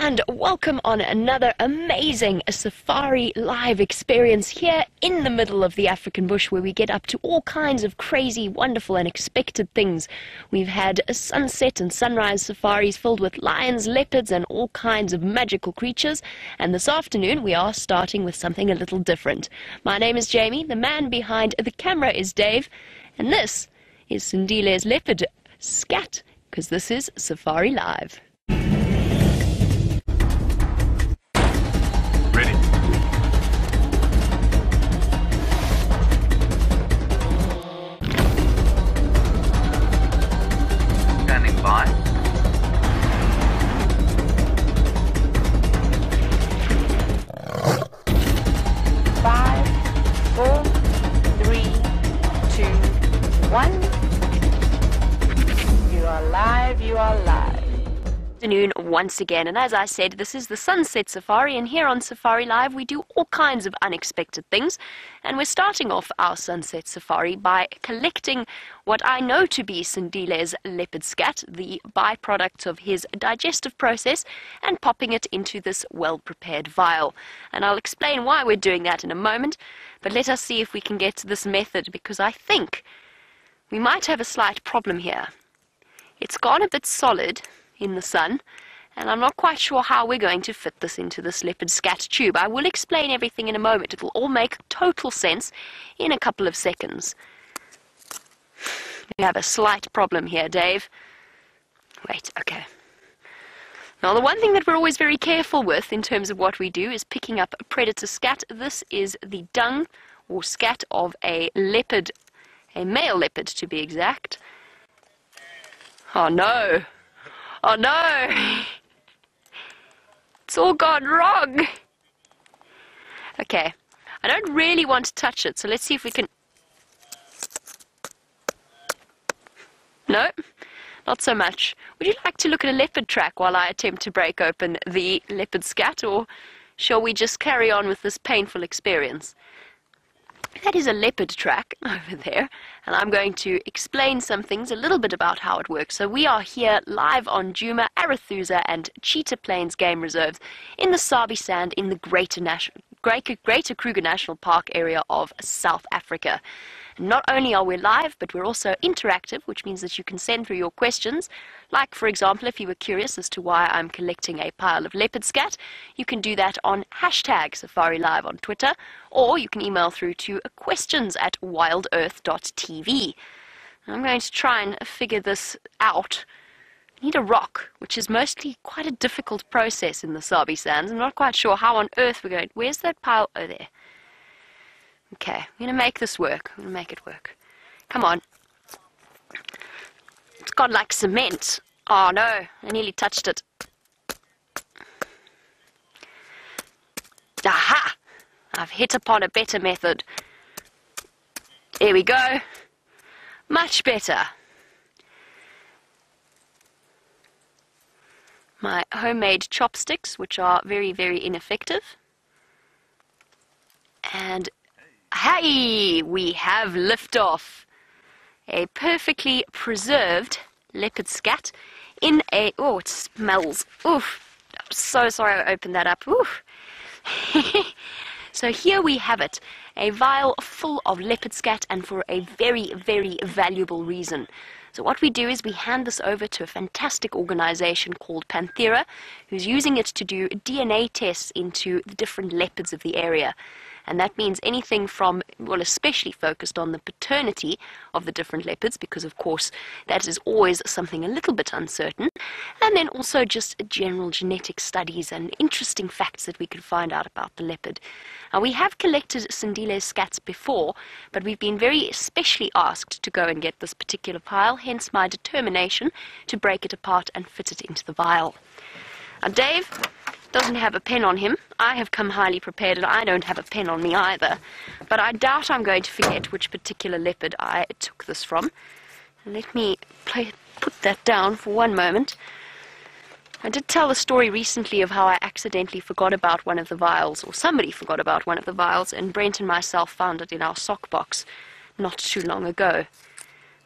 and welcome on another amazing safari live experience here in the middle of the African bush, where we get up to all kinds of crazy, wonderful, and unexpected things. We've had a sunset and sunrise safaris filled with lions, leopards, and all kinds of magical creatures, and this afternoon we are starting with something a little different. My name is Jamie, the man behind the camera is Dave, and this is Sindile's leopard scat, because this is Safari Live. Standing by. Five, 4, 3, 2, 1. You are live, you are live. Afternoon once again, and as I said, this is the Sunset Safari, and here on Safari Live we do all kinds of unexpected things, and we're starting off our Sunset Safari by collecting what I know to be Sindile's leopard scat, the byproduct of his digestive process, and popping it into this well-prepared vial. And I'll explain why we're doing that in a moment, but let us see if we can get to this method, because I think we might have a slight problem here. It's gone a bit solid in the sun, and I'm not quite sure how we're going to fit this into this leopard scat tube. I will explain everything in a moment. It will all make total sense in a couple of seconds. We have a slight problem here, Dave. Wait, okay. Now, the one thing that we're always very careful with in terms of what we do is picking up a predator scat. This is the dung or scat of a leopard, a male leopard to be exact. Oh no! Oh no! It's all gone wrong! Okay, I don't really want to touch it, so let's see if we can... No, not so much. Would you like to look at a leopard track while I attempt to break open the leopard scat, or shall we just carry on with this painful experience? That is a leopard track over there, and I'm going to explain some things, a little bit about how it works. So we are here live on Djuma, Arathusa and Cheetah Plains Game Reserves in the Sabi Sand in the Greater Kruger National Park area of South Africa. Not only are we live, but we're also interactive, which means that you can send through your questions. Like, for example, if you were curious as to why I'm collecting a pile of leopard scat, you can do that on hashtag Safari Live on Twitter, or you can email through to questions@wildearth.tv. I'm going to try and figure this out. I need a rock, which is mostly quite a difficult process in the Sabi Sands. I'm not quite sure how on earth we're going. Where's that pile? Oh, there. Okay, I'm going to make this work. I'm going to make it work. Come on. It's got like cement. Oh no, I nearly touched it. Aha! I've hit upon a better method. Here we go. Much better. My homemade chopsticks, which are very, very ineffective. And hey, we have liftoff. A perfectly preserved leopard scat in a... Oh, it smells. Oof. I'm so sorry I opened that up. Oof. So here we have it. A vial full of leopard scat, and for a very, very valuable reason. So what we do is we hand this over to a fantastic organization called Panthera, who's using it to do DNA tests into the different leopards of the area. And that means anything from, well, especially focused on the paternity of the different leopards, because of course that is always something a little bit uncertain, and then also just general genetic studies and interesting facts that we could find out about the leopard. Now, we have collected Sindile's scats before, but we've been very specially asked to go and get this particular pile, hence my determination to break it apart and fit it into the vial. Now, Dave doesn't have a pen on him. I have come highly prepared, and I don't have a pen on me either. But I doubt I'm going to forget which particular leopard I took this from. Let me put that down for one moment. I did tell a story recently of how I accidentally forgot about one of the vials, or somebody forgot about one of the vials, and Brent and myself found it in our sock box not too long ago.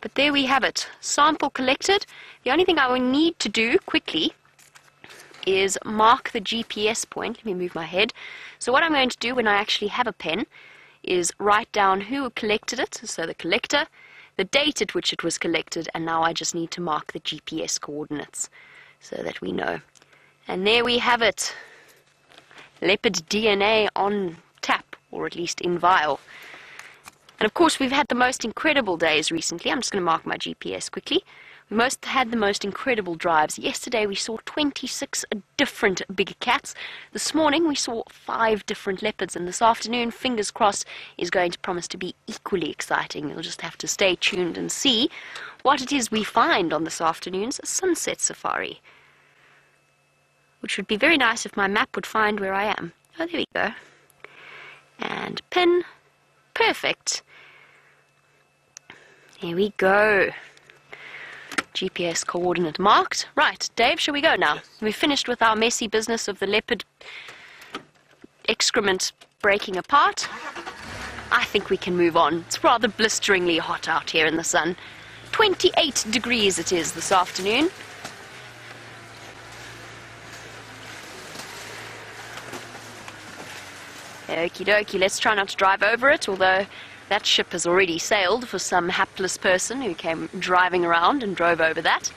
But there we have it. Sample collected. The only thing I will need to do quickly is mark the GPS point. Let me move my head. So what I'm going to do when I actually have a pen is write down who collected it, so the collector, the date at which it was collected, and now I just need to mark the GPS coordinates so that we know. And there we have it. Leopard DNA on tap, or at least in vial. And of course we've had the most incredible days recently. I'm just going to mark my GPS quickly. We had the most incredible drives. Yesterday we saw 26 different big cats. This morning we saw 5 different leopards, and this afternoon, fingers crossed, is going to promise to be equally exciting. You'll just have to stay tuned and see what it is we find on this afternoon's sunset safari. Which would be very nice if my map would find where I am. Oh, there we go. And pin. Perfect. There we go. GPS coordinate marked. Right, Dave, shall we go now? Yes. We've finished with our messy business of the leopard excrement breaking apart. I think we can move on. It's rather blisteringly hot out here in the sun. 28 degrees it is this afternoon. Okie dokie, let's try not to drive over it, although that ship has already sailed for some hapless person who came driving around and drove over that.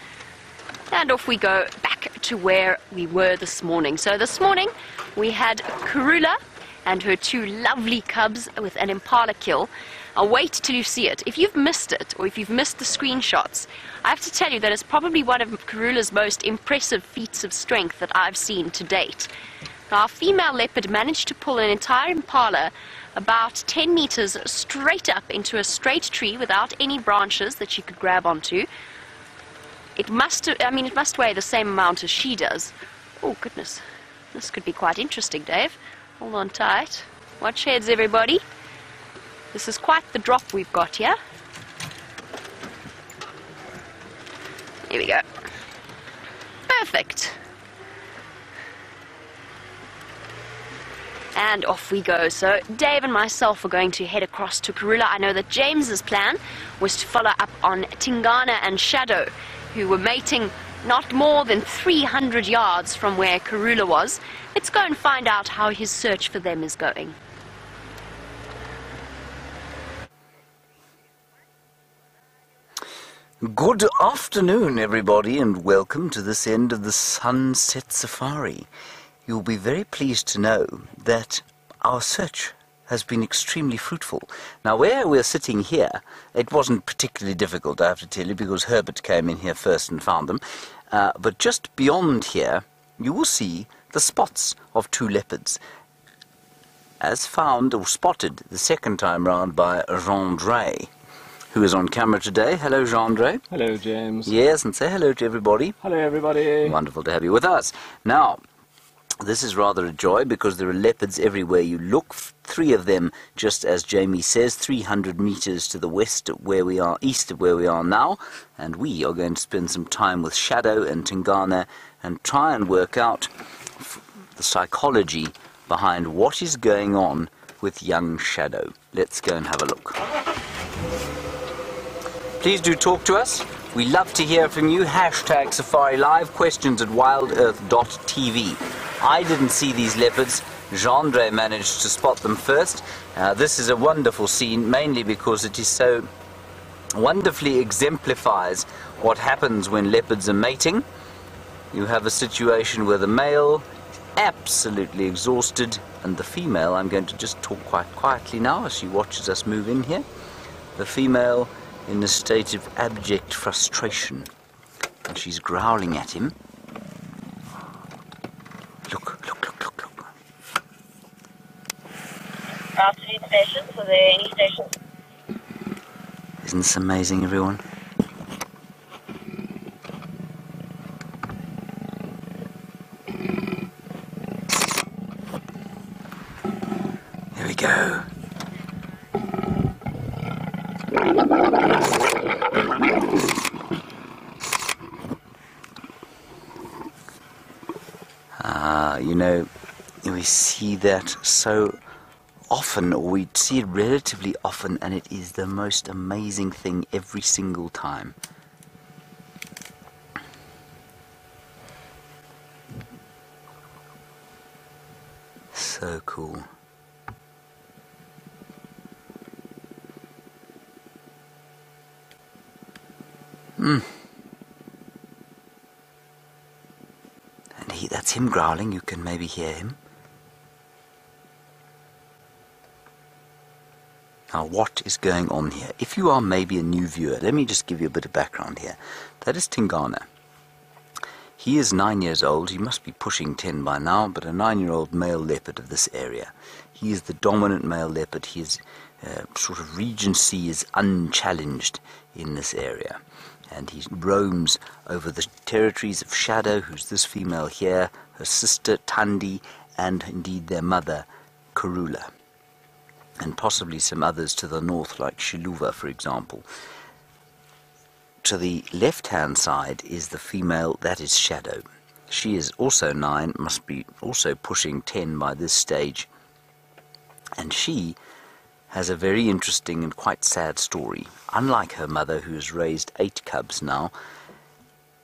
And off we go back to where we were this morning. So this morning we had Karula and her 2 lovely cubs with an impala kill. I'll wait till you see it. If you've missed it, or if you've missed the screenshots, I have to tell you that it's probably one of Karula's most impressive feats of strength that I've seen to date. Our female leopard managed to pull an entire impala about 10 meters straight up into a straight tree without any branches that she could grab onto. It must weigh the same amount as she does. Oh goodness, this could be quite interesting, Dave. Hold on tight. Watch heads, everybody. This is quite the drop we've got here. Here we go. Perfect. And off we go. So Dave and myself are going to head across to Karula. I know that James's plan was to follow up on Tingana and Shadow, who were mating not more than 300 yards from where Karula was. Let's go and find out how his search for them is going. Good afternoon, everybody, and welcome to this end of the Sunset Safari. You'll be very pleased to know that our search has been extremely fruitful. Now, where we're sitting here, it wasn't particularly difficult, I have to tell you, because Herbert came in here first and found them. But just beyond here, you will see the spots of 2 leopards, as found or spotted the second time round by Gendre, who is on camera today. Hello, Gendre. Hello, James. Yes, and say hello to everybody. Hello, everybody. Wonderful to have you with us. Now, this is rather a joy because there are leopards everywhere you look. 3 of them, just as Jamie says, 300 meters to the west of where we are, east of where we are now. And we are going to spend some time with Shadow and Tingana and try and work out the psychology behind what is going on with young Shadow. Let's go and have a look. Please do talk to us. We love to hear from you. Hashtag Safari Live, questions@wildearth.tv. I didn't see these leopards. Gendre managed to spot them first. This is a wonderful scene, mainly because it is so wonderfully exemplifies what happens when leopards are mating. You have a situation where the male is absolutely exhausted, and the female, I'm going to just talk quite quietly now as she watches us move in here, the female in a state of abject frustration, and she's growling at him. Look. Altitude stations, are there any stations? Isn't this amazing, everyone? Here we go. You know, we see that so often, or we see it relatively often, and it is the most amazing thing every single time. So cool. And that's him growling. You can maybe hear him. Now, what is going on here? If you are maybe a new viewer, let me just give you a bit of background here. That is Tingana. He is 9 years old. He must be pushing 10 by now, but a 9-year-old male leopard of this area. He is the dominant male leopard. His sort of regency is unchallenged in this area. And he roams over the territories of Shadow, who's this female here, her sister Thandi, and indeed their mother, Karula. And possibly some others to the north, like Shiluva, for example. To the left-hand side is the female, that is Shadow. She is also 9, must be also pushing 10 by this stage. And she has a very interesting and quite sad story. Unlike her mother, who has raised 8 cubs now,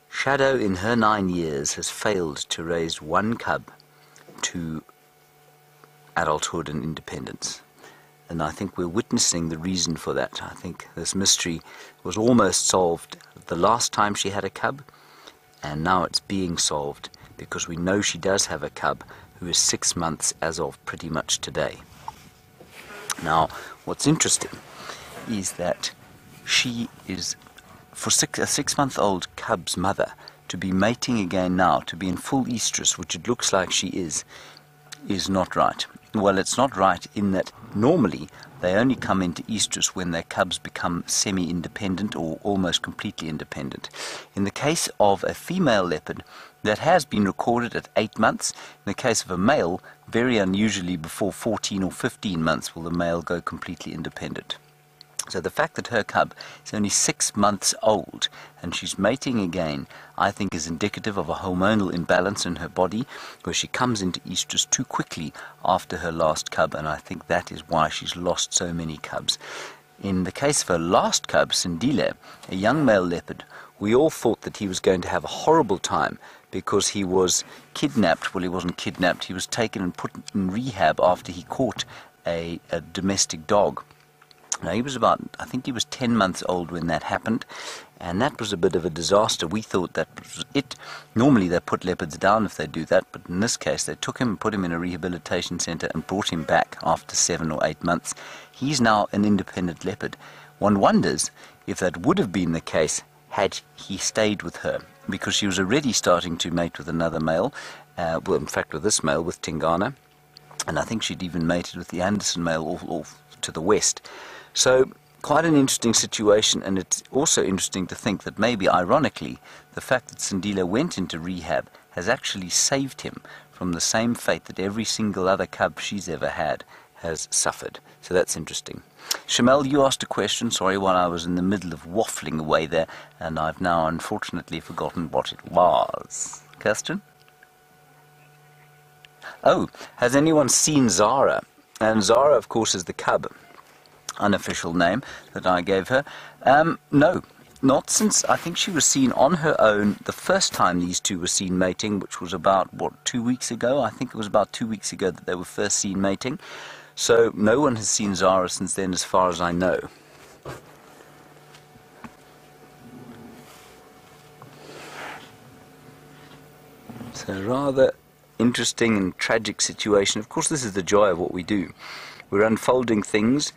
Shadow in her 9 years has failed to raise 1 cub to adulthood and independence. And I think we're witnessing the reason for that. I think this mystery was almost solved the last time she had a cub, and now it's being solved because we know she does have a cub who is 6 months as of pretty much today. Now, what's interesting is that she is, for a 6-month-old cub's mother, to be mating again now, to be in full estrus, which it looks like she is not right. Well, it's not right in that normally they only come into estrus when their cubs become semi-independent or almost completely independent. In the case of a female leopard, that has been recorded at 8 months. In the case of a male, very unusually before 14 or 15 months will the male go completely independent. So the fact that her cub is only 6 months old and she's mating again, I think is indicative of a hormonal imbalance in her body, where she comes into estrus too quickly after her last cub, and I think that is why she's lost so many cubs. In the case of her last cub, Sindile, a young male leopard, we all thought that he was going to have a horrible time because he was kidnapped. Well, he wasn't kidnapped. He was taken and put in rehab after he caught a domestic dog. Now, he was I think he was 10 months old when that happened, and that was a bit of a disaster. We thought that was it. Normally they put leopards down if they do that, but in this case they took him and put him in a rehabilitation center and brought him back after 7 or 8 months. He's now an independent leopard. One wonders if that would have been the case had he stayed with her, because she was already starting to mate with another male, well, in fact with this male, with Tingana, and I think she'd even mated with the Anderson male off to the west. So quite an interesting situation, and it's also interesting to think that maybe ironically the fact that Sindile went into rehab has actually saved him from the same fate that every single other cub she's ever had has suffered. So that's interesting. Shamel, you asked a question, sorry, while I was in the middle of waffling away there, and I've now unfortunately forgotten what it was. Kirsten? Oh, has anyone seen Zara? And Zara, of course, is the cub, unofficial name that I gave her. No, not since, I think she was seen on her own the first time these two were seen mating, which was about, 2 weeks ago? I think it was about 2 weeks ago that they were first seen mating. So no one has seen Zara since then, as far as I know. So rather interesting and tragic situation. Of course, this is the joy of what we do. We're unfolding things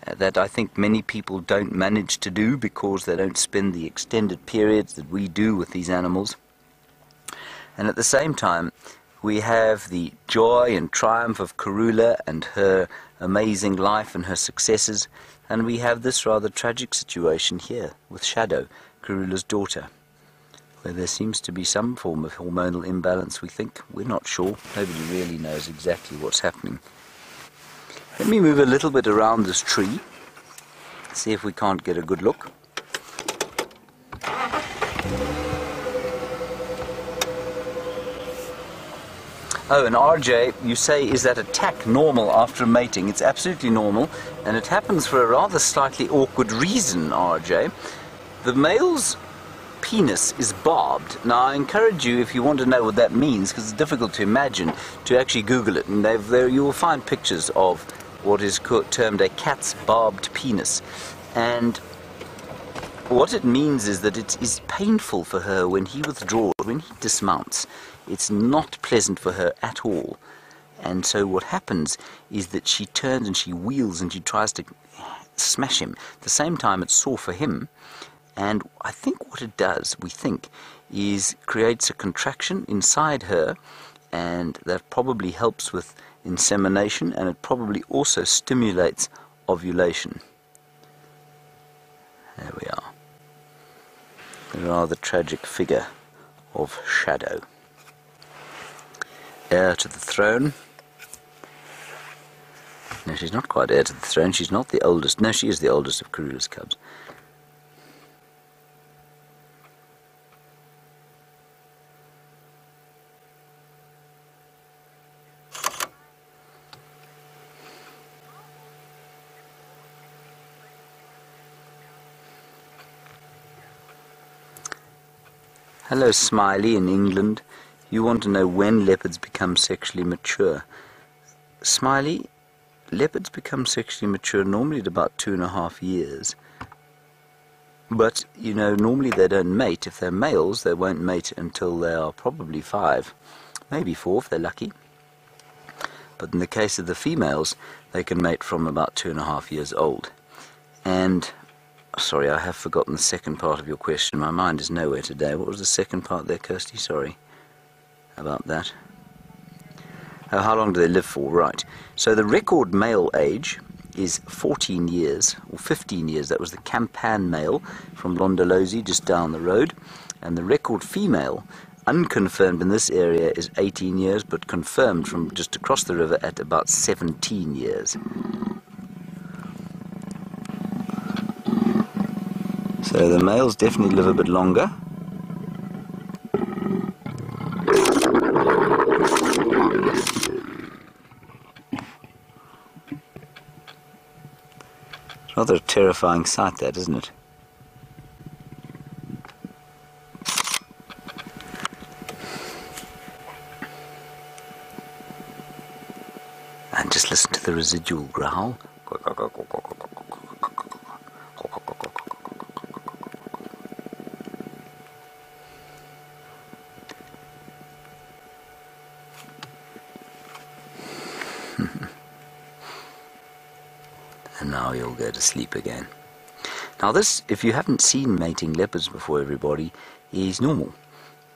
that I think many people don't manage to do because they don't spend the extended periods that we do with these animals. And at the same time, we have the joy and triumph of Karula and her amazing life and her successes, and we have this rather tragic situation here with Shadow, Karula's daughter, where there seems to be some form of hormonal imbalance, we think. We're not sure. Nobody really knows exactly what's happening. Let me move a little bit around this tree, see if we can't get a good look. Oh, and RJ, you say, is that attack normal after mating? It's absolutely normal, and it happens for a rather slightly awkward reason, RJ. The males penis is barbed. Now, I encourage you, if you want to know what that means, because it's difficult to imagine, to actually Google it. And there you will find pictures of what is termed a cat's barbed penis. And what it means is that it is painful for her when he withdraws, when he dismounts. It's not pleasant for her at all. And so what happens is that she turns and she wheels and she tries to smash him. At the same time, it's sore for him. And I think what it does, we think, is creates a contraction inside her, and that probably helps with insemination, and it probably also stimulates ovulation. There we are. The rather tragic figure of Shadow. Heir to the throne. No, she's not quite heir to the throne. She's not the oldest. No, she is the oldest of Karula's cubs. Hello, Smiley in England. You want to know when leopards become sexually mature. Smiley, leopards become sexually mature normally at about 2.5 years. But, you know, normally they don't mate. If they're males, they won't mate until they are probably 5, maybe 4 if they're lucky. But in the case of the females, they can mate from about 2.5 years old. And sorry, I have forgotten the second part of your question. My mind is nowhere today. What was the second part there, Kirsty? Sorry about that. Oh, how long do they live for? Right. So the record male age is 14 years, or 15 years. That was the Campan male from Londolozi, just down the road. And the record female, unconfirmed in this area, is 18 years, but confirmed from just across the river at about 17 years. So the males definitely live a bit longer. Rather a terrifying sight, that, isn't it? And just listen to the residual growl. And now you'll go to sleep again. Now this, if you haven't seen mating leopards before, everybody, is normal.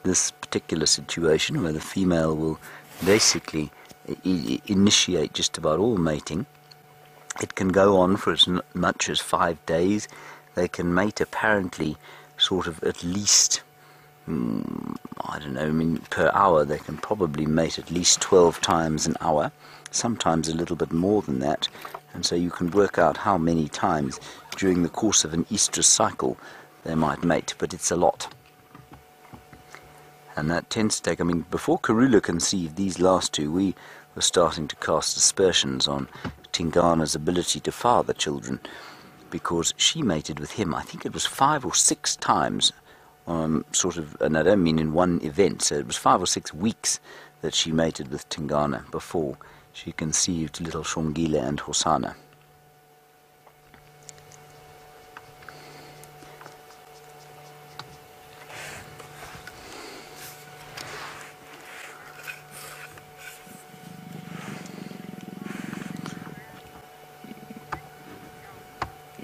This particular situation where the female will basically initiate just about all mating. It can go on for as much as 5 days. They can mate apparently sort of at least, I don't know, I mean per hour they can probably mate at least 12 times an hour, sometimes a little bit more than that. And so you can work out how many times during the course of an estrus cycle they might mate, but it's a lot. And that tends to take, I mean, before Karula conceived these last two, we were starting to cast aspersions on Tingana's ability to father children, because she mated with him, I think it was 5 or 6 times, sort of, and I don't mean in one event, so it was 5 or 6 weeks that she mated with Tingana before she conceived little Shongile and Hosana.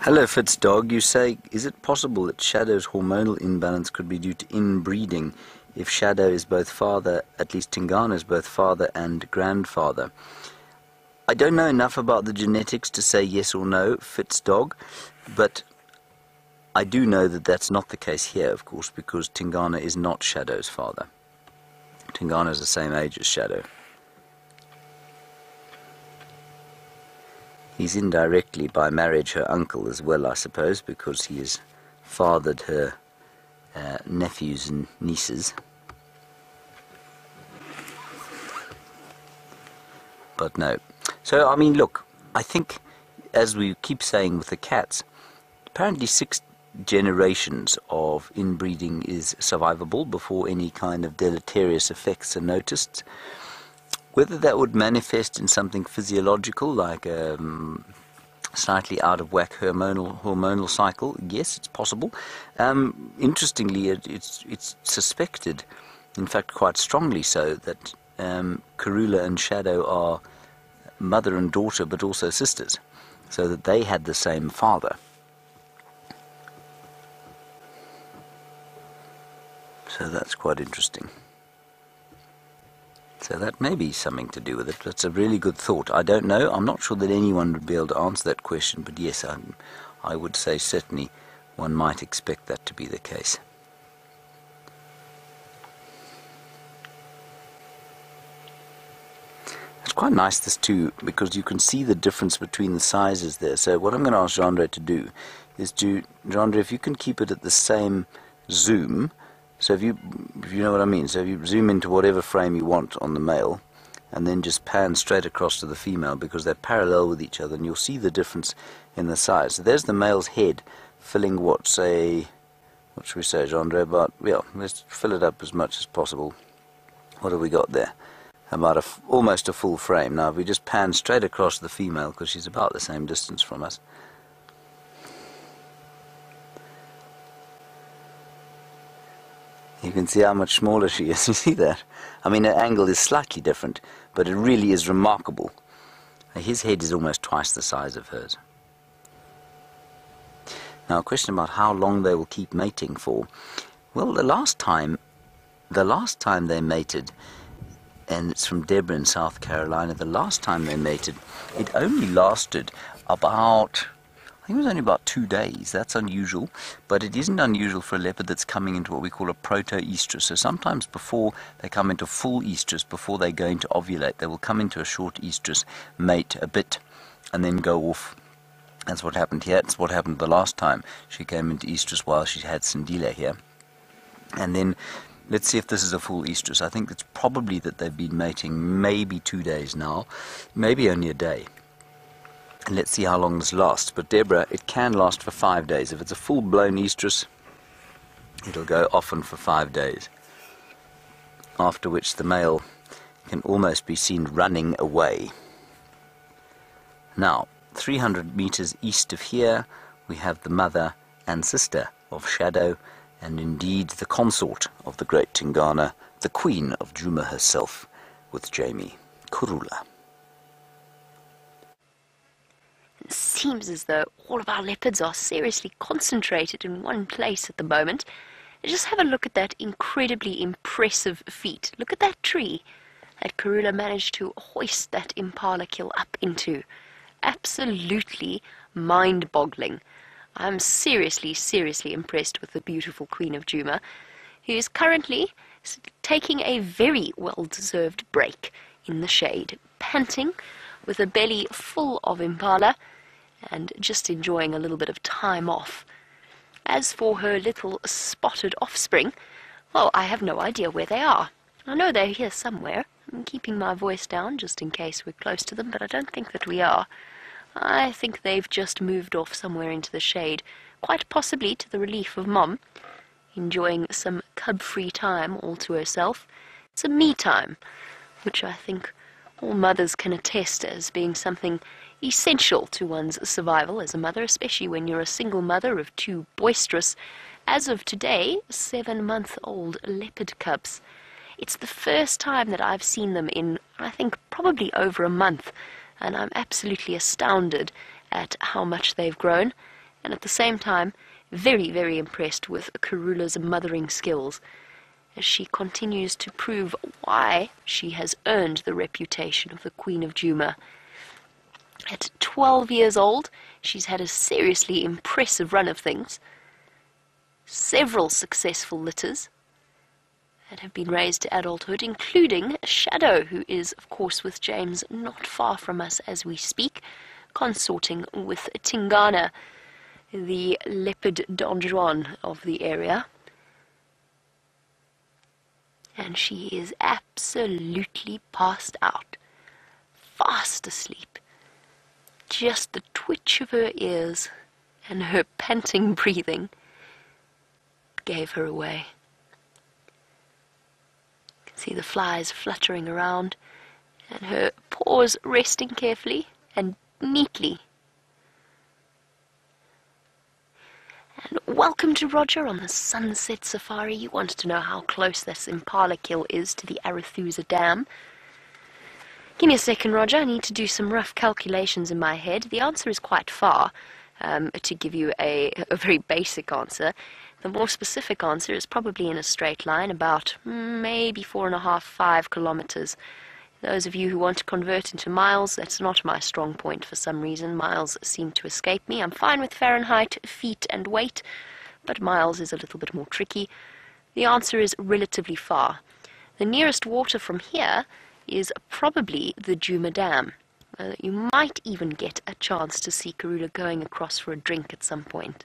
Hello, Fitzdog. You say, is it possible that Shadow's hormonal imbalance could be due to inbreeding if Shadow is both father, at least Tingana is both father and grandfather? I don't know enough about the genetics to say yes or no, Fitzdog, but I do know that that's not the case here, of course, because Tingana is not Shadow's father. Tingana is the same age as Shadow. He's indirectly, by marriage, her uncle as well, I suppose, because he has fathered her nephews and nieces. But no. So, I mean, look, I think, as we keep saying with the cats, apparently generations of inbreeding is survivable before any kind of deleterious effects are noticed. Whether that would manifest in something physiological like a slightly out of whack hormonal cycle, yes, it's possible. Interestingly, it's suspected, in fact quite strongly so, that Karula and Shadow are mother and daughter but also sisters, so that they had the same father. So that's quite interesting. So that may be something to do with it. That's a really good thought. I don't know. I'm not sure that anyone would be able to answer that question, but yes, I would say certainly one might expect that to be the case. It's quite nice, this too, because you can see the difference between the sizes there. So what I'm going to ask Jandre to do is Jandre, if you can keep it at the same zoom. So if you know what I mean, so if you zoom into whatever frame you want on the male, and then just pan straight across to the female, because they're parallel with each other, and you'll see the difference in the size. So there's the male's head filling what should we say, Jandre? About, yeah, let's fill it up as much as possible. What have we got there? About almost a full frame. Now if we just pan straight across to the female, because she's about the same distance from us. You can see how much smaller she is. You see that? I mean, her angle is slightly different, but it really is remarkable. His head is almost twice the size of hers. Now, a question about how long they will keep mating for. Well, the last time they mated, and it's from Deborah in South Carolina, the last time they mated, it only lasted about, I think it was only about 2 days. That's unusual, but it isn't unusual for a leopard that's coming into what we call a proto-estrus. So sometimes before they come into full estrus, before they go into ovulate, they will come into a short estrus, mate a bit, and then go off. That's what happened here. That's what happened the last time she came into estrus while she had Sindila here. And then, let's see if this is a full estrus. I think it's probably that they've been mating maybe 2 days now, maybe only a day. And let's see how long this lasts. But Deborah, it can last for 5 days. If it's a full-blown estrus, it'll go often for 5 days. After which the male can almost be seen running away. Now, 300 meters east of here, we have the mother and sister of Shadow, and indeed the consort of the great Tingana, the queen of Djuma herself, with Jamie, Karula. It seems as though all of our leopards are seriously concentrated in one place at the moment. Just have a look at that incredibly impressive feat. Look at that tree that Karula managed to hoist that impala kill up into. Absolutely mind-boggling. I'm seriously impressed with the beautiful Queen of Djuma, who is currently taking a very well-deserved break in the shade, panting with a belly full of impala and just enjoying a little bit of time off. As for her little spotted offspring, well, I have no idea where they are. I know they're here somewhere. I'm keeping my voice down just in case we're close to them, but I don't think that we are. I think they've just moved off somewhere into the shade, quite possibly to the relief of Mom, enjoying some cub-free time all to herself. It's a me time, which I think all mothers can attest as being something essential to one's survival as a mother, especially when you're a single mother of 2 boisterous, as of today, 7-month-old leopard cubs. It's the first time that I've seen them in, I think, probably over a month, and I'm absolutely astounded at how much they've grown, and at the same time, very impressed with Karula's mothering skills, as she continues to prove why she has earned the reputation of the Queen of Djuma. At 12 years old, she's had a seriously impressive run of things. Several successful litters that have been raised to adulthood, including Shadow, who is, of course, with James not far from us as we speak, consorting with Tingana, the leopard Don Juan of the area. And she is absolutely passed out, fast asleep. Just the twitch of her ears and her panting breathing breath gave her away. You can see the flies fluttering around, and her paws resting carefully and neatly. And welcome to Roger on the Sunset Safari. You wanted to know how close this Impala kill is to the Arathusa Dam. Give me a second, Roger. I need to do some rough calculations in my head. The answer is quite far. To give you a very basic answer, the more specific answer is probably in a straight line, about maybe 4.5, 5 kilometers. Those of you who want to convert into miles, that's not my strong point for some reason. Miles seem to escape me. I'm fine with Fahrenheit, feet and weight, but miles is a little bit more tricky. The answer is relatively far. The nearest water from here is probably the Djuma Dam. You might even get a chance to see Karula going across for a drink at some point.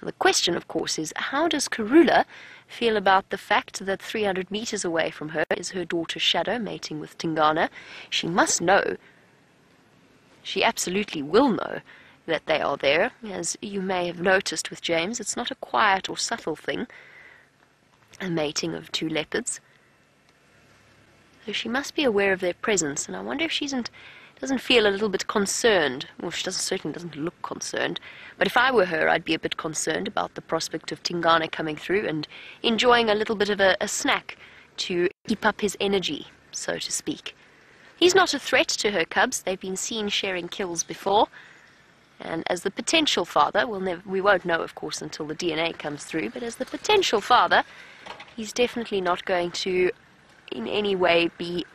The question, of course, is how does Karula feel about the fact that 300 meters away from her is her daughter Shadow mating with Tingana? She must know, she absolutely will know, that they are there. As you may have noticed with James, it's not a quiet or subtle thing, a mating of two leopards. So she must be aware of their presence, and I wonder if she doesn't feel a little bit concerned. Well, she certainly doesn't look concerned. But if I were her, I'd be a bit concerned about the prospect of Tingana coming through and enjoying a little bit of a snack to keep up his energy, so to speak. He's not a threat to her cubs. They've been seen sharing kills before. And as the potential father, we won't know, of course, until the DNA comes through, but as the potential father, he's definitely not going to in any way be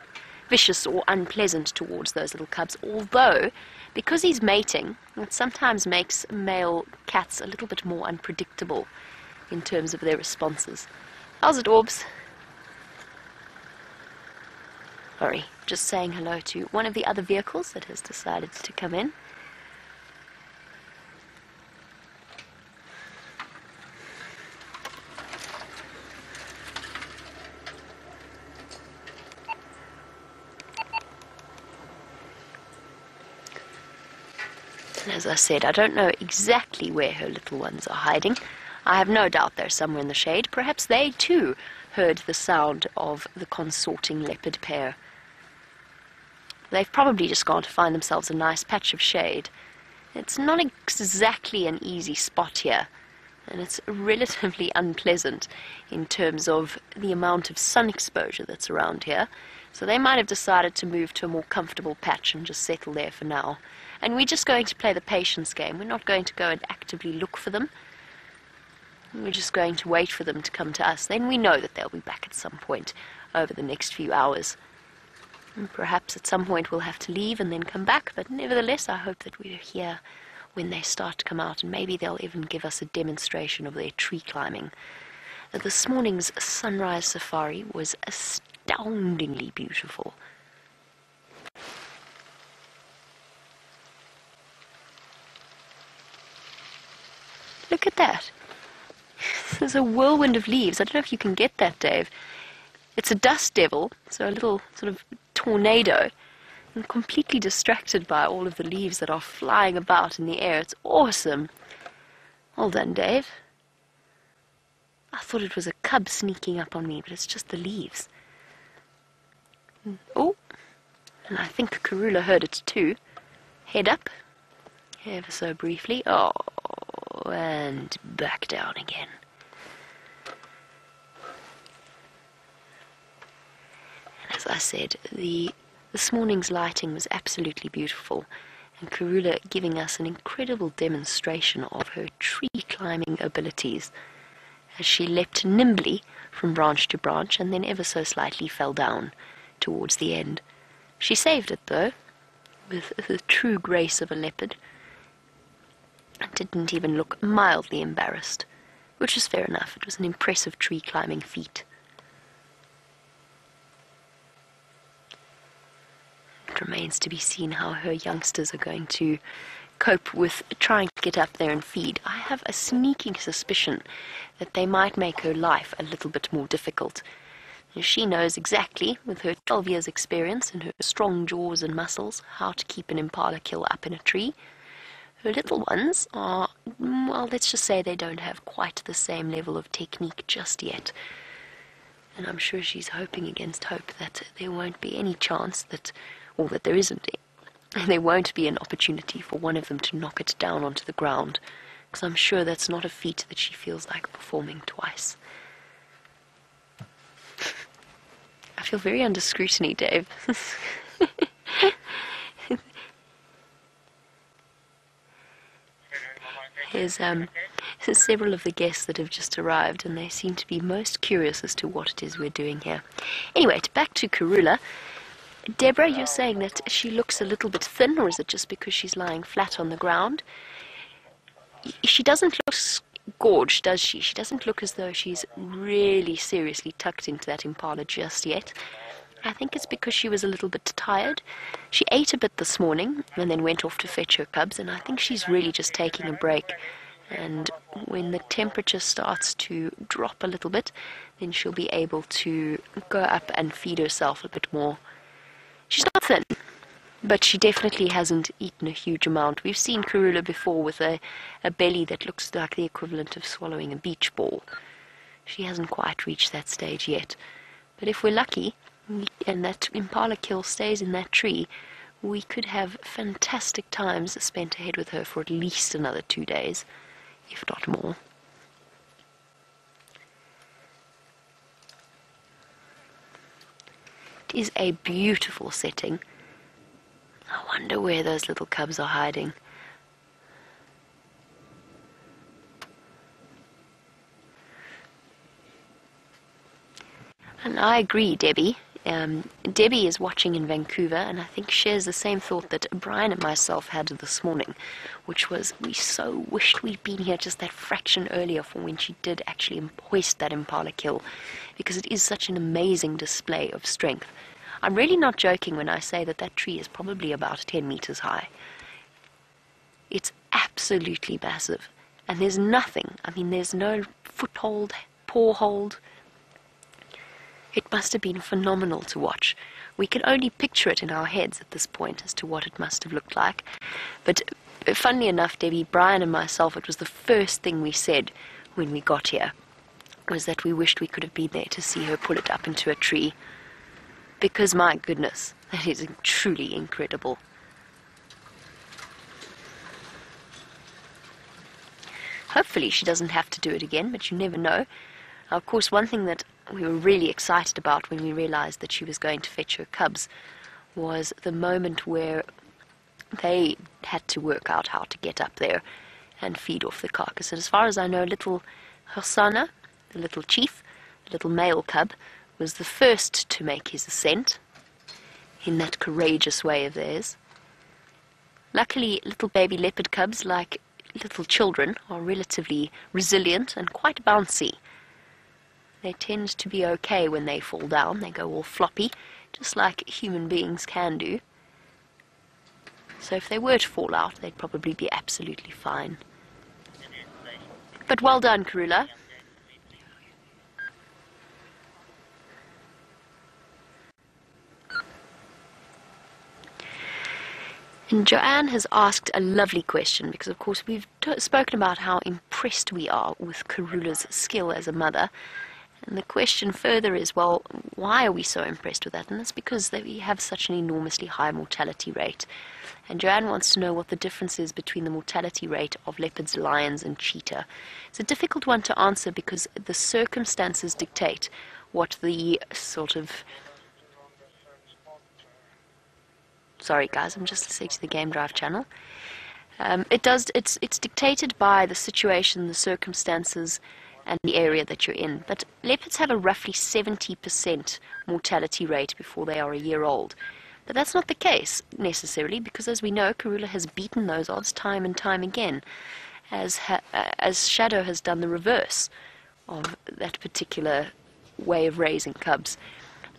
vicious or unpleasant towards those little cubs, although because he's mating, it sometimes makes male cats a little bit more unpredictable in terms of their responses. How's it, Orbs? Sorry, just saying hello to one of the other vehicles that has decided to come in. As I said, I don't know exactly where her little ones are hiding. I have no doubt they're somewhere in the shade. Perhaps they, too, heard the sound of the consorting leopard pair. They've probably just gone to find themselves a nice patch of shade. It's not exactly an easy spot here, and it's relatively unpleasant in terms of the amount of sun exposure that's around here. So they might have decided to move to a more comfortable patch and just settle there for now. And we're just going to play the patience game. We're not going to go and actively look for them. We're just going to wait for them to come to us. Then we know that they'll be back at some point over the next few hours. And perhaps at some point we'll have to leave and then come back, but nevertheless I hope that we're here when they start to come out, and maybe they'll even give us a demonstration of their tree climbing. This morning's sunrise safari was astoundingly beautiful. Look at that. There's a whirlwind of leaves. I don't know if you can get that, Dave. It's a dust devil, so a little sort of tornado. I'm completely distracted by all of the leaves that are flying about in the air. It's awesome. Well done, Dave. I thought it was a cub sneaking up on me, but it's just the leaves. Oh, and I think Karula heard it too. Head up, ever so briefly. Oh, and back down again. And as I said, this morning's lighting was absolutely beautiful, and Karula giving us an incredible demonstration of her tree climbing abilities as she leapt nimbly from branch to branch and then ever so slightly fell down towards the end. She saved it, though, with the true grace of a leopard, and didn't even look mildly embarrassed, which is fair enough. It was an impressive tree climbing feat. It remains to be seen how her youngsters are going to cope with trying to get up there and feed. I have a sneaking suspicion that they might make her life a little bit more difficult. She knows exactly, with her 12 years' experience and her strong jaws and muscles, how to keep an impala kill up in a tree. Her little ones are, well, let's just say they don't have quite the same level of technique just yet. And I'm sure she's hoping against hope that there won't be any chance that, or that there isn't, there won't be an opportunity for one of them to knock it down onto the ground, because I'm sure that's not a feat that she feels like performing twice. I feel very under scrutiny, Dave. There's several of the guests that have just arrived, and they seem to be most curious as to what it is we're doing here. Anyway, back to Karula. Deborah, you're saying that she looks a little bit thin, or is it just because she's lying flat on the ground? She doesn't look gorged, does she? She doesn't look as though she's really seriously tucked into that impala just yet. I think it's because she was a little bit tired. She ate a bit this morning and then went off to fetch her cubs, and I think she's really just taking a break. And when the temperature starts to drop a little bit, then she'll be able to go up and feed herself a bit more. She's not thin, but she definitely hasn't eaten a huge amount. We've seen Karula before with a belly that looks like the equivalent of swallowing a beach ball. She hasn't quite reached that stage yet. But if we're lucky, and that impala kill stays in that tree, we could have fantastic times spent ahead with her for at least another 2 days, if not more. It is a beautiful setting. I wonder where those little cubs are hiding. And I agree, Debbie. Debbie is watching in Vancouver, and I think shares the same thought that Brian and myself had this morning, which was we so wished we'd been here just that fraction earlier for when she did actually hoist that impala kill, because it is such an amazing display of strength. I'm really not joking when I say that that tree is probably about 10 meters high. It's absolutely massive, and there's nothing, I mean, there's no foothold, paw hold. It must have been phenomenal to watch. We can only picture it in our heads at this point as to what it must have looked like. But funnily enough, Debbie, Brian and myself, it was the first thing we said when we got here, was that we wished we could have been there to see her pull it up into a tree. Because, my goodness, that is truly incredible. Hopefully she doesn't have to do it again, but you never know. Now, of course, one thing that we were really excited about when we realized that she was going to fetch her cubs was the moment where they had to work out how to get up there and feed off the carcass. And as far as I know, little Hosana, the little chief, the little male cub, was the first to make his ascent in that courageous way of theirs. Luckily, little baby leopard cubs, like little children, are relatively resilient and quite bouncy. They tend to be okay when they fall down. They go all floppy, just like human beings can do. So if they were to fall out, they'd probably be absolutely fine. But well done, Karula. And Joanne has asked a lovely question, because of course we've spoken about how impressed we are with Karula's skill as a mother. And the question further is, well, why are we so impressed with that? And that's because we have such an enormously high mortality rate. And Joanne wants to know what the difference is between the mortality rate of leopards, lions, and cheetah. It's a difficult one to answer because the circumstances dictate what the sort of... Sorry guys, I'm just listening to the Game Drive channel. It's dictated by the situation, the circumstances, and the area that you're in. But leopards have a roughly 70% mortality rate before they are a year old. But that's not the case, necessarily, because as we know, Karula has beaten those odds time and time again, as Shadow has done the reverse of that particular way of raising cubs.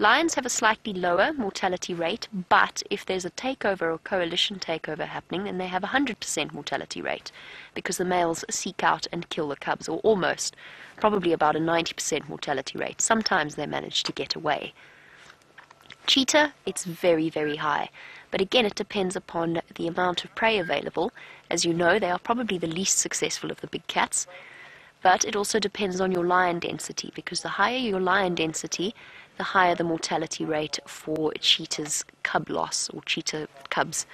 Lions have a slightly lower mortality rate, but if there's a takeover or coalition takeover happening, then they have a 100% mortality rate, because the males seek out and kill the cubs, or almost, probably about a 90% mortality rate. Sometimes they manage to get away. Cheetah, it's very, very high. But again, it depends upon the amount of prey available. As you know, they are probably the least successful of the big cats. But it also depends on your lion density, because the higher your lion density, the higher the mortality rate for cheetah's cub loss, or cheetah cubs.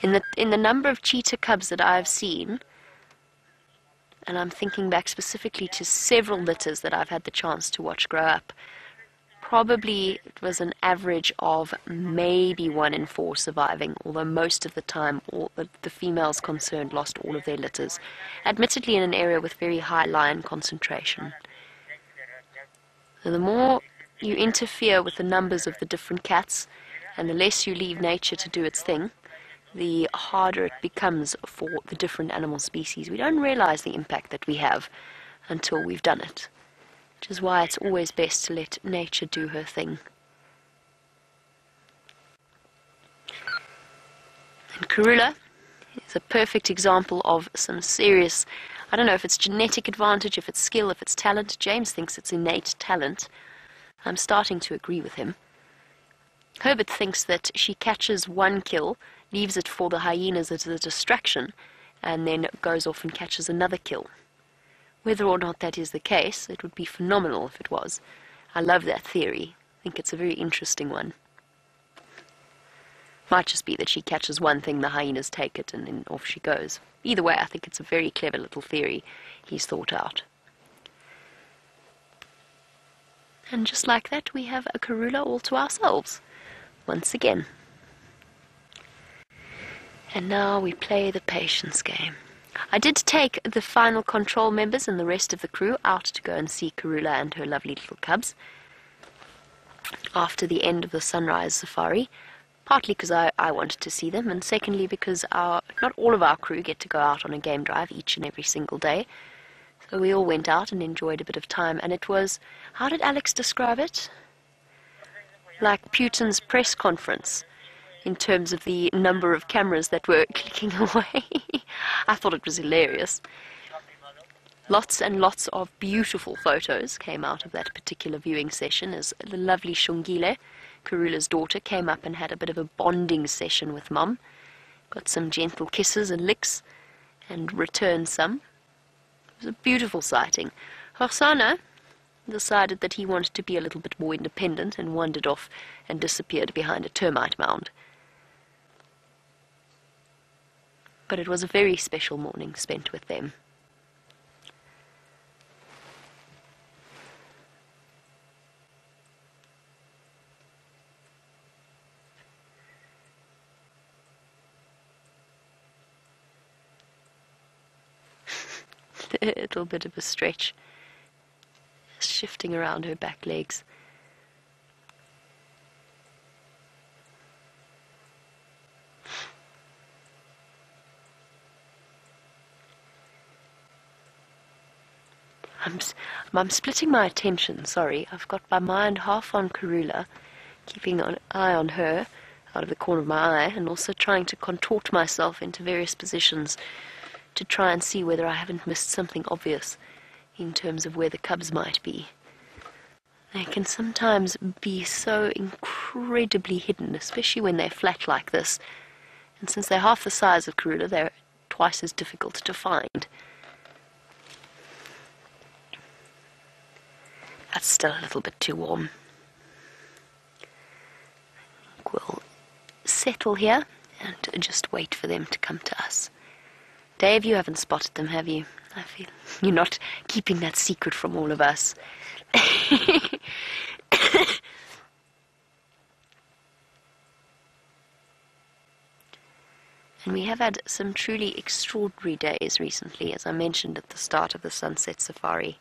In the number of cheetah cubs that I've seen, and I'm thinking back specifically to several litters that I've had the chance to watch grow up, probably it was an average of maybe 1 in 4 surviving, although most of the time all the females concerned lost all of their litters, admittedly in an area with very high lion concentration. So the more you interfere with the numbers of the different cats, and the less you leave nature to do its thing, the harder it becomes for the different animal species. We don't realize the impact that we have until we've done it, which is why it's always best to let nature do her thing. And Karula is a perfect example of some serious, I don't know if it's genetic advantage, if it's skill, if it's talent. James thinks it's innate talent. I'm starting to agree with him. Herbert thinks that she catches 1 kill, leaves it for the hyenas as a distraction, and then goes off and catches another kill. Whether or not that is the case, it would be phenomenal if it was. I love that theory. I think it's a very interesting one. Might just be that she catches one thing, the hyenas take it, and then off she goes. Either way, I think it's a very clever little theory he's thought out. And just like that, we have a Karula all to ourselves, once again. And now we play the patience game. I did take the final control members and the rest of the crew out to go and see Karula and her lovely little cubs after the end of the sunrise safari, partly because I wanted to see them, and secondly because not all of our crew get to go out on a game drive each and every single day. So we all went out and enjoyed a bit of time, and it was, how did Alex describe it? Like Putin's press conference, in terms of the number of cameras that were clicking away. I thought it was hilarious. Lots and lots of beautiful photos came out of that particular viewing session, as the lovely Shungile, Karula's daughter, came up and had a bit of a bonding session with Mum. Got some gentle kisses and licks, and returned some. It was a beautiful sighting. Horsana decided that he wanted to be a little bit more independent and wandered off and disappeared behind a termite mound. But it was a very special morning spent with them. A little bit of a stretch, shifting around her back legs. I'm splitting my attention, sorry. I've got my mind half on Karula, keeping an eye on her out of the corner of my eye, and also trying to contort myself into various positions to try and see whether I haven't missed something obvious in terms of where the cubs might be. They can sometimes be so incredibly hidden, especially when they're flat like this. And since they're half the size of Karula, they're twice as difficult to find. That's still a little bit too warm. I think we'll settle here and just wait for them to come to us. Dave, you haven't spotted them, have you? I feel you're not keeping that secret from all of us. And we have had some truly extraordinary days recently, as I mentioned at the start of the Sunset Safari.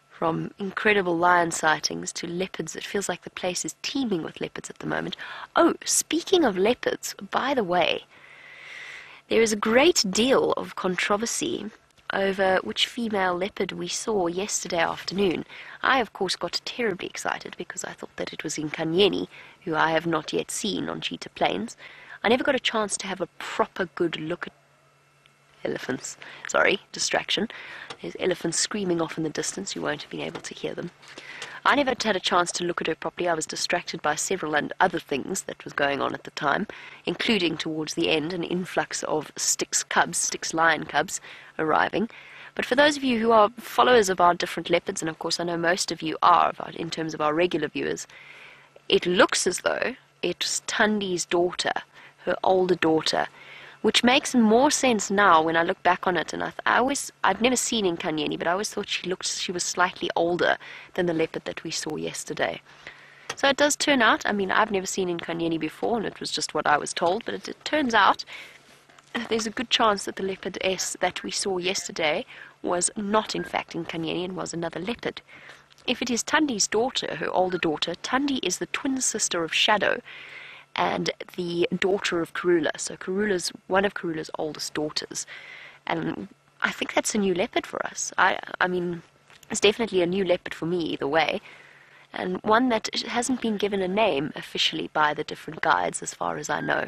From incredible lion sightings to leopards. It feels like the place is teeming with leopards at the moment. Oh, speaking of leopards, by the way, there is a great deal of controversy over which female leopard we saw yesterday afternoon. I, of course, got terribly excited because I thought that it was Nkanyeni, who I have not yet seen on Cheetah Plains. I never got a chance to have a proper good look elephants. Sorry, distraction. There's elephants screaming off in the distance. You won't have been able to hear them. I never had a chance to look at her properly. I was distracted by several and other things that was going on at the time, including towards the end an influx of Styx lion cubs arriving. But for those of you who are followers of our different leopards, and of course I know most of you are in terms of our regular viewers, it looks as though it's Tundi's daughter, her older daughter, which makes more sense now when I look back on it. And I've never seen Nkanyeni, but I always thought she was slightly older than the leopard that we saw yesterday. So it does turn out, I mean, I've never seen Nkanyeni before, and it was just what I was told, but it turns out there's a good chance that the leopard S that we saw yesterday was not in fact Nkanyeni and was another leopard. If it is Tundi's daughter, her older daughter, Tundi is the twin sister of Shadow and the daughter of Karula. So Karula's one of Karula's oldest daughters. And I think that's a new leopard for us. I mean, it's definitely a new leopard for me either way. And one that hasn't been given a name officially by the different guides as far as I know.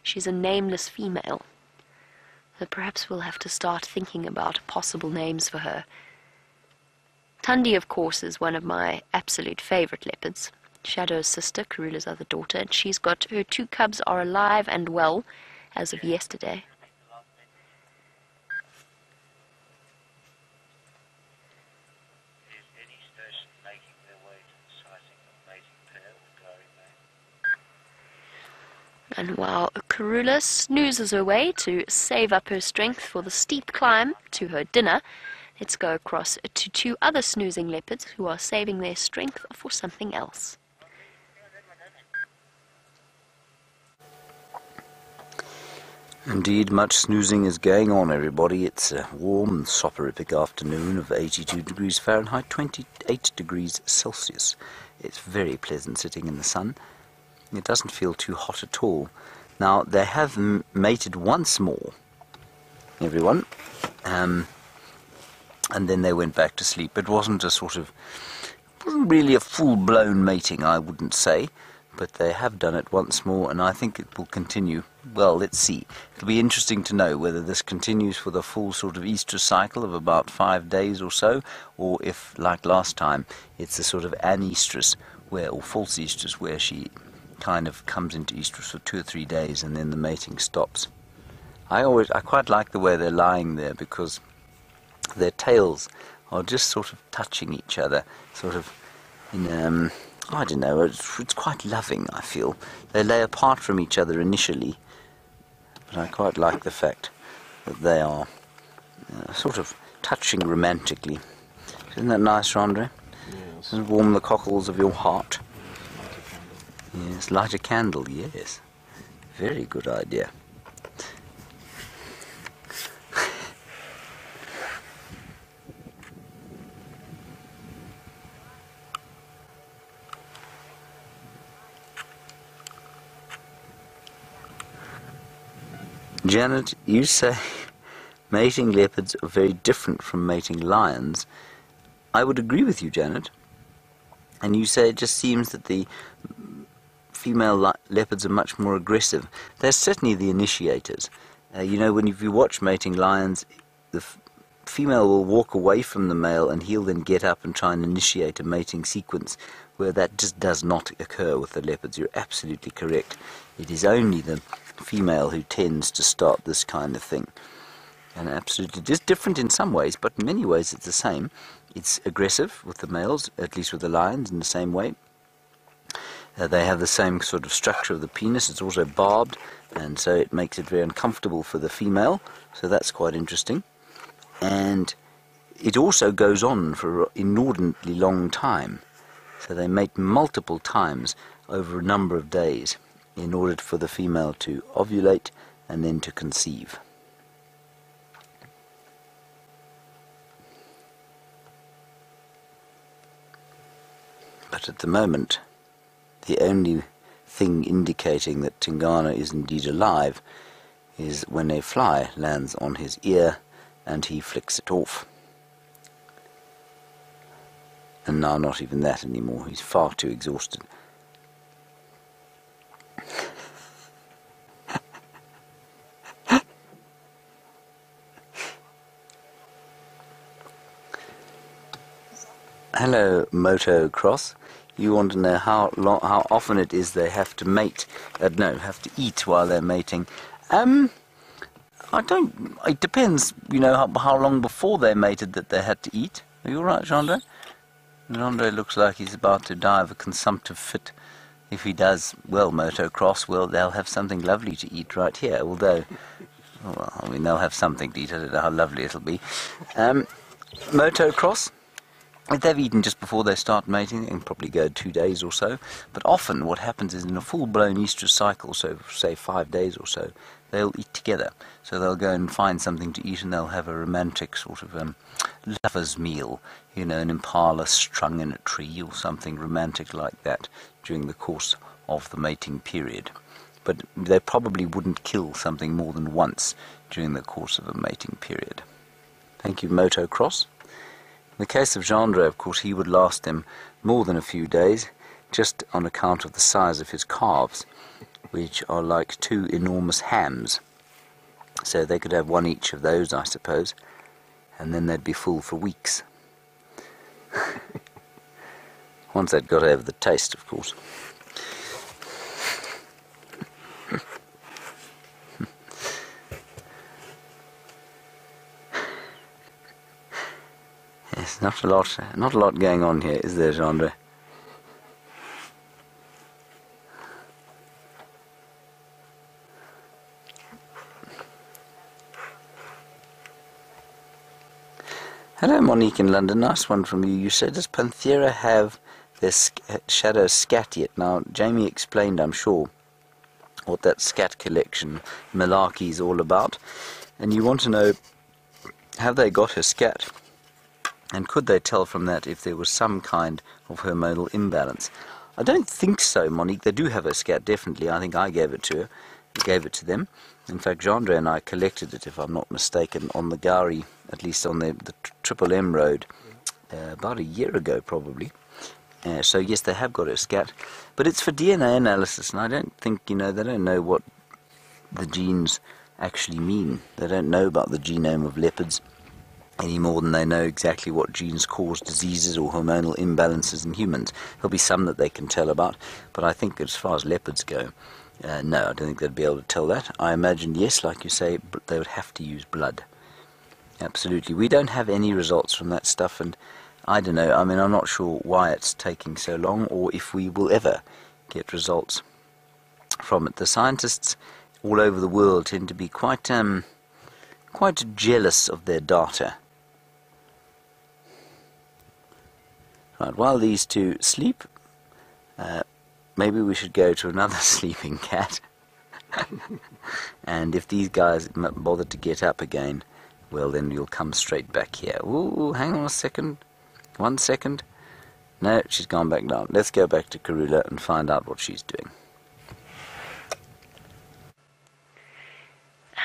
She's a nameless female. So perhaps we'll have to start thinking about possible names for her. Tundi, of course, is one of my absolute favorite leopards. Shadow's sister, Karula's other daughter, and she's got her 2 cubs are alive and well as of yesterday. Is any station making their way to the sighting of mating pair with glowing mane? And while Karula snoozes her way to save up her strength for the steep climb to her dinner, let's go across to 2 other snoozing leopards who are saving their strength for something else. Indeed, much snoozing is going on, everybody. It's a warm and soporific afternoon of 82 degrees Fahrenheit, 28 degrees Celsius. It's very pleasant sitting in the sun. It doesn't feel too hot at all. Now, they have mated once more, everyone, and then they went back to sleep. It wasn't really a full-blown mating, I wouldn't say, but they have done it once more, and I think it will continue. Well, let's see. It'll be interesting to know whether this continues for the full sort of estrus cycle of about 5 days or so, or if, like last time, it's a sort of anestrus, or false estrus, where she kind of comes into estrus for 2 or 3 days and then the mating stops. I quite like the way they're lying there, because their tails are just sort of touching each other, sort of in I don't know, it's quite loving, I feel. They lay apart from each other initially, but I quite like the fact that they are sort of touching romantically. Isn't that nice, Randre? Yes. Does it warm the cockles of your heart? Yes, light a candle, yes. Very good idea. Janet, you say mating leopards are very different from mating lions. I would agree with you, Janet. And you say it just seems that the female leopards are much more aggressive. They're certainly the initiators. You know, if you watch mating lions, the female will walk away from the male and he'll then get up and try and initiate a mating sequence, where that just does not occur with the leopards. You're absolutely correct. It is only the female who tends to start this kind of thing. And absolutely, it is different in some ways, but in many ways it's the same. It's aggressive with the males, at least with the lions, in the same way. They have the same sort of structure of the penis. It's also barbed, and so it makes it very uncomfortable for the female. So that's quite interesting. And it also goes on for an inordinately long time. So they mate multiple times over a number of days in order for the female to ovulate and then to conceive. But at the moment, the only thing indicating that Tingana is indeed alive is when a fly lands on his ear and he flicks it off. And now not even that anymore, he's far too exhausted. Hello, Motocross. You want to know how often it is they have to mate? Have to eat while they're mating. I don't. It depends. You know how long before they mated that they had to eat. Are you all right, Jean-Andre? Jean-Andre looks like he's about to die of a consumptive fit. If he does, well, Motocross, well, they'll have something lovely to eat right here. Although, well, I mean, they'll have something to eat. I don't know how lovely it'll be. Motocross. If they've eaten just before they start mating, they can probably go 2 days or so. But often what happens is in a full-blown estrus cycle, so say 5 days or so, they'll eat together. So they'll go and find something to eat and they'll have a romantic sort of lover's meal, you know, an impala strung in a tree or something romantic like that during the course of the mating period. But they probably wouldn't kill something more than once during the course of a mating period. Thank you, Motocross. In the case of Jean-Andre, of course, he would last them more than a few days, just on account of the size of his calves, which are like 2 enormous hams. So they could have one each of those, I suppose, and then they'd be full for weeks. Once they'd got over the taste, of course. Yes, not a lot going on here, is there, Jean-Andre? Hello, Monique in London. Nice one from you. You said, does Panthera have their shadow scat yet? Now, Jamie explained, I'm sure, what that scat collection malarkey is all about. And you want to know, have they got her scat? And could they tell from that if there was some kind of hormonal imbalance? I don't think so, Monique. They do have her scat, definitely. I think I gave it to her. Gave it to them. In fact, Jean-Andre and I collected it, if I'm not mistaken, on the Gari, at least on the Triple M road, about a year ago, probably. So, yes, they have got her scat. But it's for DNA analysis, and I don't think, you know, they don't know what the genes actually mean. They don't know about the genome of leopards any more than they know exactly what genes cause diseases or hormonal imbalances in humans. There'll be some that they can tell about, but I think as far as leopards go, no, I don't think they'd be able to tell that. I imagine, yes, like you say, they would have to use blood. Absolutely. We don't have any results from that stuff, and I don't know, I mean, I'm not sure why it's taking so long, or if we will ever get results from it. The scientists all over the world tend to be quite jealous of their data. Right, while these two sleep, maybe we should go to another sleeping cat. And if these guys bother to get up again, well, then you'll come straight back here. Ooh, hang on a second. 1 second. No, she's gone back down. Let's go back to Karula and find out what she's doing.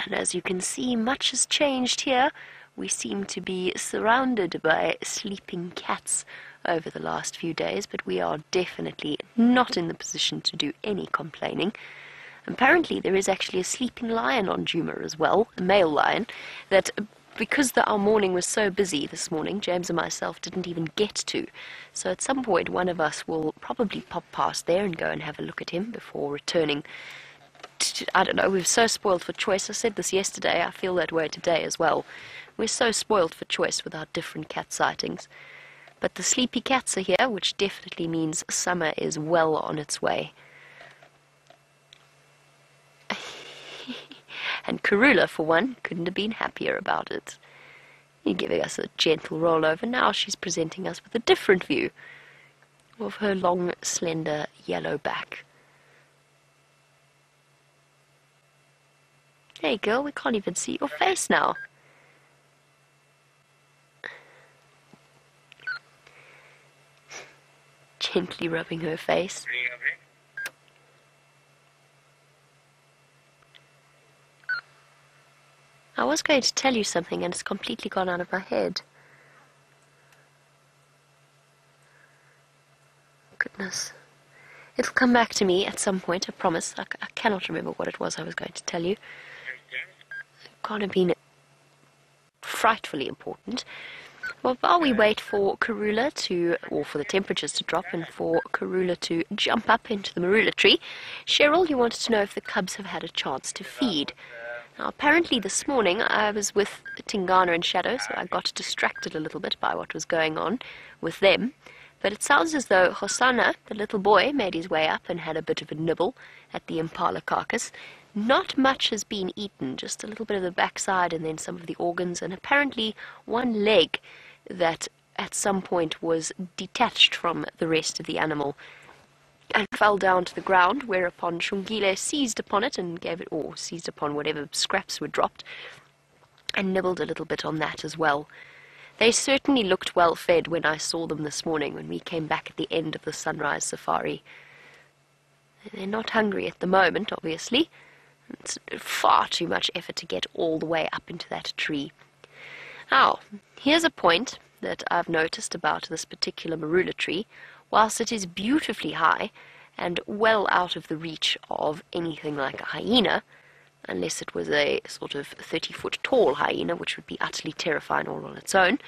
And as you can see, much has changed here. We seem to be surrounded by sleeping cats over the last few days, but we are definitely not in the position to do any complaining. Apparently there is actually a sleeping lion on Djuma as well, a male lion, that because our morning was so busy this morning, James and myself didn't even get to. So at some point one of us will probably pop past there and go and have a look at him before returning. I don't know, we're so spoiled for choice. I said this yesterday, I feel that way today as well. We're so spoiled for choice with our different cat sightings. But the sleepy cats are here, which definitely means summer is well on its way. And Karula, for one, couldn't have been happier about it. You're giving us a gentle rollover. Now she's presenting us with a different view of her long, slender yellow back. Hey girl, we can't even see your face now. Gently rubbing her face. I was going to tell you something and it's completely gone out of my head. Goodness. It'll come back to me at some point, I promise. I cannot remember what it was I was going to tell you. It can't have been frightfully important. Well, while we wait for Karula to, or for the temperatures to drop and for Karula to jump up into the marula tree, Cheryl, you wanted to know if the cubs have had a chance to feed. Now, apparently this morning I was with Tingana and Shadow, so I got distracted a little bit by what was going on with them. But it sounds as though Hosana, the little boy, made his way up and had a bit of a nibble at the impala carcass. Not much has been eaten, just a little bit of the backside and then some of the organs, and apparently one leg that at some point was detached from the rest of the animal and fell down to the ground, whereupon Shungile seized upon it and gave it, or seized upon whatever scraps were dropped, and nibbled a little bit on that as well. They certainly looked well fed when I saw them this morning when we came back at the end of the sunrise safari. They're not hungry at the moment, obviously. It's far too much effort to get all the way up into that tree. Now, here's a point that I've noticed about this particular marula tree. Whilst it is beautifully high and well out of the reach of anything like a hyena, unless it was a sort of 30-foot tall hyena, which would be utterly terrifying all on its own,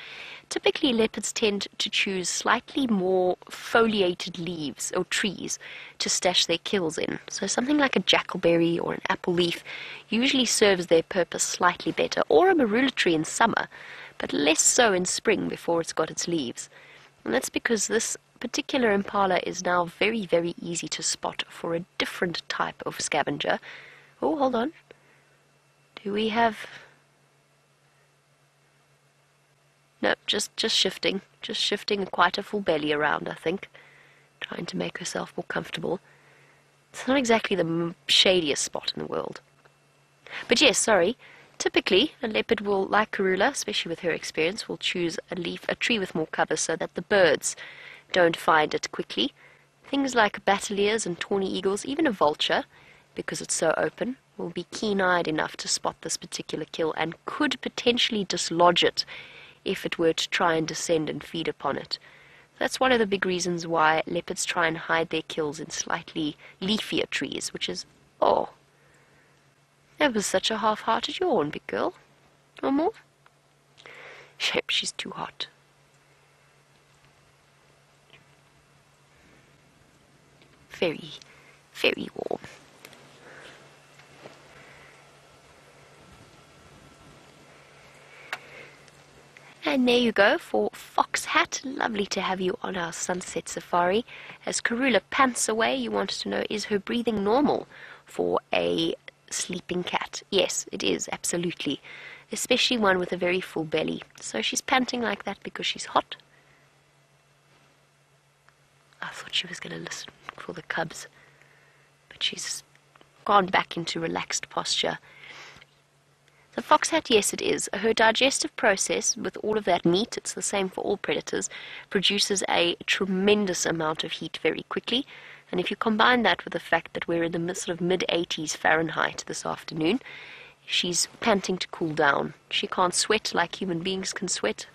typically leopards tend to choose slightly more foliated leaves or trees to stash their kills in. So something like a jackalberry or an apple leaf usually serves their purpose slightly better, or a marula tree in summer, but less so in spring before it's got its leaves. And that's because this particular impala is now very, very easy to spot for a different type of scavenger. Oh, hold on. Do we have... No, just shifting. Just shifting quite a full belly around, I think. Trying to make herself more comfortable. It's not exactly the shadiest spot in the world. But yes, sorry. Typically, a leopard will, like Karula, especially with her experience, will choose a tree with more cover so that the birds don't find it quickly. Things like bataliers and tawny eagles, even a vulture, because it's so open, will be keen-eyed enough to spot this particular kill and could potentially dislodge it if it were to try and descend and feed upon it. That's one of the big reasons why leopards try and hide their kills in slightly leafier trees, which is... Oh, that was such a half-hearted yawn, big girl. No more? Shame she's too hot. Very, very warm. And there you go for Fox Hat. Lovely to have you on our sunset safari. As Karula pants away, you wanted to know, is her breathing normal for a sleeping cat? Yes, it is, absolutely. Especially one with a very full belly. So she's panting like that because she's hot. I thought she was going to listen for the cubs, but she's gone back into relaxed posture. The fox hat, yes it is. Her digestive process, with all of that meat, it's the same for all predators, produces a tremendous amount of heat very quickly. And if you combine that with the fact that we're in the sort of mid-80s Fahrenheit this afternoon, she's panting to cool down. She can't sweat like human beings can sweat,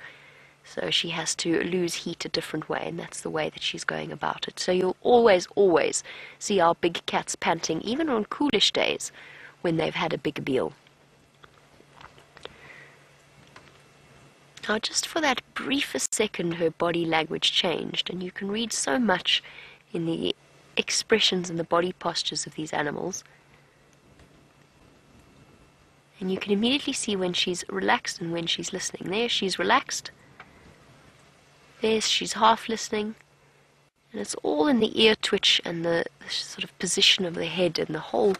so she has to lose heat a different way, and that's the way that she's going about it. So you'll always, always see our big cats panting, even on coolish days when they've had a big meal. Now, just for that briefest second, her body language changed, and you can read so much in the expressions and the body postures of these animals. And you can immediately see when she's relaxed and when she's listening. There, she's relaxed. There, she's half listening. And it's all in the ear twitch and the sort of position of the head and the whole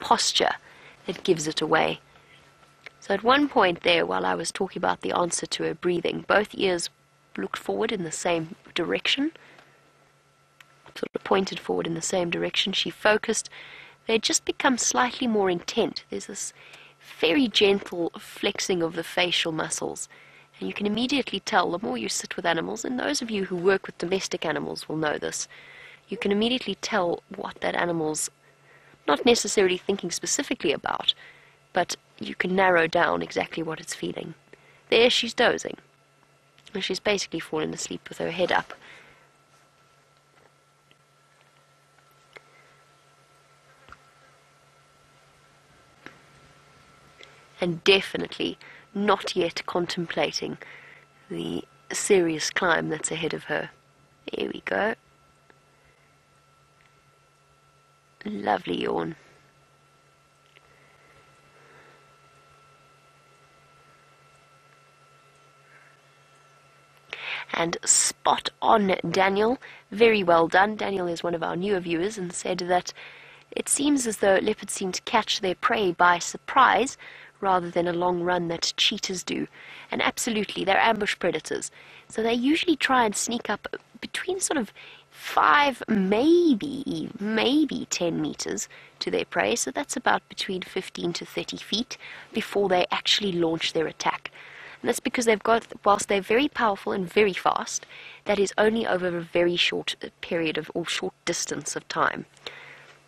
posture that gives it away. So at one point there, while I was talking about the answer to her breathing, both ears looked forward in the same direction, sort of pointed forward in the same direction. She focused. They just become slightly more intent. There's this very gentle flexing of the facial muscles. And you can immediately tell, the more you sit with animals, and those of you who work with domestic animals will know this, you can immediately tell what that animal's not necessarily thinking specifically about, but you can narrow down exactly what it's feeling. There, she's dozing. And she's basically fallen asleep with her head up. And definitely not yet contemplating the serious climb that's ahead of her. There we go. Lovely yawn. And spot on, Daniel. Very well done. Daniel is one of our newer viewers and said that it seems as though leopards seem to catch their prey by surprise rather than a long run that cheetahs do. And absolutely, they're ambush predators. So they usually try and sneak up between sort of 5, maybe 10 meters to their prey. So that's about between 15 to 30 feet before they actually launch their attack. And that's because they've got, whilst they're very powerful and very fast, that is only over a very short period of, or short distance of time.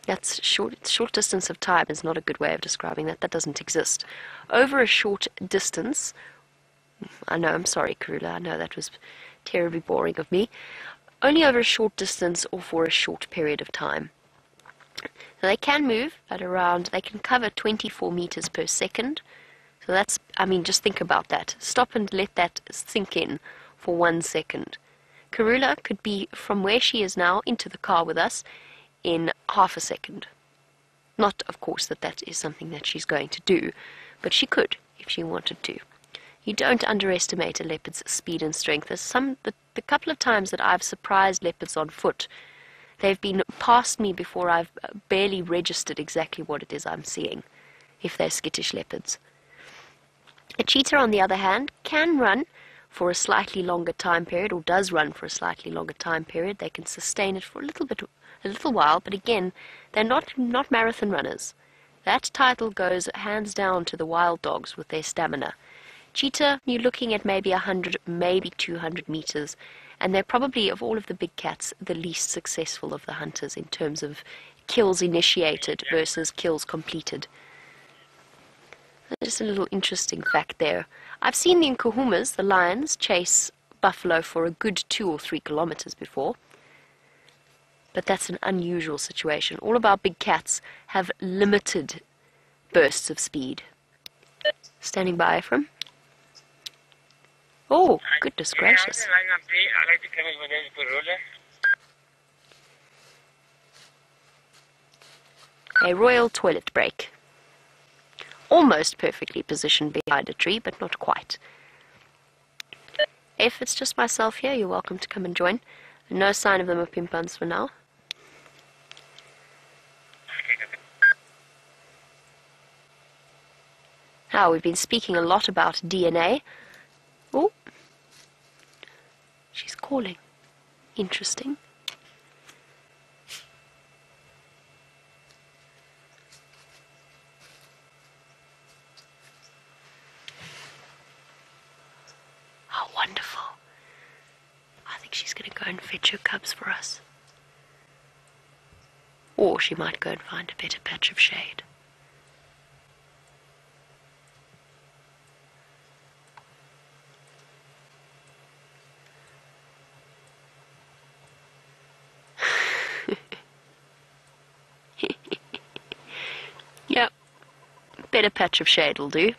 That's short distance of time is not a good way of describing that. That doesn't exist. Over a short distance, I know, I'm sorry, Karula, I know that was terribly boring of me. Only over a short distance or for a short period of time. So they can move at around, they can cover 24 meters per second. So that's, I mean, just think about that. Stop and let that sink in for 1 second. Karula could be from where she is now into the car with us in half a second. Not, of course, that that is something that she's going to do, but she could if she wanted to. You don't underestimate a leopard's speed and strength. There's the couple of times that I've surprised leopards on foot, they've been past me before I've barely registered exactly what it is I'm seeing, if they're skittish leopards. A cheetah, on the other hand, can run for a slightly longer time period, or does run for a slightly longer time period. They can sustain it for a little while, but again, they're not marathon runners. That title goes hands down to the wild dogs with their stamina. Cheetah, you're looking at maybe 100, maybe 200 meters, and they're probably, of all of the big cats, the least successful of the hunters in terms of kills initiated versus kills completed. Just a little interesting fact there. I've seen the Nkuhumas, the lions, chase buffalo for a good 2 or 3 kilometers before. But that's an unusual situation. All of our big cats have limited bursts of speed. Standing by, Ephraim. Oh, goodness gracious. A royal toilet break. Almost perfectly positioned behind a tree, but not quite. If it's just myself here, you're welcome to come and join. No sign of the Mpimpans for now. Now, we've been speaking a lot about DNA. Oh, she's calling. Interesting. How wonderful. I think she's going to go and fetch her cubs for us. Or she might go and find a better patch of shade. Yep, better patch of shade will do.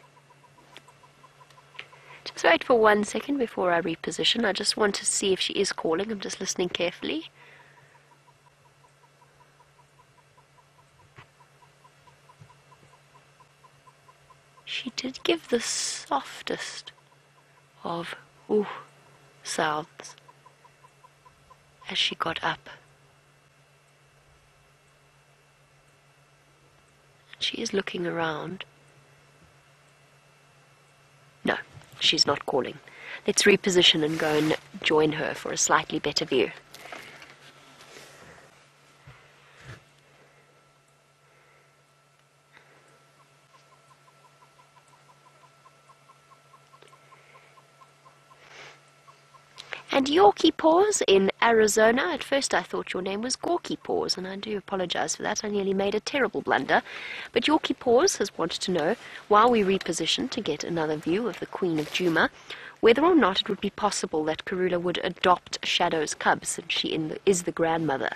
Just wait for 1 second before I reposition. I just want to see if she is calling. I'm just listening carefully. She did give the softest of ooh sounds as she got up. She is looking around. No, she's not calling. Let's reposition and go and join her for a slightly better view. And Yorkie Paws in Arizona. At first I thought your name was Gorky Paws, and I do apologize for that. I nearly made a terrible blunder. But Yorkie Paws has wanted to know, while we reposition to get another view of the Queen of Djuma, whether or not it would be possible that Karula would adopt Shadow's cubs, since she is the grandmother.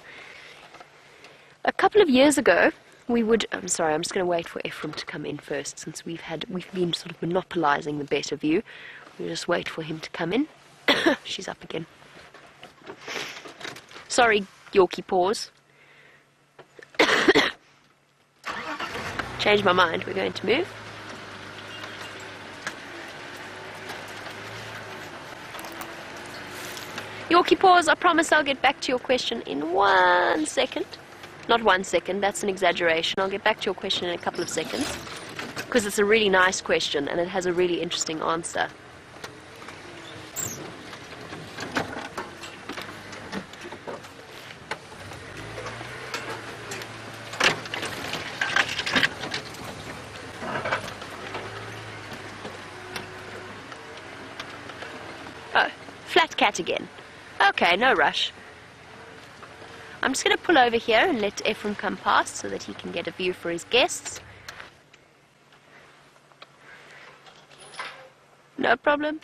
A couple of years ago, we would... I'm sorry, I'm just going to wait for Ephraim to come in first, since we've been sort of monopolizing the better view. We'll just wait for him to come in. She's up again. Sorry, Yorkie paws. Change my mind. We're going to move. Yorkie paws, I promise I'll get back to your question in 1 second. Not 1 second, that's an exaggeration. I'll get back to your question in a couple of seconds. Because it's a really nice question and it has a really interesting answer. Oh, flat cat again. Okay, no rush. I'm just going to pull over here and let Ephraim come past so that he can get a view for his guests. No problem.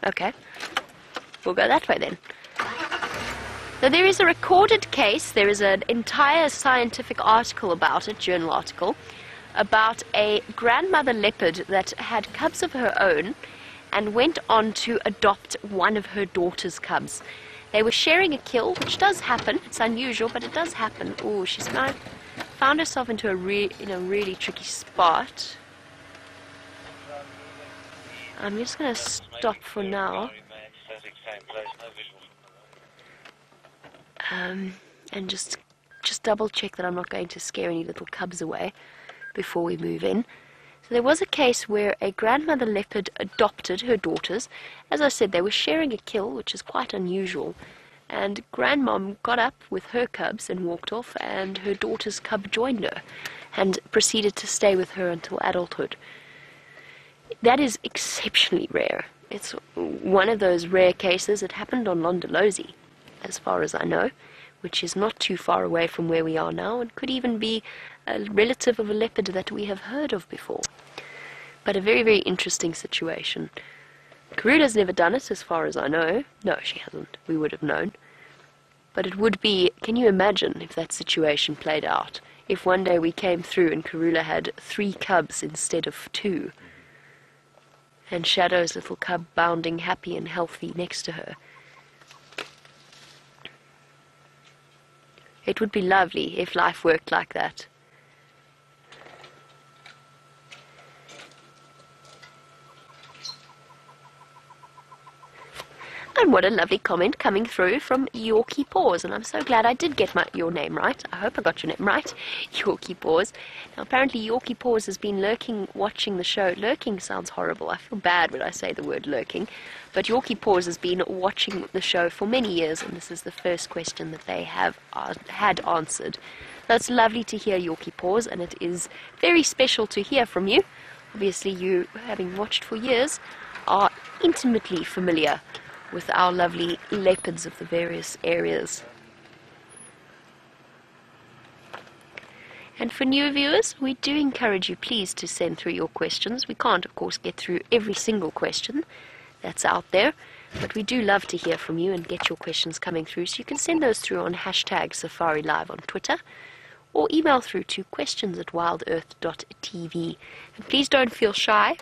Okay, we'll go that way then. So there is a recorded case, there is an entire scientific article about it, journal article, about a grandmother leopard that had cubs of her own and went on to adopt one of her daughter's cubs. They were sharing a kill, which does happen. It's unusual, but it does happen. Oh, she's now found herself into a really tricky spot. I'm just going to stop for now. And just double check that I'm not going to scare any little cubs away before we move in. So there was a case where a grandmother leopard adopted her daughters. As I said, they were sharing a kill, which is quite unusual. And grandmom got up with her cubs and walked off, and her daughter's cub joined her and proceeded to stay with her until adulthood. That is exceptionally rare. It's one of those rare cases. It happened on Londolozi, as far as I know, which is not too far away from where we are now, and could even be a relative of a leopard that we have heard of before. But a very, very interesting situation. Karula's never done it, as far as I know. No, she hasn't. We would have known. But it would be, can you imagine if that situation played out? If one day we came through and Karula had 3 cubs instead of 2, and Shadow's little cub bounding happy and healthy next to her. It would be lovely if life worked like that. And what a lovely comment coming through from Yorkie Paws. And I'm so glad I did get your name right. I hope I got your name right, Yorkie Paws. Now, apparently Yorkie Paws has been lurking, watching the show. Lurking sounds horrible. I feel bad when I say the word lurking. But Yorkie Paws has been watching the show for many years, and this is the first question that they have had answered. So it's lovely to hear, Yorkie Paws, and it is very special to hear from you. Obviously, you, having watched for years, are intimately familiar with our lovely leopards of the various areas. And for new viewers, we do encourage you please to send through your questions. We can't, of course, get through every single question that's out there, but we do love to hear from you and get your questions coming through. So you can send those through on #SafariLive on Twitter, or email through to questions@wildearth.tv. And please don't feel shy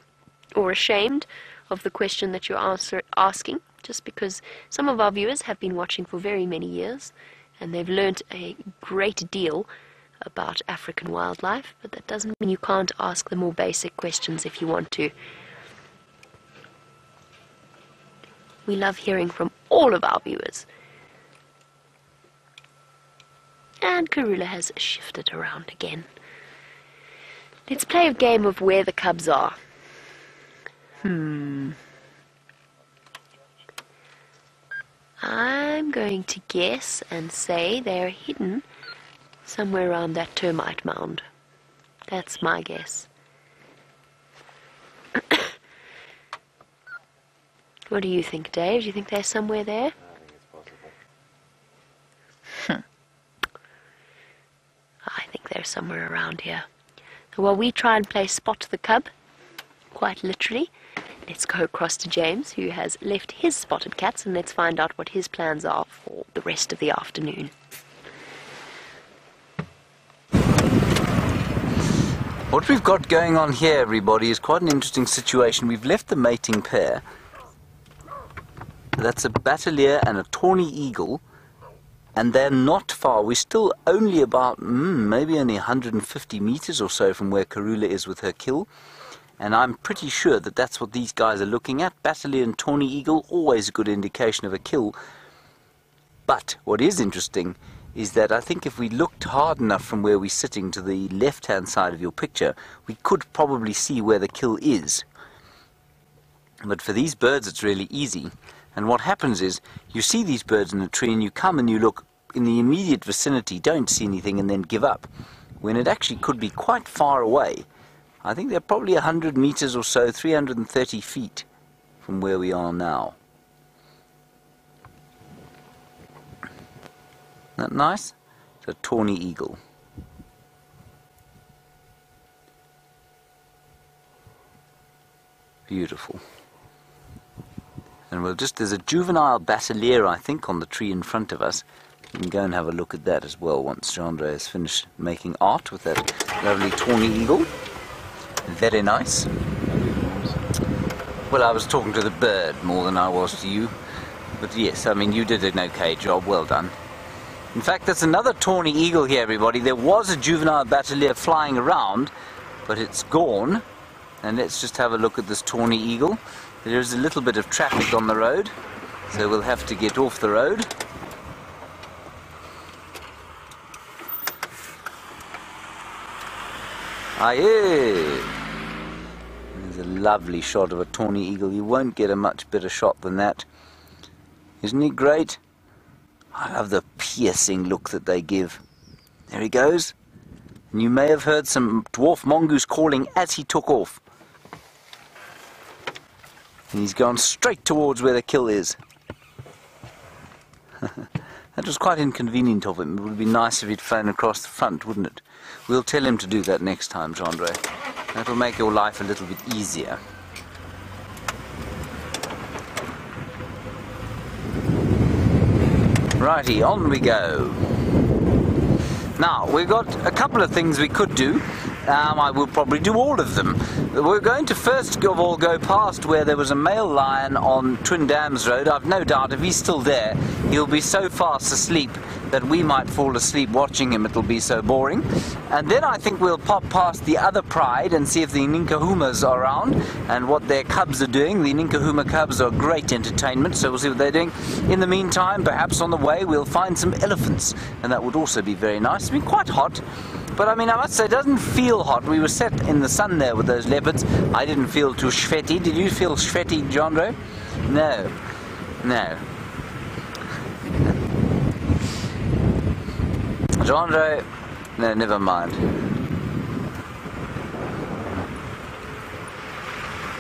or ashamed of the question that you're asking, just because some of our viewers have been watching for very many years and they've learnt a great deal about African wildlife, but that doesn't mean you can't ask the more basic questions if you want to. We love hearing from all of our viewers. And Karula has shifted around again. Let's play a game of where the cubs are. I'm going to guess and say they're hidden somewhere around that termite mound. That's my guess. What do you think, Dave? Do you think they're somewhere there? I think it's possible. I think they're somewhere around here. So while we try and play Spot the Cub, quite literally, let's go across to James, who has left his spotted cats, and let's find out what his plans are for the rest of the afternoon. What we've got going on here, everybody, is quite an interesting situation. We've left the mating pair. That's a Bateleur and a tawny eagle, and they're not far. We're still only about, maybe only 150 meters or so from where Karula is with her kill, and I'm pretty sure that that's what these guys are looking at. Bateleur and tawny eagle, always a good indication of a kill. But what is interesting is that I think if we looked hard enough from where we're sitting to the left-hand side of your picture, we could probably see where the kill is. But for these birds, it's really easy. And what happens is, you see these birds in a tree and you come and you look in the immediate vicinity, don't see anything, and then give up, when it actually could be quite far away. I think they're probably 100 meters or so, 330 feet from where we are now. Isn't that nice? It's a tawny eagle. Beautiful. And we'll just, there's a juvenile Bateleur, I think, on the tree in front of us. You can go and have a look at that as well once Jean-Andre has finished making art with that lovely tawny eagle. Very nice. Well, I was talking to the bird more than I was to you. But yes, I mean, you did an okay job. Well done. In fact, there's another tawny eagle here, everybody. There was a juvenile Bateleur flying around, but it's gone. And let's just have a look at this tawny eagle. There is a little bit of traffic on the road, so we'll have to get off the road. Aye! There's a lovely shot of a tawny eagle. You won't get a much better shot than that. Isn't he great? I love the piercing look that they give. There he goes. And you may have heard some dwarf mongoose calling as he took off. And he's gone straight towards where the kill is. That was quite inconvenient of him. It would be nice if he'd flown across the front, wouldn't it? We'll tell him to do that next time, Jean-Andre. That'll make your life a little bit easier. Righty, on we go. Now, we've got a couple of things we could do. I will probably do all of them. We're going to first of all go past where there was a male lion on Twin Dams Road. I've no doubt if he's still there, he'll be so fast asleep that we might fall asleep watching him. It'll be so boring. And then I think we'll pop past the other pride and see if the Ninkahumas are around and what their cubs are doing. The Ninkahuma cubs are great entertainment, so we'll see what they're doing. In the meantime, perhaps on the way, we'll find some elephants, and that would also be very nice. It's been quite hot. But I mean, I must say, it doesn't feel hot. We were set in the sun there with those leopards. I didn't feel too sweaty. Did you feel sweaty, Jean-Andre? No. No. Jean-Andre? No, never mind.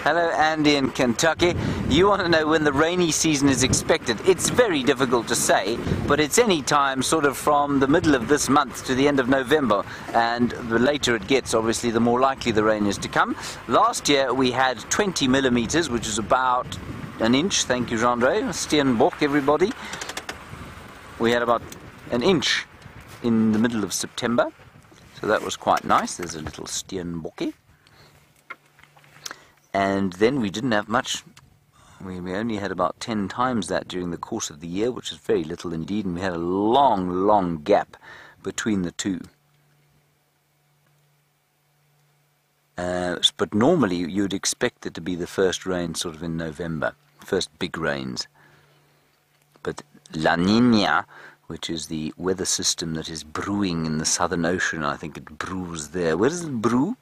Hello, Andy in Kentucky. You want to know when the rainy season is expected? It's very difficult to say, but it's any time sort of from the middle of this month to the end of November, and the later it gets, obviously, the more likely the rain is to come. Last year we had 20 millimeters, which is about an inch. Thank you, Jean-Andre. Steenbok, everybody. We had about an inch in the middle of September, so that was quite nice. There's a little Steenbokkie. And then we didn't have much. We only had about 10 times that during the course of the year, which is very little indeed, and we had a long, long gap between the two. But normally you'd expect it to be the first rain sort of in November, first big rains. But La Niña, which is the weather system that is brewing in the Southern Ocean, I think it brews there. Where does it brew,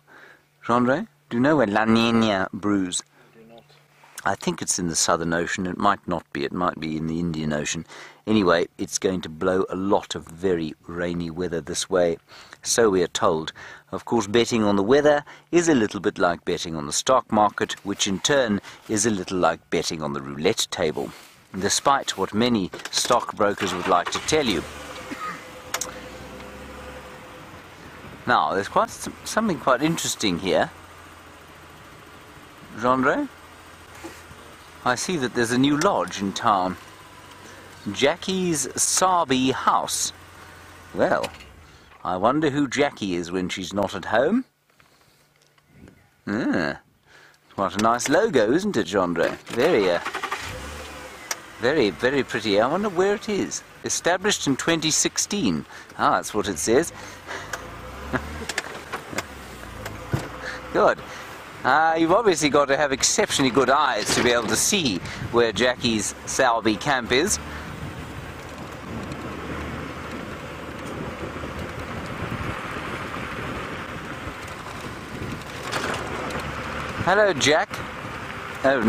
Jean-Andre? Do you know where La Niña brews? I do not. I think it's in the Southern Ocean. It might not be. It might be in the Indian Ocean. Anyway, it's going to blow a lot of very rainy weather this way, so we are told. Of course, betting on the weather is a little bit like betting on the stock market, which in turn is a little like betting on the roulette table, despite what many stockbrokers would like to tell you. Now, there's something quite interesting here. Jean-Andre? I see that there's a new lodge in town. Jackie's Sabi House. Well, I wonder who Jackie is when she's not at home. Ah, what a nice logo, isn't it, Gendre? Very, very pretty. I wonder where it is. Established in 2016. Ah, that's what it says. Good. You've obviously got to have exceptionally good eyes to be able to see where Jackie's Salby camp is. Hello, Jack. Oh,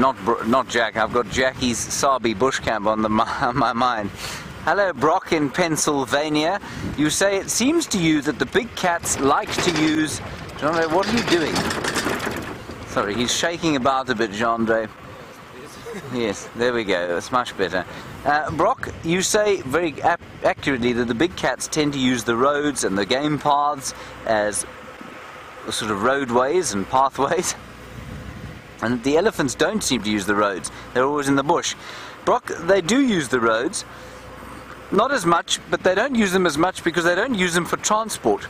not Jack. I've got Jackie's Sabi bush camp on my mind. Hello, Brock in Pennsylvania. You say it seems to you that the big cats like to use... Gendre, what are you doing? Sorry, he's shaking about a bit, Gendre. Yes, there we go. That's much better. Brock, you say very accurately that the big cats tend to use the roads and the game paths as sort of roadways and pathways. And the elephants don't seem to use the roads. They're always in the bush. Brock, they do use the roads. Not as much, but they don't use them as much because they don't use them for transport.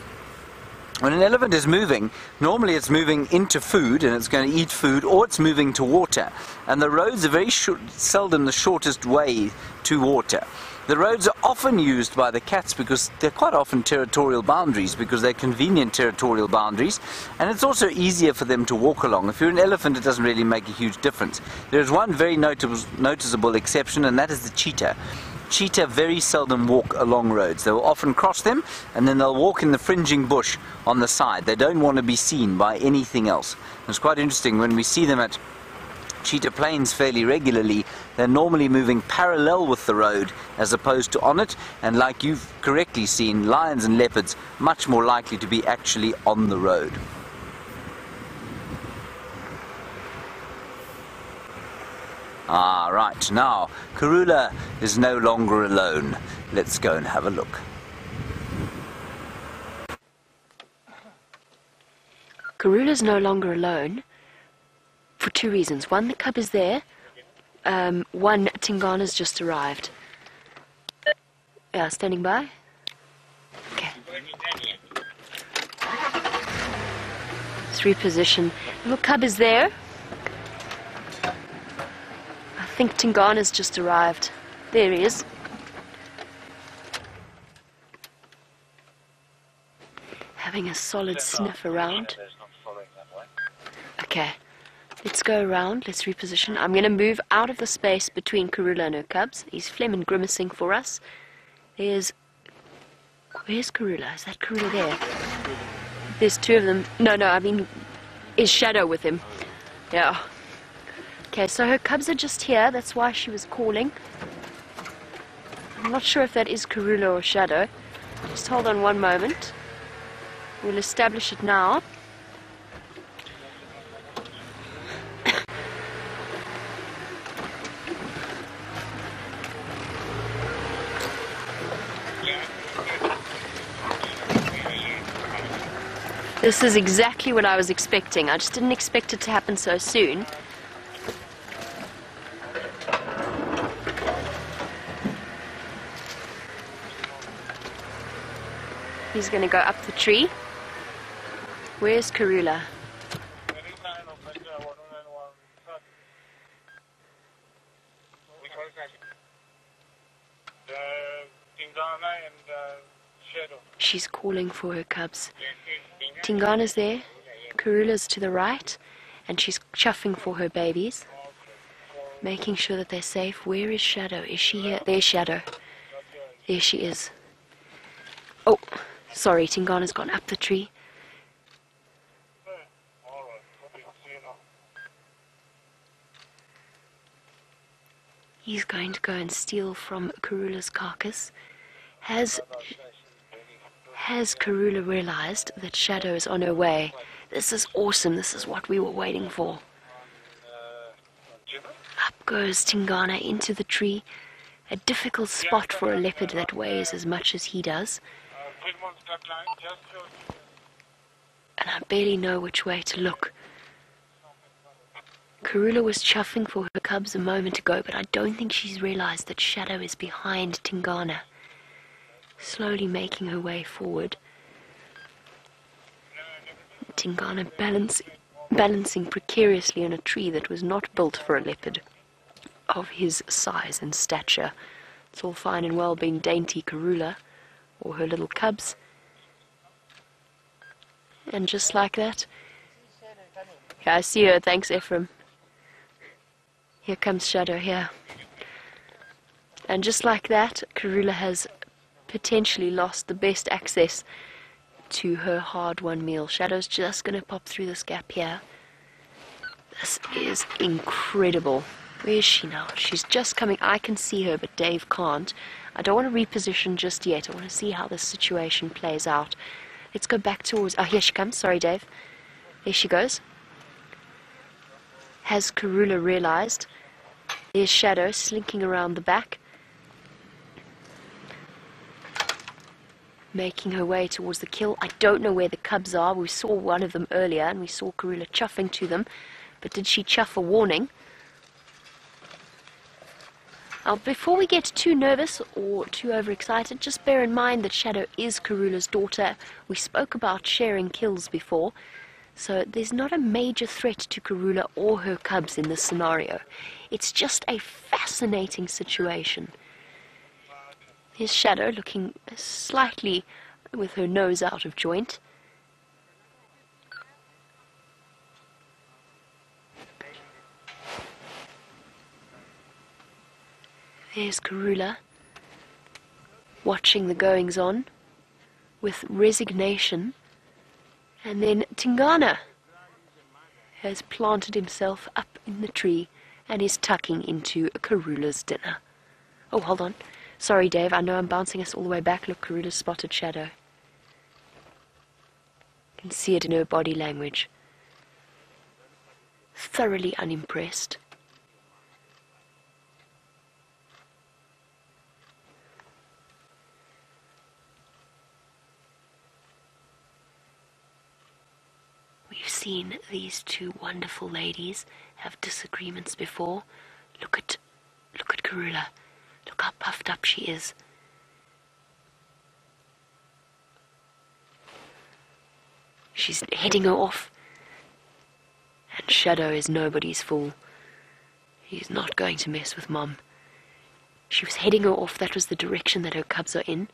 When an elephant is moving, normally it's moving into food and it's going to eat food, or it's moving to water. And the roads are very seldom the shortest way to water. The roads are often used by the cats because they're quite often territorial boundaries, because they're convenient territorial boundaries, and it's also easier for them to walk along. If you're an elephant, it doesn't really make a huge difference. There's one very noticeable exception, and that is the cheetah. Cheetah very seldom walk along roads. They will often cross them, and then they'll walk in the fringing bush on the side. They don't want to be seen by anything else. It's quite interesting when we see them at cheetah plains fairly regularly. They're normally moving parallel with the road as opposed to on it, and like you've correctly seen, lions and leopards much more likely to be actually on the road. Ah, right, now Karula is no longer alone. Let's go and have a look. Karula's no longer alone for two reasons. One, the cub is there. One, Tingana's just arrived. Yeah, standing by. Okay. Let's reposition. Little cub is there. I think Tingana's just arrived. There he is. Having a solid sniff around. Okay. Let's go around, let's reposition. I'm going to move out of the space between Karula and her cubs. He's phlegm grimacing for us. Where's Karula? Is that Karula there? There's two of them. No, I mean, is Shadow with him? Yeah. Okay, so her cubs are just here. That's why she was calling. I'm not sure if that is Karula or Shadow. Just hold on one moment. We'll establish it now. This is exactly what I was expecting. I just didn't expect it to happen so soon. He's going to go up the tree. Where's Karula? She's calling for her cubs. Tingana's there, Karula's to the right, and she's chuffing for her babies, making sure that they're safe. Where is Shadow? Is she here? There's Shadow. There she is. Oh, sorry, Tingana's gone up the tree. He's going to go and steal from Karula's carcass. Has Karula realized that Shadow is on her way? This is awesome. This is what we were waiting for. Up goes Tingana into the tree. A difficult spot for a leopard that weighs as much as he does. And I barely know which way to look. Karula was chuffing for her cubs a moment ago, but I don't think she's realized that Shadow is behind Tingana, slowly making her way forward. Tingana balancing precariously on a tree that was not built for a leopard of his size and stature. It's all fine and well being dainty Karula, or her little cubs. And just like that, yeah, I see her, thanks Ephraim. Here comes Shadow here. And just like that, Karula has potentially lost the best access to her hard-won meal. Shadow's just going to pop through this gap here. This is incredible. Where is she now? She's just coming. I can see her, but Dave can't. I don't want to reposition just yet. I want to see how this situation plays out. Let's go back towards... Oh, here she comes. Sorry, Dave. There she goes. Has Karula realized? There's Shadow slinking around the back, making her way towards the kill. I don't know where the cubs are. We saw one of them earlier, and we saw Karula chuffing to them. But did she chuff a warning? Now, before we get too nervous or too overexcited, just bear in mind that Shadow is Karula's daughter. We spoke about sharing kills before, so there's not a major threat to Karula or her cubs in this scenario. It's just a fascinating situation. Here's Shadow looking slightly with her nose out of joint. There's Karula, watching the goings-on with resignation. And then Tingana has planted himself up in the tree and is tucking into Karula's dinner. Oh, hold on. Sorry, Dave, I know I'm bouncing us all the way back. Look, Karula's spotted Shadow. You can see it in her body language. Thoroughly unimpressed. We've seen these two wonderful ladies have disagreements before. Look at Karula. Look how puffed up she is. She's heading her off. And Shadow is nobody's fool. He's not going to mess with Mom. She was heading her off. That was the direction that her cubs are in.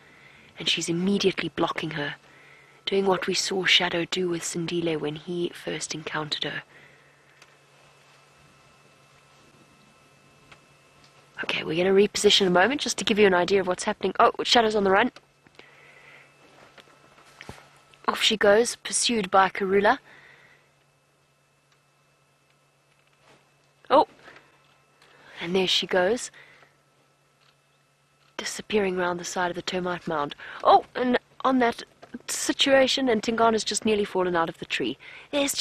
And she's immediately blocking her, doing what we saw Shadow do with Sindile when he first encountered her. Okay, we're going to reposition a moment just to give you an idea of what's happening. Oh, Shadow's on the run. Off she goes, pursued by Karula. Oh, and there she goes, disappearing round the side of the termite mound. Oh, and on that situation, and Tingana's just nearly fallen out of the tree. There's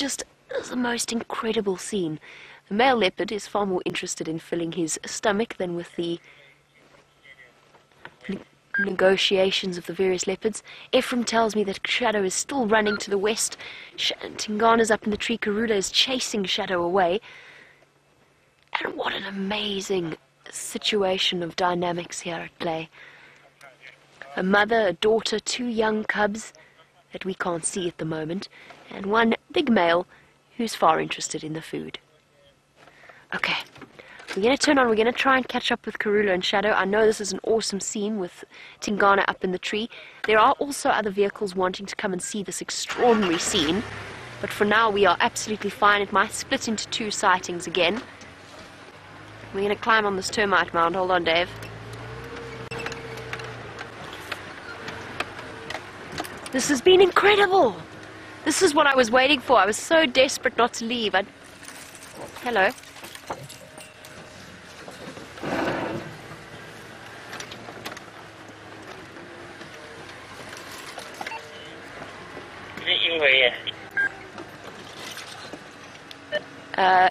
the most incredible scene. The male leopard is far more interested in filling his stomach than with the negotiations of the various leopards. Ephraim tells me that Shadow is still running to the west. Tingana's up in the tree. Karula is chasing Shadow away. And what an amazing situation of dynamics here at play. A mother, a daughter, two young cubs that we can't see at the moment, and one big male who's far interested in the food. Okay, we're going to turn on, we're going to try and catch up with Karula and Shadow. I know this is an awesome scene with Tingana up in the tree. There are also other vehicles wanting to come and see this extraordinary scene, but for now we are absolutely fine. It might split into two sightings again. We're going to climb on this termite mound. Hold on, Dave. This has been incredible. This is what I was waiting for. I was so desperate not to leave. Hello.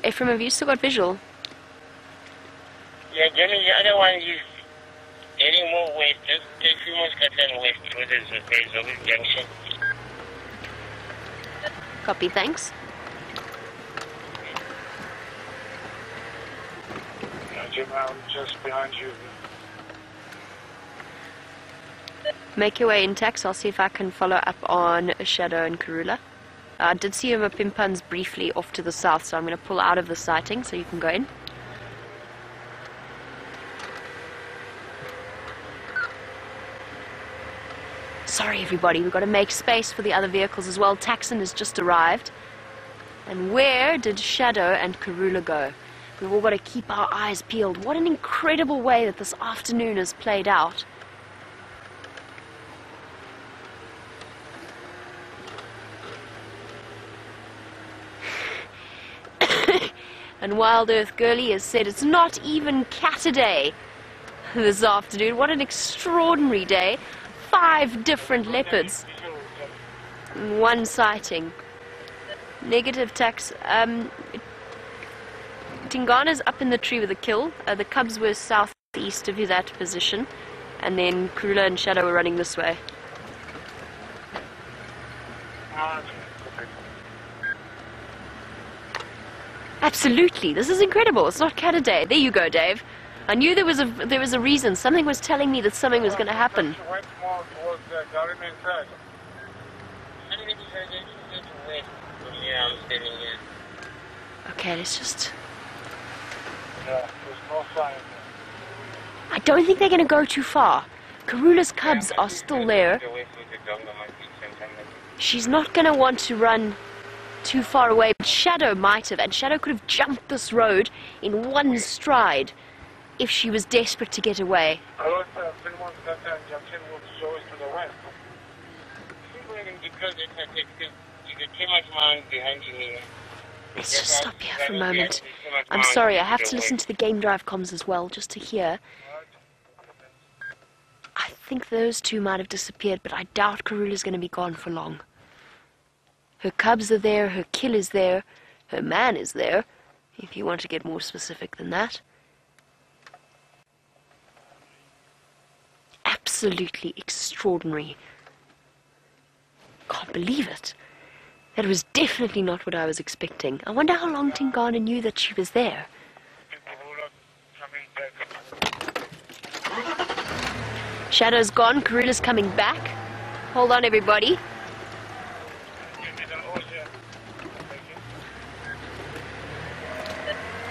Ephraim, have you still got visual? Yeah, Johnny, the other one is heading more west, just take few more Scotland west towards the Zobel Junction. Copy, thanks. Jim, I'm just behind you. Make your way in, Tex. I'll see if I can follow up on Shadow and Karula. I did see him at Pimpuns briefly off to the south, so I'm going to pull out of the sighting so you can go in. Sorry everybody, we've got to make space for the other vehicles as well. Taxon has just arrived. And where did Shadow and Karula go? We've all got to keep our eyes peeled. What an incredible way that this afternoon has played out. And Wild Earth Girlie has said it's not even Catterday this afternoon. What an extraordinary day. 5 different leopards. One sighting. Negative tax. Tingana's up in the tree with a kill. The cubs were southeast of that position. And then Karula and Shadow were running this way. Absolutely. This is incredible. It's not Catterday. There you go, Dave. I knew there was a reason. Something was telling me that something was going to happen. Okay, let's just... I don't think they're going to go too far. Karula's cubs are still there. She's not going to want to run too far away. But Shadow might have, and Shadow could have jumped this road in one stride if she was desperate to get away. Let's just stop here for a moment. I'm sorry, I have to listen to the Game Drive comms as well, just to hear. I think those two might have disappeared, but I doubt Karula's going to be gone for long. Her cubs are there, her kill is there, her man is there, if you want to get more specific than that. Absolutely extraordinary. Can't believe it. That was definitely not what I was expecting. I wonder how long Tingana knew that she was there. Shadow's gone, Karula's coming back. Hold on, everybody.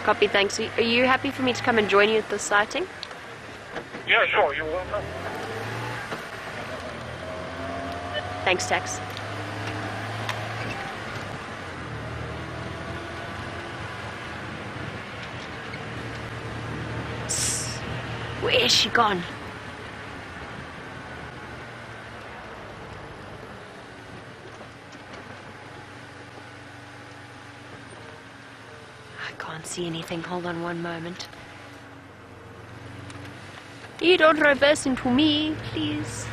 Copy, thanks. Are you happy for me to come and join you at the sighting? Yeah, sure, you will. Thanks, Tex. Where is she gone? I can't see anything. Hold on one moment. You don't reverse into me, please.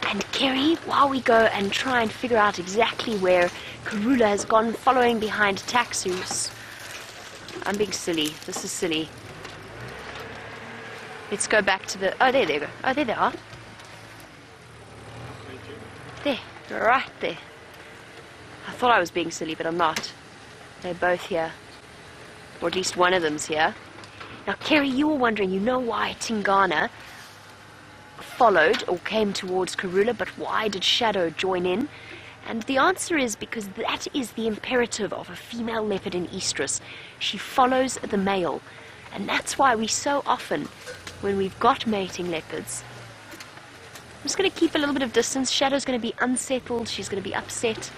And Kerry, while we go and try and figure out exactly where Karula has gone following behind Taxus. I'm being silly. This is silly. Let's go back to the... Oh, there they go. Oh, there they are. There. Right there. I thought I was being silly, but I'm not. They're both here. Or at least one of them's here. Now, Kerry, you were wondering, you know why Tingana followed or came towards Karula, but why did Shadow join in? And the answer is because that is the imperative of a female leopard in estrus. She follows the male. And that's why we so often, when we've got mating leopards, I'm just going to keep a little bit of distance. Shadow's going to be unsettled. She's going to be upset.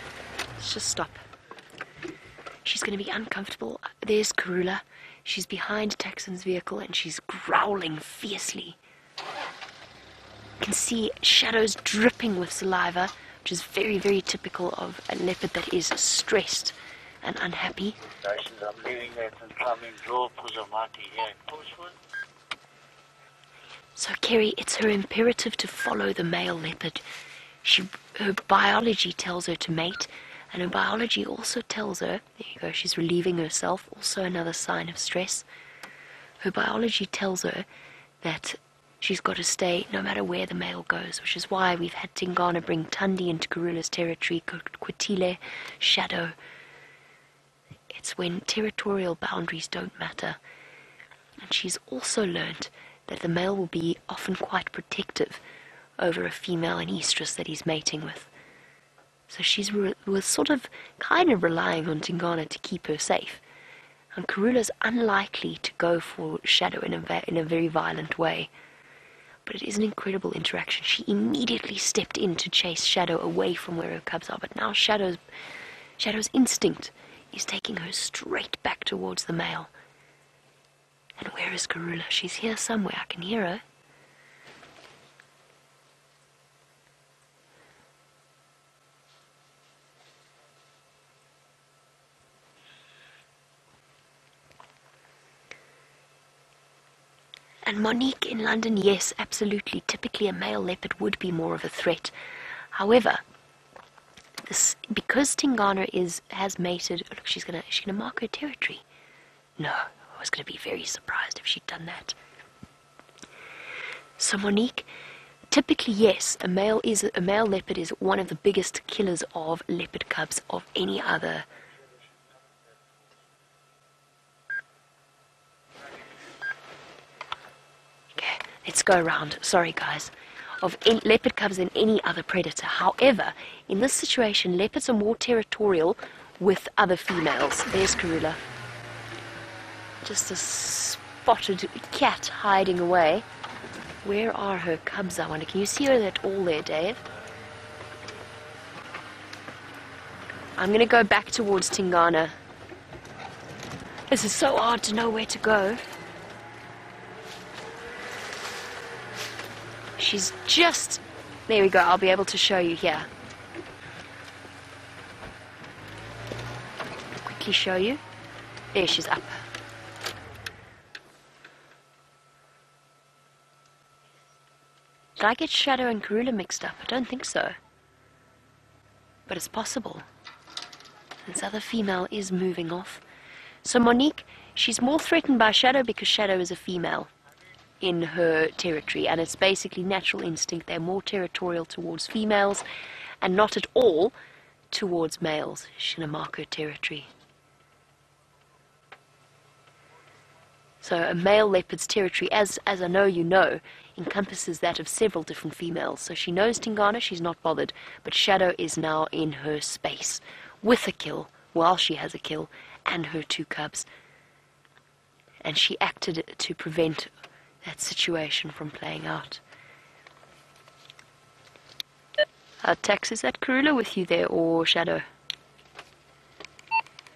Let's just stop. She's going to be uncomfortable. There's Karula. She's behind Taxon's vehicle and she's growling fiercely. You can see Shadow's dripping with saliva, which is very, very typical of a leopard that is stressed and unhappy. So, Kerry, it's her imperative to follow the male leopard. Her biology tells her to mate, and her biology also tells her, there you go, she's relieving herself, also another sign of stress. Her biology tells her that she's got to stay no matter where the male goes, which is why we've had Tingana bring Tundi into Karula's territory, Kwatile, Shadow. It's when territorial boundaries don't matter. And she's also learned that the male will be often quite protective over a female and estrus that he's mating with. So she's was sort of kind of relying on Tingana to keep her safe. And Karula's unlikely to go for Shadow in a very violent way. But it is an incredible interaction. She immediately stepped in to chase Shadow away from where her cubs are, but now Shadow's instinct is taking her straight back towards the male. And where is Karula? She's here somewhere. I can hear her. And Monique in London, yes, absolutely. Typically a male leopard would be more of a threat. However, because Tingana has mated, look, she's gonna mark her territory. No, I was gonna be very surprised if she'd done that. So Monique, typically yes, a male leopard is one of the biggest killers of leopard cubs of any other. Let's go around. Sorry, guys. Of leopard cubs than any other predator. However, in this situation, leopards are more territorial with other females. There's Karula. Just a spotted cat hiding away. Where are her cubs, I wonder? Can you see her at all there, Dave? I'm going to go back towards Tingana. This is so hard to know where to go. She's just... There we go, I'll be able to show you here. Quickly show you. There, she's up. Did I get Shadow and Karula mixed up? I don't think so. But it's possible. This other female is moving off. So Monique, she's more threatened by Shadow because Shadow is a female in her territory, and it's basically natural instinct. They're more territorial towards females and not at all towards males. She's going to mark her territory. So a male leopard's territory, as I know you know, encompasses that of several different females. So she knows Tingana, she's not bothered, but Shadow is now in her space with a kill, while she has a kill, and her two cubs. And she acted to prevent that situation from playing out. Tex, is that Karula with you there, or Shadow?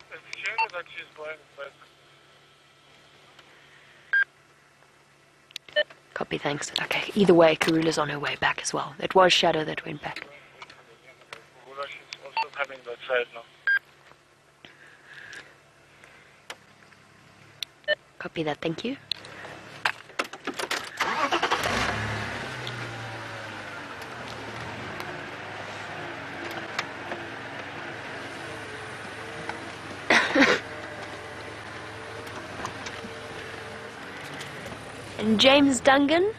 It's Shadow that she's going back. Copy, thanks. Okay, either way, Karula's on her way back as well. It was Shadow that went back. She's also coming that side now. Copy that, thank you. And James Dungan,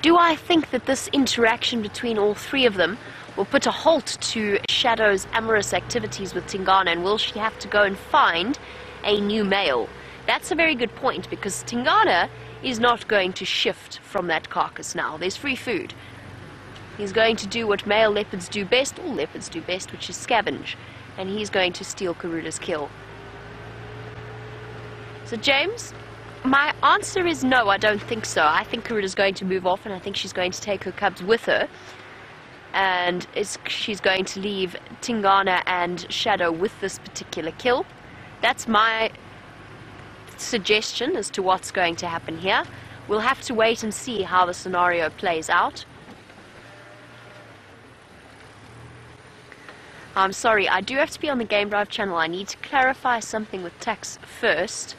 do I think that this interaction between all three of them will put a halt to Shadow's amorous activities with Tingana, and will she have to go and find a new male? That's a very good point, because Tingana is not going to shift from that carcass now. There's free food. He's going to do what male leopards do best, all leopards do best, which is scavenge. And he's going to steal Karula's kill. So James, my answer is no, I don't think so. I think Karula's going to move off, and I think she's going to take her cubs with her. And she's going to leave Tingana and Shadow with this particular kill. That's my suggestion as to what's going to happen here. We'll have to wait and see how the scenario plays out. I'm sorry, I do have to be on the Game Drive channel. I need to clarify something with Tex first.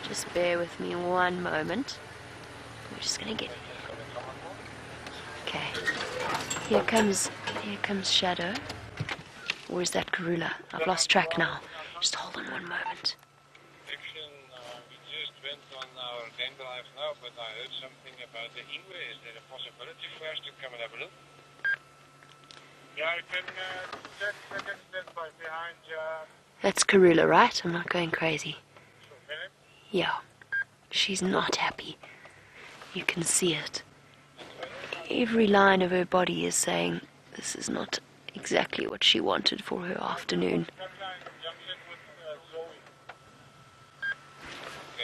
Just bear with me one moment. We're just gonna get... Okay. Here comes Shadow. Or is that Karula? I've lost track now. Just hold on one moment. We just went on our Game Drive now, but I heard something about the Ingwe. Is there a possibility for us to come and have a look? Yeah, I can check second stand by behind That's Karula, right? I'm not going crazy. Yeah. She's not happy. You can see it. Every line of her body is saying this is not exactly what she wanted for her afternoon.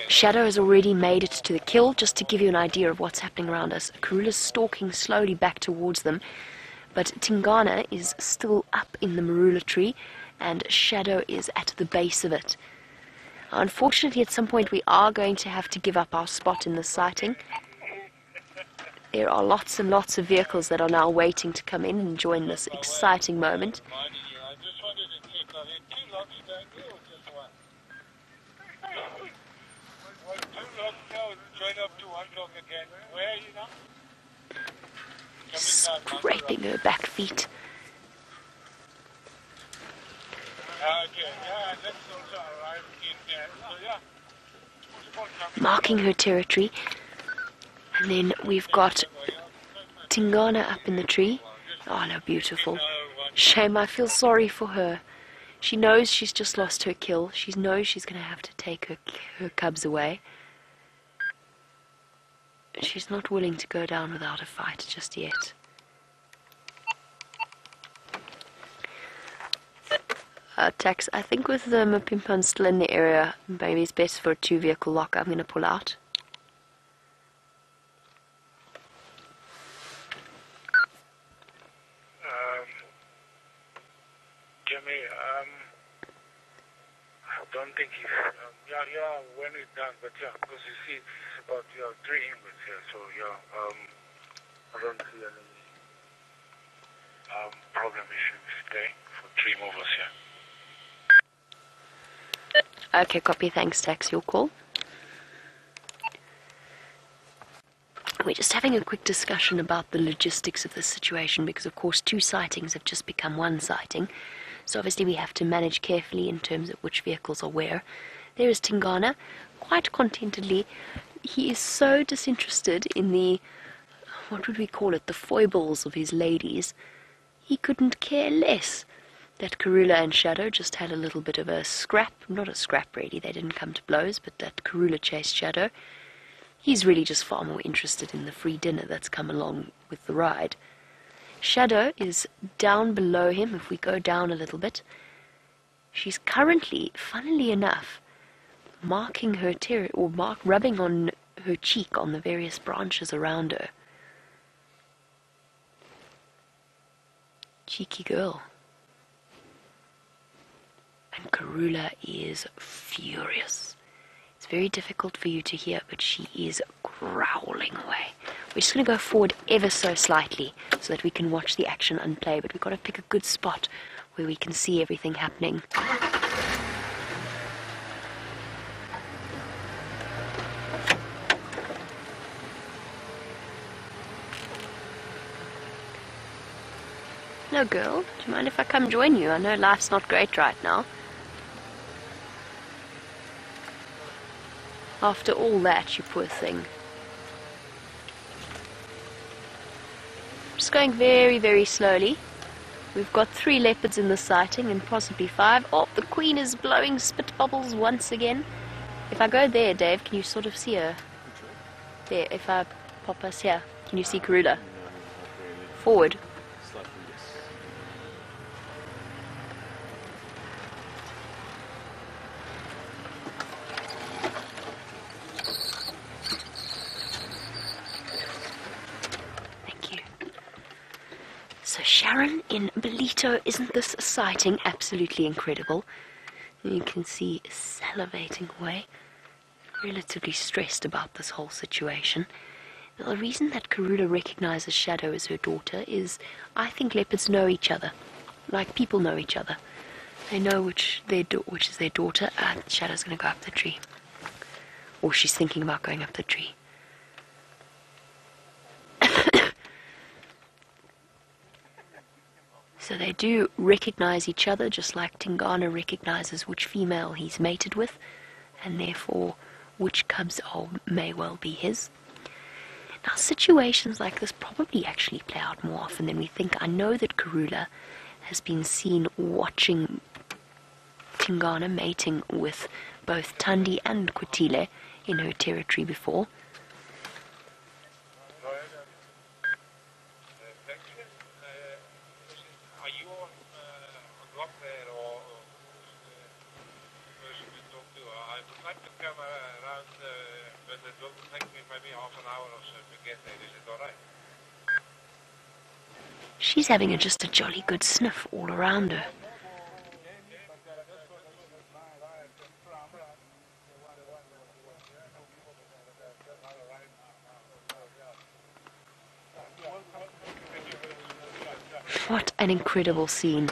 Shadow has already made it to the kill. Just to give you an idea of what's happening around us, Karula's stalking slowly back towards them, but Tingana is still up in the marula tree, and Shadow is at the base of it. Unfortunately, at some point we are going to have to give up our spot in the sighting. There are lots and lots of vehicles that are now waiting to come in and join this exciting moment. I just wanted to check, are there 2 lots down here or just one? Well, 2 lots now, join up to 1 block again. Where are you now? Scraping her back feet. Okay, yeah, that's also arrived in there. So, yeah. Marking her territory. And then we've got Tingana up in the tree. Oh no, beautiful. Shame, I feel sorry for her. She knows she's just lost her kill. She knows she's going to have to take her cubs away. She's not willing to go down without a fight just yet. Tex, I think with the Mapimpan still in the area, maybe it's best for a 2-vehicle lock. I'm going to pull out. Jimmy, I don't think he's, yeah, when it's done, but yeah, because you see it's about, 3 English here, so I don't see any problem issues today for 3 movers here. Okay, copy. Thanks, Tex. Your call. We're just having a quick discussion about the logistics of this situation because, of course, 2 sightings have just become 1 sighting. So obviously we have to manage carefully in terms of which vehicles are where. There is Tingana, quite contentedly. He is so disinterested in the, what would we call it, the foibles of his ladies. He couldn't care less that Karula and Shadow just had a little bit of a scrap. Not a scrap really, they didn't come to blows, but that Karula chased Shadow. He's really just far more interested in the free dinner that's come along with the ride. Shadow is down below him. If we go down a little bit, she's currently, funnily enough, marking her rubbing on her cheek on the various branches around her. Cheeky girl. And Karula is furious. It's very difficult for you to hear, but she is growling away. We're just going to go forward ever so slightly so that we can watch the action unplay, but we've got to pick a good spot where we can see everything happening. Hello, girl. Do you mind if I come join you? I know life's not great right now. After all that, you poor thing. Just going very, very slowly. We've got 3 leopards in the sighting and possibly 5. Oh, the queen is blowing spit bubbles once again. If I go there, Dave, can you sort of see her? There, if I pop us here, can you see Karula? Forward. So Sharon in Ballito, isn't this sighting absolutely incredible? You can see salivating away, relatively stressed about this whole situation. Now, the reason that Karula recognizes Shadow as her daughter is, I think leopards know each other, like people know each other. They know which is their daughter. Shadow's going to go up the tree. Or she's thinking about going up the tree. So they do recognize each other, just like Tingana recognizes which female he's mated with, and therefore which cubs may well be his. Now, situations like this probably actually play out more often than we think. I know that Karula has been seen watching Tingana mating with both Thandi and Kwetile in her territory before. Thank you. Are you on block there or person to talk to? I would like to come around, but it will take me maybe half an hour or so to get there. Is it alright? She's having just a jolly good sniff all around her. What an incredible scene.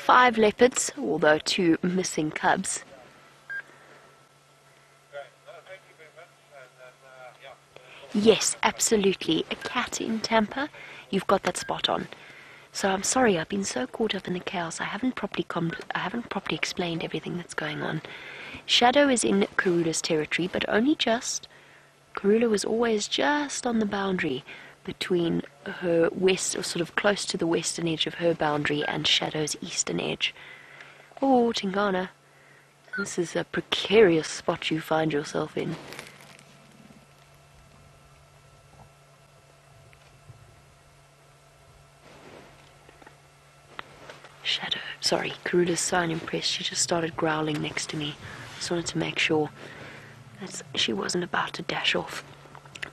5 leopards, although 2 missing cubs. Thank you very much. Yes, absolutely. A cat in Tampa. You've got that spot on. So I'm sorry, I've been so caught up in the chaos. I haven't properly explained everything that's going on. Shadow is in Karula's territory, but only just. Karula was always just on the boundary between her west, or sort of close to the western edge of her boundary, and Shadow's eastern edge. Oh, Tingana, this is a precarious spot you find yourself in. Shadow, sorry, Karula's so unimpressed, she just started growling next to me. Just wanted to make sure that she wasn't about to dash off.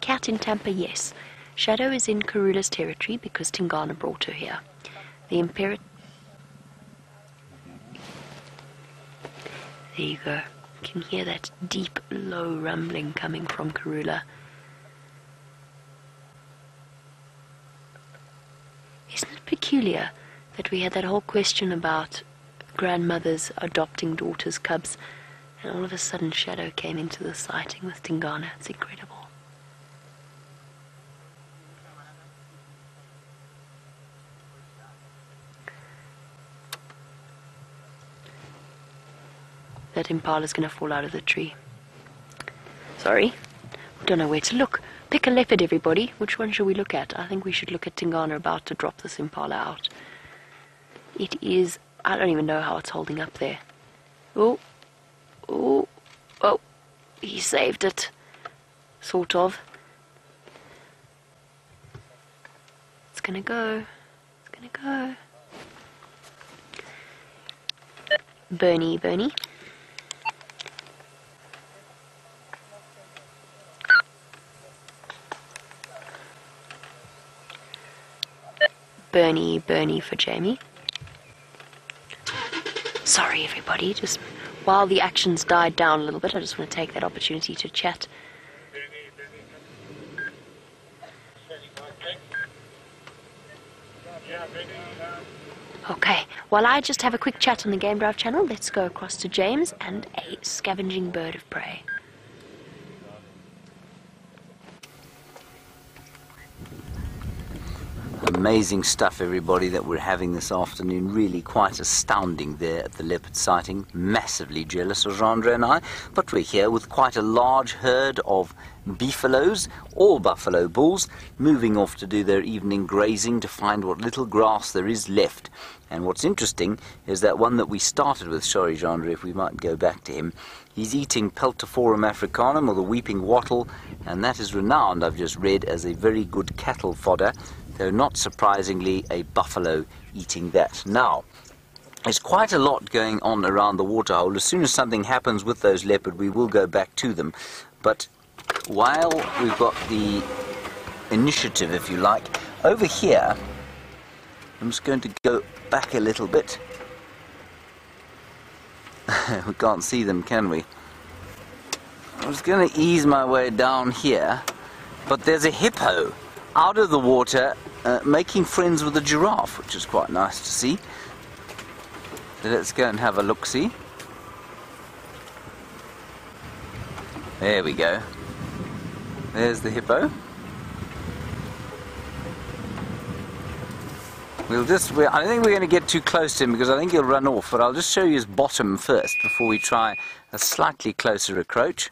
Cat in Tampa, yes. Shadow is in Karula's territory because Tingana brought her here. The Imperator... There you go. You can hear that deep, low rumbling coming from Karula. Isn't it peculiar that we had that whole question about grandmothers adopting daughters' cubs, and all of a sudden Shadow came into the sighting with Tingana? It's incredible. That impala's going to fall out of the tree. Sorry, don't know where to look. Pick a leopard, everybody. Which one should we look at? I think we should look at Tingana about to drop this impala out. It is... I don't even know how it's holding up there. Oh. Oh. Oh. He saved it. Sort of. It's gonna go. It's gonna go. Bernie, Bernie. Bernie, Bernie for Jamie. Sorry everybody, just while the actions died down a little bit, I just want to take that opportunity to chat. Okay, while I just have a quick chat on the Game Drive channel, let's go across to James and a scavenging bird of prey. Amazing stuff, everybody, that we're having this afternoon. Really quite astounding there at the leopard sighting. Massively jealous of Jandre and I. But we're here with quite a large herd of beefaloes, all buffalo bulls, moving off to do their evening grazing to find what little grass there is left. And what's interesting is that one that we started with, sorry Jandre, if we might go back to him, he's eating Peltophorum africanum, or the weeping wattle, and that is renowned, I've just read, as a very good cattle fodder, though not surprisingly a buffalo eating that. Now, there's quite a lot going on around the waterhole. As soon as something happens with those leopard, we will go back to them. But while we've got the initiative, if you like, over here, I'm just going to go back a little bit. We can't see them, can we? I was going to ease my way down here, but there's a hippo out of the water making friends with a giraffe, which is quite nice to see. So let's go and have a look-see. There we go. There's the hippo. I don't think we're going to get too close to him because I think he'll run off, but I'll just show you his bottom first before we try a slightly closer approach.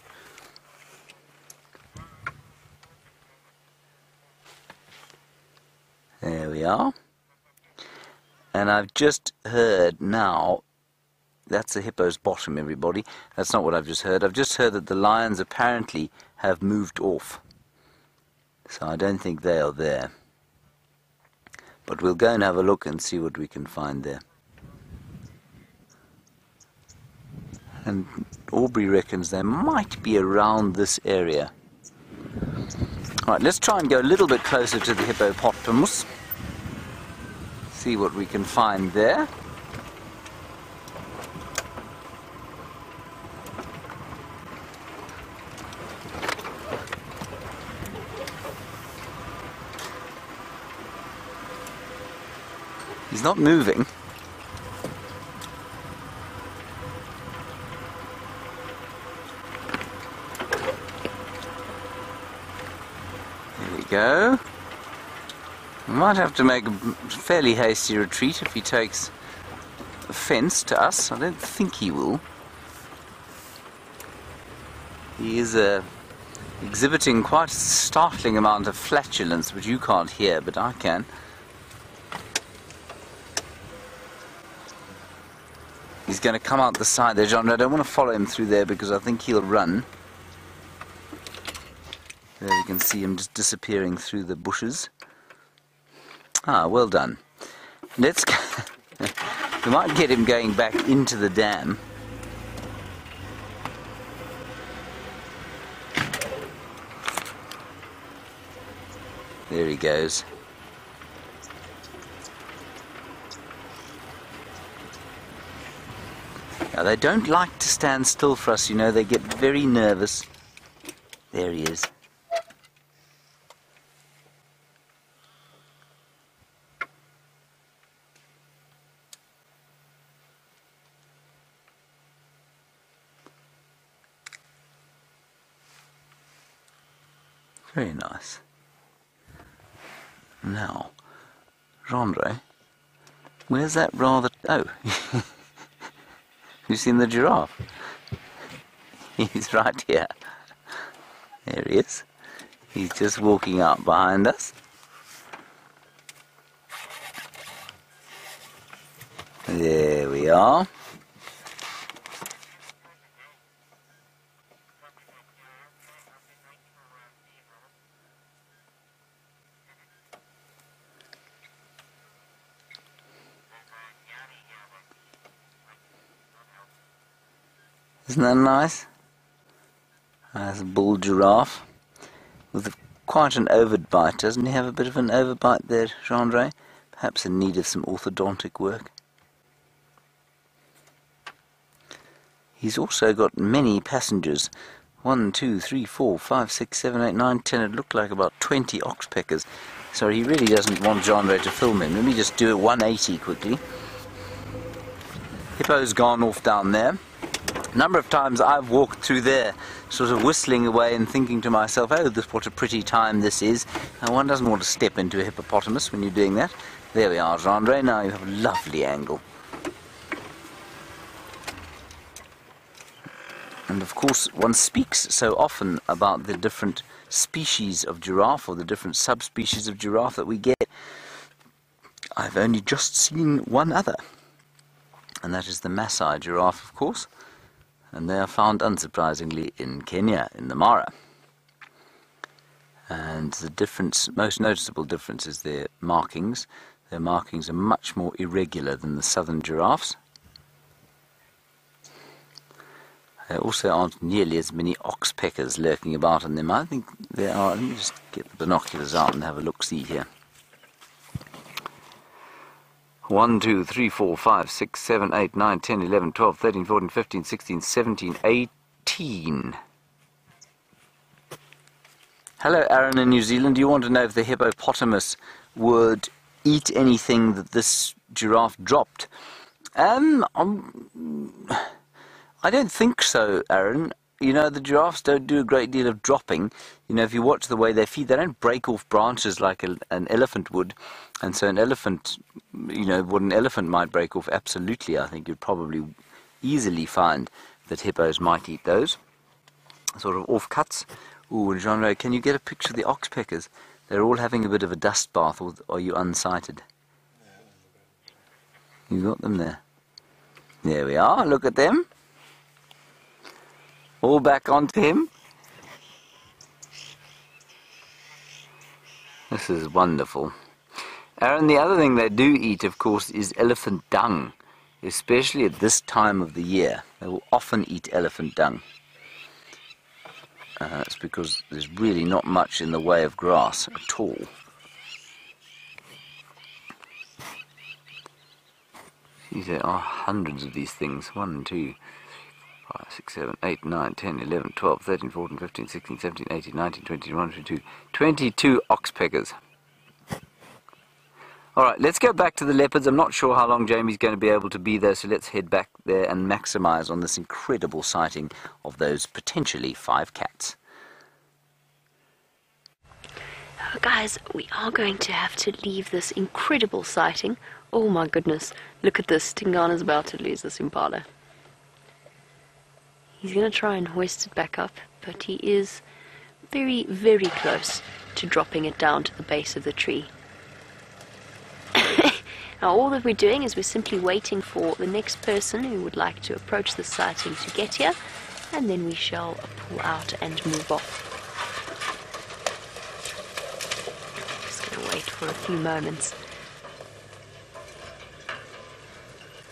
There we are. And I've just heard now that's a hippo's bottom, everybody. That's not what I've just heard. I've just heard that the lions apparently have moved off. So I don't think they are there. But we'll go and have a look and see what we can find there. And Aubrey reckons they might be around this area. Right, let's try and go a little bit closer to the hippopotamus. See what we can find there. He's not moving. There we go. We might have to make a fairly hasty retreat if he takes offence to us. I don't think he will. He is exhibiting quite a startling amount of flatulence, which you can't hear, but I can. He's going to come out the side there, John. I don't want to follow him through there because I think he'll run. There you can see him just disappearing through the bushes. Ah, well done. Let's go. We might get him going back into the dam. There he goes. Now, they don't like to stand still for us, you know. They get very nervous. There he is. Very nice. Now, Rondre, where's that rather... Oh, you've seen the giraffe? He's right here. There he is. He's just walking up behind us. There we are. Isn't that nice? That's a bull giraffe with quite an overbite. Doesn't he have a bit of an overbite there, Gendre? Perhaps in need of some orthodontic work. He's also got many passengers. 1, 2, 3, 4, 5, 6, 7, 8, 9, 10. It looked like about 20 oxpeckers. So he really doesn't want Gendre to film him. Let me just do a 180 quickly. Hippo's gone off down there. A number of times I've walked through there, sort of whistling away and thinking to myself, oh, what a pretty time this is. And one doesn't want to step into a hippopotamus when you're doing that. There we are, Gendre. Now you have a lovely angle. And of course, one speaks so often about the different species of giraffe or the different subspecies of giraffe that we get. I've only just seen one other, and that is the Maasai giraffe, of course. And they are found, unsurprisingly, in Kenya, in the Mara. And the difference, most noticeable difference, is their markings. Their markings are much more irregular than the southern giraffes. There also aren't nearly as many oxpeckers lurking about in them. I think there are. Let me just get the binoculars out and have a look-see here. 1, 2, 3, 4, 5, 6, 7, 8, 9, 10, 11, 12, 13, 14, 15, 16, 17, 18. Hello, Aaron in New Zealand. Do you want to know if the hippopotamus would eat anything that this giraffe dropped? I don't think so, Aaron. You know, the giraffes don't do a great deal of dropping. You know, if you watch the way they feed, they don't break off branches like an elephant would. And so an elephant, you know, what an elephant might break off, absolutely, I think you'd probably easily find that hippos might eat those. Sort of off-cuts. Ooh, Jean-Ray, can you get a picture of the oxpeckers? They're all having a bit of a dust bath, or are you unsighted? You got them there. There we are, look at them. All back onto him. This is wonderful. Aaron, the other thing they do eat, of course, is elephant dung, especially at this time of the year. They will often eat elephant dung. It's because there's really not much in the way of grass at all. See, there are hundreds of these things. 1, 2, 5, 6, 7, 8, 9, 10, 11, 12, 13, 14, 15, 16, 17, 18, 19, 20, 21, 22. 22 oxpeckers. Alright, let's go back to the leopards. I'm not sure how long Jamie's going to be able to be there, so let's head back there and maximize on this incredible sighting of those potentially 5 cats. Guys, we are going to have to leave this incredible sighting. Oh my goodness, look at this. Tingana's about to lose this impala. He's going to try and hoist it back up, but he is very, very close to dropping it down to the base of the tree. Now all that we're doing is we're simply waiting for the next person who would like to approach the sighting to get here, and then we shall pull out and move off. Just going to wait for a few moments.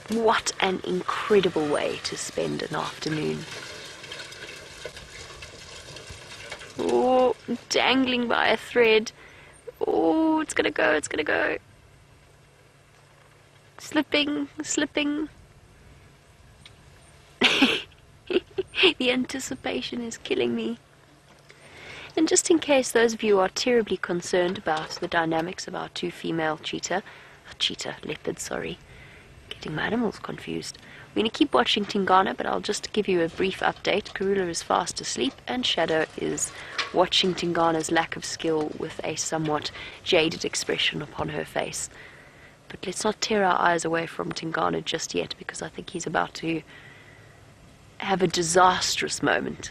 What an incredible way to spend an afternoon. Oh, dangling by a thread. Oh, it's gonna go, it's gonna go. Slipping, slipping. The anticipation is killing me. And just in case those of you are terribly concerned about the dynamics of our 2 female leopards, sorry. Getting my animals confused. We're going to keep watching Tingana, but I'll just give you a brief update. Karula is fast asleep, and Shadow is watching Tingana's lack of skill with a somewhat jaded expression upon her face. But let's not tear our eyes away from Tingana just yet, because I think he's about to have a disastrous moment.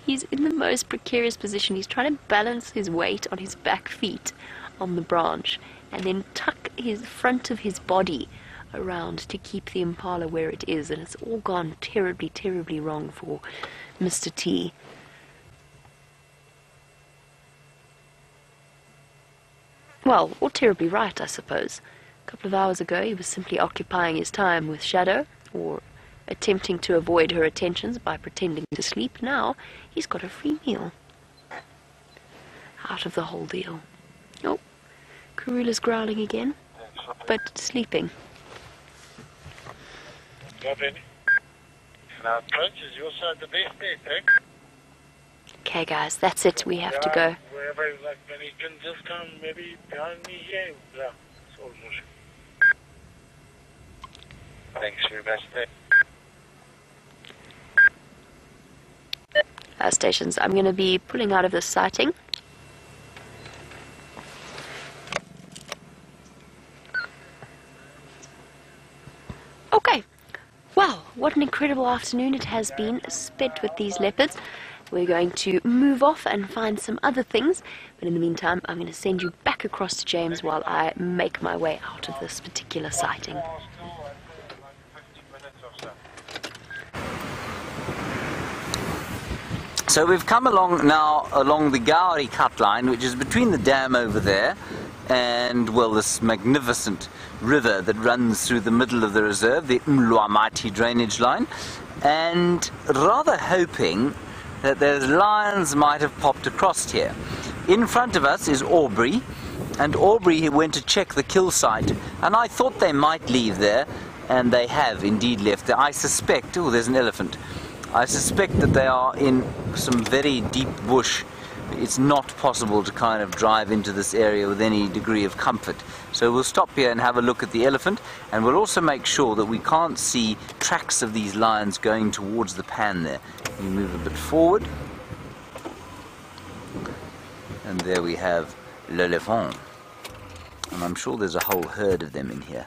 He's in the most precarious position. He's trying to balance his weight on his back feet on the branch and then tuck his front of his body around to keep the impala where it is, and it's all gone terribly, terribly wrong for Mr. T. Well, or terribly right, I suppose. A couple of hours ago he was simply occupying his time with Shadow, or attempting to avoid her attentions by pretending to sleep. Now he's got a free meal out of the whole deal. Oh, Karula's growling again, but sleeping. Got any? Now, approach is your side the best there, eh? Okay, guys, that's it. We have to go. Wherever, like, when you can just come maybe behind me here. Yeah, it's all motion. Thanks very much, Stations. I'm going to be pulling out of this sighting. Okay. Well, what an incredible afternoon it has been spent with these leopards. We're going to move off and find some other things, but in the meantime I'm going to send you back across to James while I make my way out of this particular sighting. So we've come along now along the Gauri cut line, which is between the dam over there and, well, this magnificent river that runs through the middle of the reserve, the Mlwamati drainage line, and rather hoping that those lions might have popped across here. In front of us is Aubrey, and Aubrey went to check the kill site, and I thought they might leave there, and they have indeed left there. I suspect, oh, there's an elephant. I suspect that they are in some very deep bush. It's not possible to kind of drive into this area with any degree of comfort. So we'll stop here and have a look at the elephant, and we'll also make sure that we can't see tracks of these lions going towards the pan there. We move a bit forward, and there we have l'elephant, and I'm sure there's a whole herd of them in here.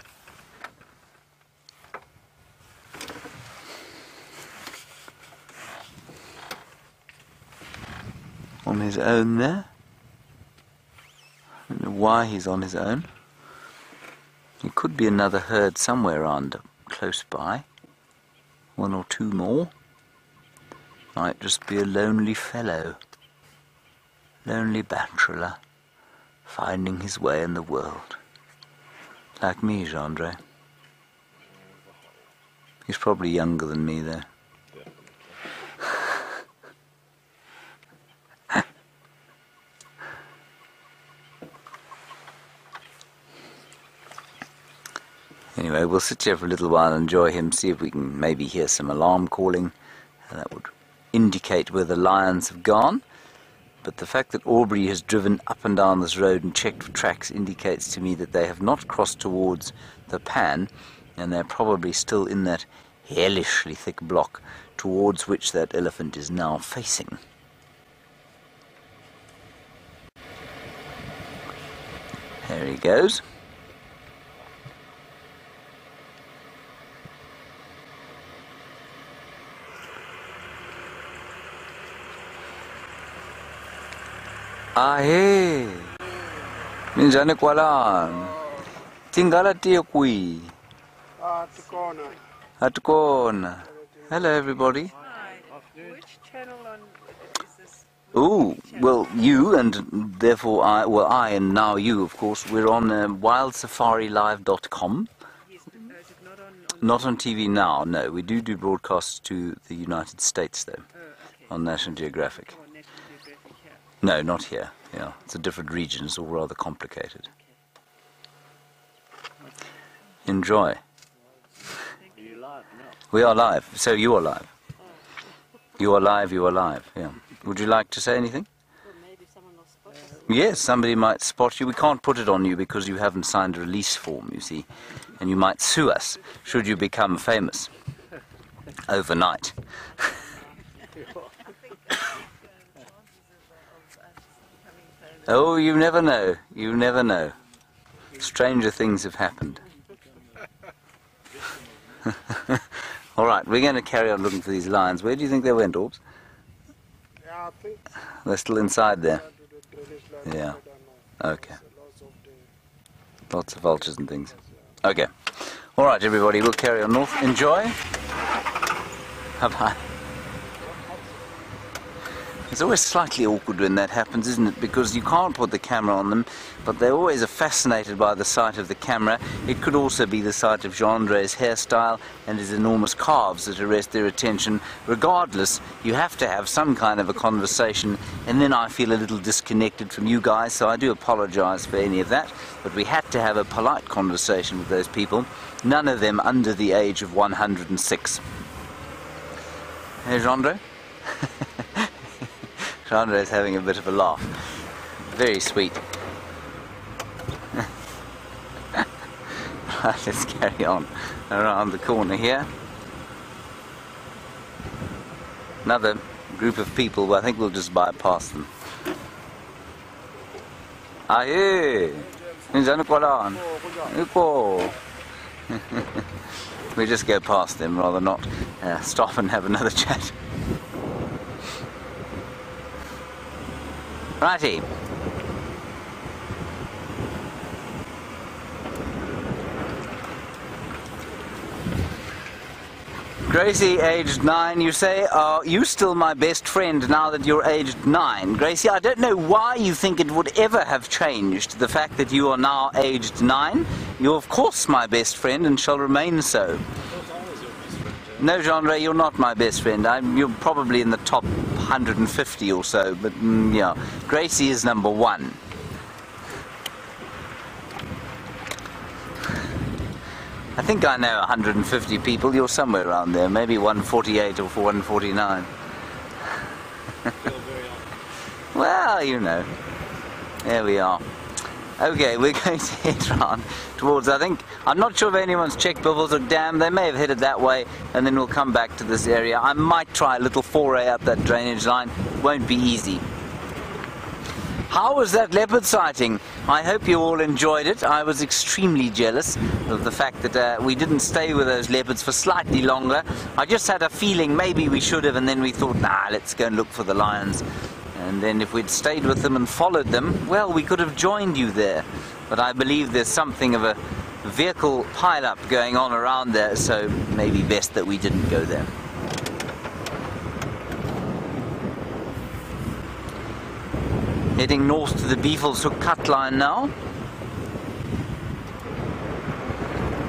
On his own there. I don't know why he's on his own. There could be another herd somewhere around close by. One or two more. Might just be a lonely fellow. Lonely bachelor. Finding his way in the world. Like me, Gendre. He's probably younger than me, though. Anyway, we'll sit here for a little while and enjoy him, see if we can maybe hear some alarm calling. That would indicate where the lions have gone. But the fact that Aubrey has driven up and down this road and checked for tracks indicates to me that they have not crossed towards the pan, and they're probably still in that hellishly thick block towards which that elephant is now facing. There he goes. Ahe, minjani kwalan? Tingala tiyo kui. Atukona. Hello, everybody. Hi. Which channel is this? Oh, well, you and therefore I and now you, of course, we're on wildsafariLive.com. Yes, is it not on? Not on TV now, no. We do broadcasts to the United States, though, Okay. on National Geographic. On National Geographic here. No, not here. Yeah, it's a different region. It's all rather complicated. Enjoy. We are live. So you are live. You are live. You are live. Yeah. Would you like to say anything? Yes, somebody might spot you. We can't put it on you because you haven't signed a release form, you see. And you might sue us should you become famous overnight. Oh, you never know. You never know. Stranger things have happened. All right, we're going to carry on looking for these lions. Where do you think they went, Orbs? Yeah, I think They're still inside there. Yeah. Okay. Lots of vultures and things. Okay. All right, everybody, we'll carry on north. Enjoy. Bye-bye. It's always slightly awkward when that happens, isn't it? Because you can't put the camera on them, but they always are fascinated by the sight of the camera. It could also be the sight of Gendre's hairstyle and his enormous calves that arrest their attention. Regardless, you have to have some kind of a conversation, and then I feel a little disconnected from you guys, so I do apologize for any of that. But we had to have a polite conversation with those people, none of them under the age of 106. Hey, Gendre? Gendre is having a bit of a laugh. Very sweet. Right, let's carry on around the corner here. Another group of people, but I think we'll just bypass them. Aye! We just go past them rather not stop and have another chat. Righty. Gracie, aged 9, you say, are you still my best friend now that you're aged 9? Gracie, I don't know why you think it would ever have changed the fact that you are now aged 9. You're of course my best friend and shall remain so. No, Gendre, you're not my best friend. You're probably in the top 150 or so, but yeah. Gracie is number 1. I think I know 150 people. You're somewhere around there, maybe 148 or 149. Well, you know. There we are. Okay, we're going to head round towards, I'm not sure if anyone's checked Buffelshoek Dam. They may have headed that way, and then we'll come back to this area. I might try a little foray up that drainage line. Won't be easy. How was that leopard sighting? I hope you all enjoyed it. I was extremely jealous of the fact that we didn't stay with those leopards for slightly longer. I just had a feeling maybe we should have, and then we thought, nah, let's go and look for the lions. And then if we'd stayed with them and followed them, well, we could have joined you there. But I believe there's something of a vehicle pile-up going on around there, so maybe best that we didn't go there. Heading north to the Beevelshoek cut line now.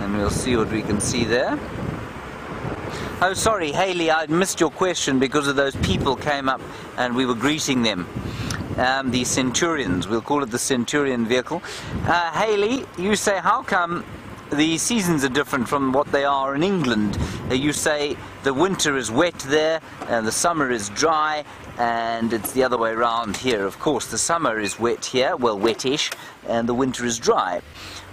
And we'll see what we can see there. Oh, sorry, Haley, I missed your question because of those people came up and we were greeting them. The Centurions, we'll call it the Centurion vehicle. Haley, you say, how come the seasons are different from what they are in England? You say the winter is wet there and the summer is dry, and it's the other way around here. Of course, the summer is wet here, well, wettish, and the winter is dry.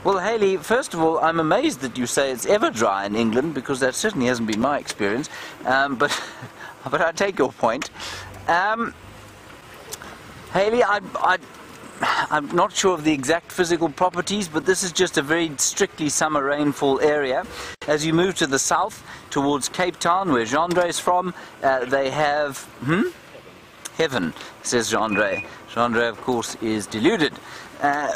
Well, Haley, first of all, I'm amazed that you say it's ever dry in England, because that certainly hasn't been my experience, but I take your point. Haley, I'm not sure of the exact physical properties, but this is just a very strictly summer rainfall area. As you move to the south, towards Cape Town, where Jean-Andre is from, they have... Heaven, says Jean-Andre. Jean-Andre, of course, is deluded.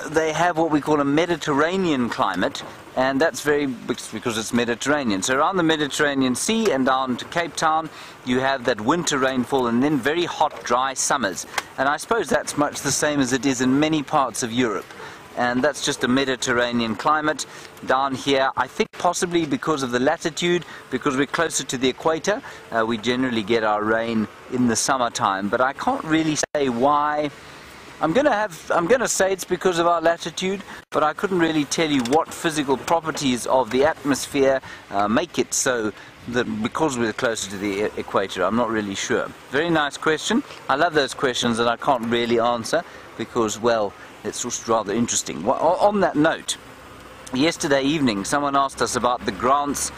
They have what we call a Mediterranean climate, and that's because it's Mediterranean. So around the Mediterranean Sea and down to Cape Town, you have that winter rainfall and then very hot, dry summers. And I suppose that's much the same as it is in many parts of Europe. And that's just a Mediterranean climate. Down here, I think possibly because of the latitude, because we're closer to the equator, we generally get our rain in the summertime. But I can't really say why. I'm going to say it's because of our latitude, but I couldn't really tell you what physical properties of the atmosphere make it so that because we're closer to the equator. I'm not really sure. Very nice question. I love those questions that I can't really answer because, well, it's just rather interesting. Well, on that note, yesterday evening someone asked us about the Grant's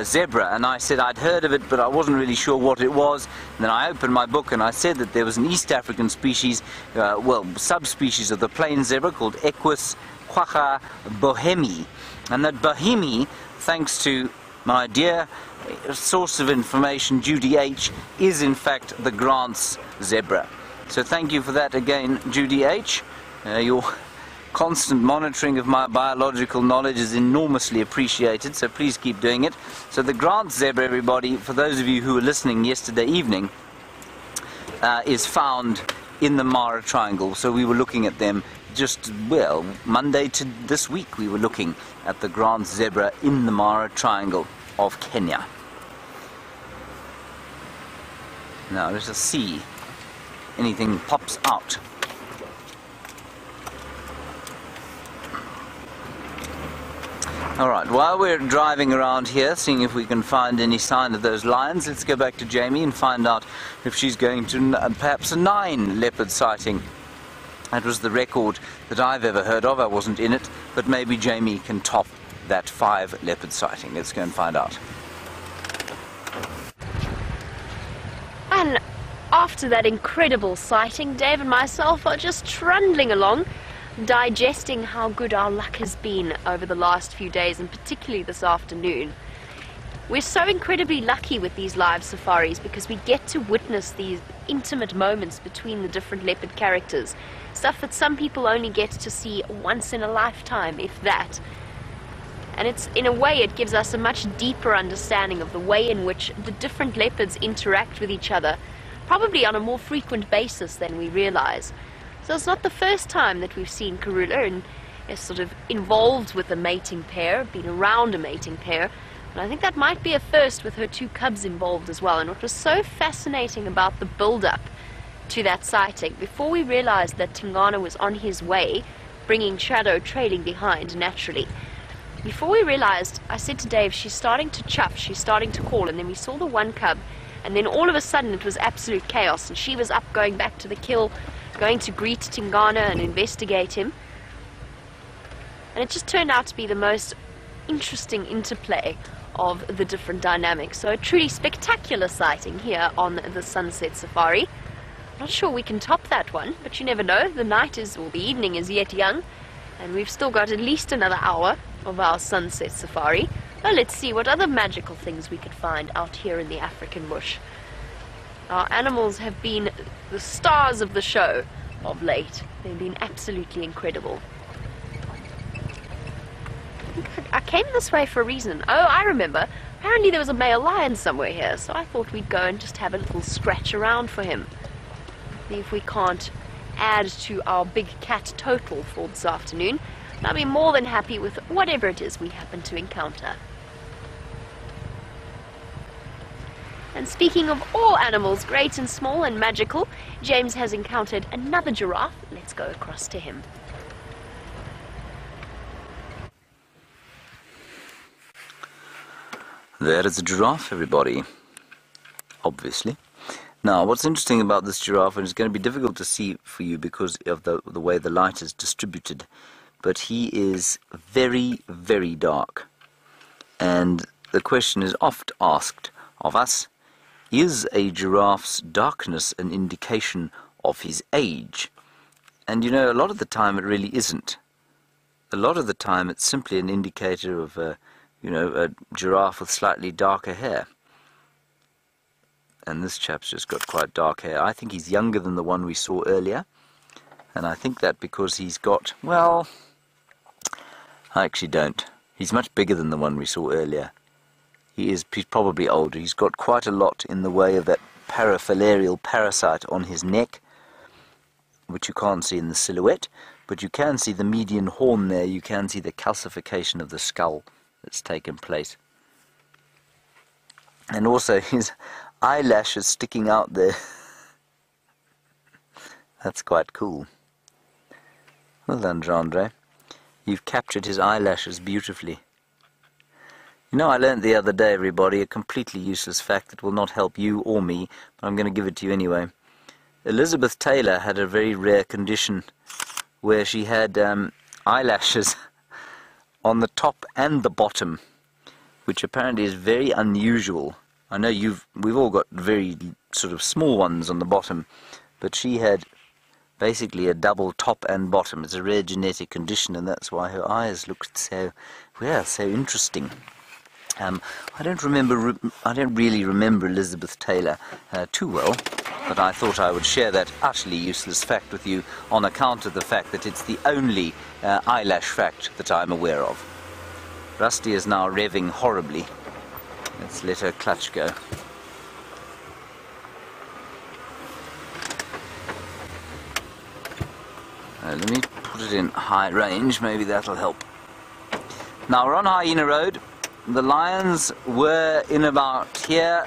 zebra, and I said I'd heard of it, but I wasn't really sure what it was. And then I opened my book and I said that there was an East African species, well, subspecies of the plain zebra called Equus quagga bohemi, and that bohemi, thanks to my dear source of information, Judy H., is in fact the Grant's zebra. So thank you for that again, Judy H. Your constant monitoring of my biological knowledge is enormously appreciated, so please keep doing it. So the Grant zebra, everybody, for those of you who were listening yesterday evening, is found in the Mara Triangle. So we were looking at them just, well, Monday to this week we were looking at the Grant zebra in the Mara Triangle of Kenya. Now let's just see anything pops out. Alright, while we're driving around here, seeing if we can find any sign of those lions, let's go back to Jamie and find out if she's going to perhaps a 9 leopard sighting. That was the record that I've ever heard of. I wasn't in it, but maybe Jamie can top that 5 leopard sighting. Let's go and find out. And after that incredible sighting, Dave and myself are just trundling along, digesting how good our luck has been over the last few days, and particularly this afternoon. We're so incredibly lucky with these live safaris because we get to witness these intimate moments between the different leopard characters, stuff that some people only get to see once in a lifetime, if that. And it's, in a way, it gives us a much deeper understanding of the way in which the different leopards interact with each other, probably on a more frequent basis than we realize. So it's not the first time that we've seen Karula and is sort of involved with a mating pair, been around a mating pair. And I think that might be a first with her 2 cubs involved as well. And what was so fascinating about the build-up to that sighting, before we realized that Tingana was on his way, bringing Shadow trailing behind naturally, before we realized, I said to Dave, she's starting to chuff, she's starting to call, and then we saw the 1 cub, and then all of a sudden it was absolute chaos, and she was up going back to the kill, going to greet Tingana and investigate him. And it just turned out to be the most interesting interplay of the different dynamics. So a truly spectacular sighting here on the Sunset Safari. I'm not sure we can top that one, but you never know. The night is, or the evening is yet young, and we've still got at least another hour of our Sunset Safari. Well, let's see what other magical things we could find out here in the African bush. Our animals have been the stars of the show of late. They've been absolutely incredible. I think if I I came this way for a reason. Oh, I remember. Apparently there was a male lion somewhere here, so I thought we'd go and just have a little scratch around for him. See if we can't add to our big cat total for this afternoon. And I'll be more than happy with whatever it is we happen to encounter. And speaking of all animals, great and small and magical, James has encountered another giraffe. Let's go across to him. There is a giraffe, everybody. Obviously. Now, what's interesting about this giraffe, and it's going to be difficult to see for you because of the way the light is distributed, but he is very, very dark. And the question is oft asked of us, is a giraffe's darkness an indication of his age? And you know, a lot of the time it really isn't. A lot of the time it's simply an indicator of a giraffe with slightly darker hair. And this chap's just got quite dark hair. I think he's younger than the one we saw earlier. And I think that because he's got, well, I actually don't. He's much bigger than the one we saw earlier. He's probably older. He's got quite a lot in the way of that parafilarial parasite on his neck, which you can't see in the silhouette, but you can see the median horn there. You can see the calcification of the skull that's taken place. And also his eyelashes sticking out there. That's quite cool. Well done, Jean-Andre. You've captured his eyelashes beautifully. You know, I learned the other day, everybody, a completely useless fact that will not help you or me, but I'm going to give it to you anyway. Elizabeth Taylor had a very rare condition where she had eyelashes on the top and the bottom, which apparently is very unusual. I know we've all got very sort of small ones on the bottom, but she had basically a double top and bottom. It's a rare genetic condition, and that's why her eyes looked so, well, so interesting. I don't really remember Elizabeth Taylor too well, but I thought I would share that utterly useless fact with you on account of the fact that it's the only eyelash fact that I'm aware of. Rusty is now revving horribly. Let's let her clutch go. Let me put it in high range, maybe that'll help. Now we're on Hyena Road. The lions were in about here.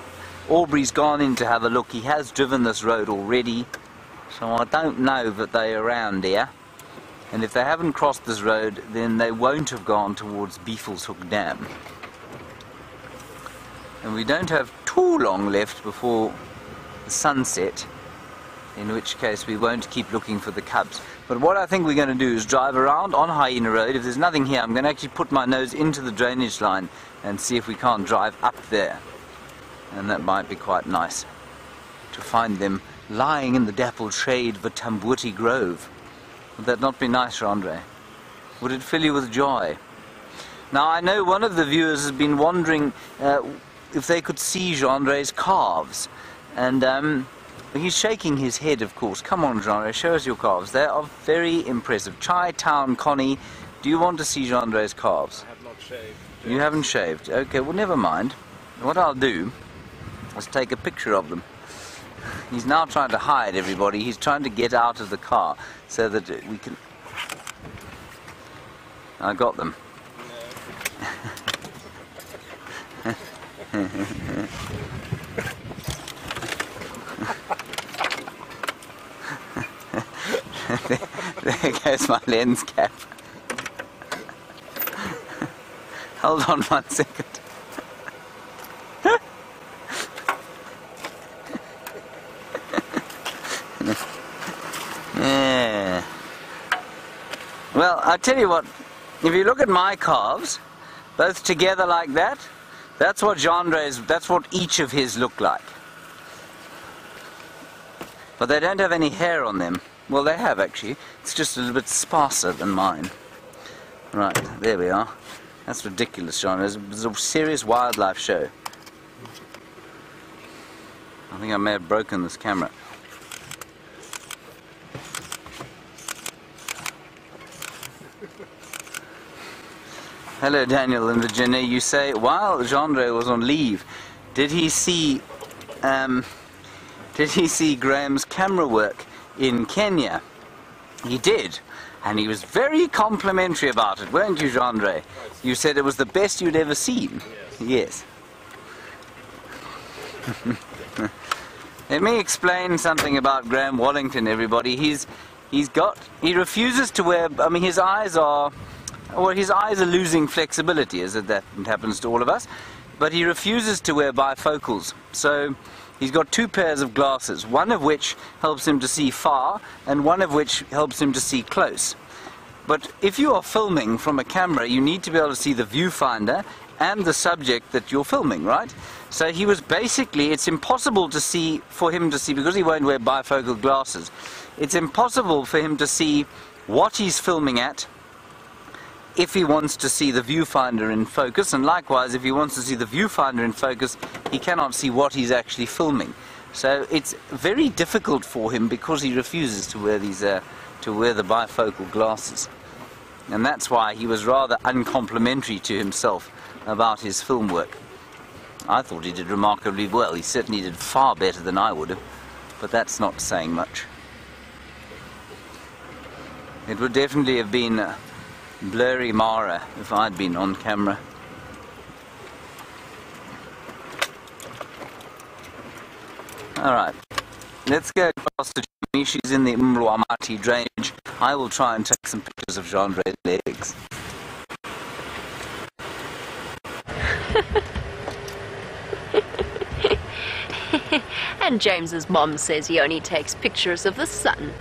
Aubrey's gone in to have a look. He has driven this road already, so I don't know that they're around here. And if they haven't crossed this road, then they won't have gone towards Beefleshoek Dam. And we don't have too long left before the sunset, in which case we won't keep looking for the cubs. But what I think we're going to do is drive around on Hyena Road. If there's nothing here, I'm going to actually put my nose into the drainage line and see if we can't drive up there. And that might be quite nice to find them lying in the dappled shade of a Tambuti Grove. Would that not be nice, Andre? Would it fill you with joy? Now, I know one of the viewers has been wondering if they could see Andre's calves. And he's shaking his head, of course. Come on, Andre, show us your calves. They are very impressive. Chi-Town Connie, do you want to see Andre's calves? I have not shaved. You haven't shaved? Okay, well, never mind. What I'll do is take a picture of them. He's now trying to hide everybody. He's trying to get out of the car so that we can... I got them. There goes my lens cap. Hold on 1 second. Yeah. Well, I tell you what, if you look at my calves, both together like that, that's what that's what each of his look like. But they don't have any hair on them. Well, they have actually. It's just a little bit sparser than mine. Right, there we are. That's ridiculous, John. It's a serious wildlife show. I think I may have broken this camera. Hello, Daniel and Virginia. You say, while Jandre was on leave, did he see Graham's camera work in Kenya? He did, and he was very complimentary about it, weren't you, Jandre? You said it was the best you'd ever seen. Yes. Let me explain something about Graham Wallington, everybody. He refuses to wear, I mean, his eyes are losing flexibility, as that happens to all of us, but he refuses to wear bifocals. So he's got two pairs of glasses, one of which helps him to see far, and one of which helps him to see close. But if you are filming from a camera, you need to be able to see the viewfinder and the subject that you're filming, right? So he was basically, it's impossible for him to see, because he won't wear bifocal glasses, it's impossible for him to see what he's filming at if he wants to see the viewfinder in focus, and likewise if he wants to see the viewfinder in focus, he cannot see what he's actually filming. So it's very difficult for him because he refuses to wear the bifocal glasses. And that's why he was rather uncomplimentary to himself about his film work. I thought he did remarkably well. He certainly did far better than I would have, but that's not saying much. It would definitely have been blurry Mara if I'd been on camera. Alright, let's go across to Jamie. She's in the Mlwamati drainage. I will try and take some pictures of Jandre's legs. And James's mom says he only takes pictures of the sun.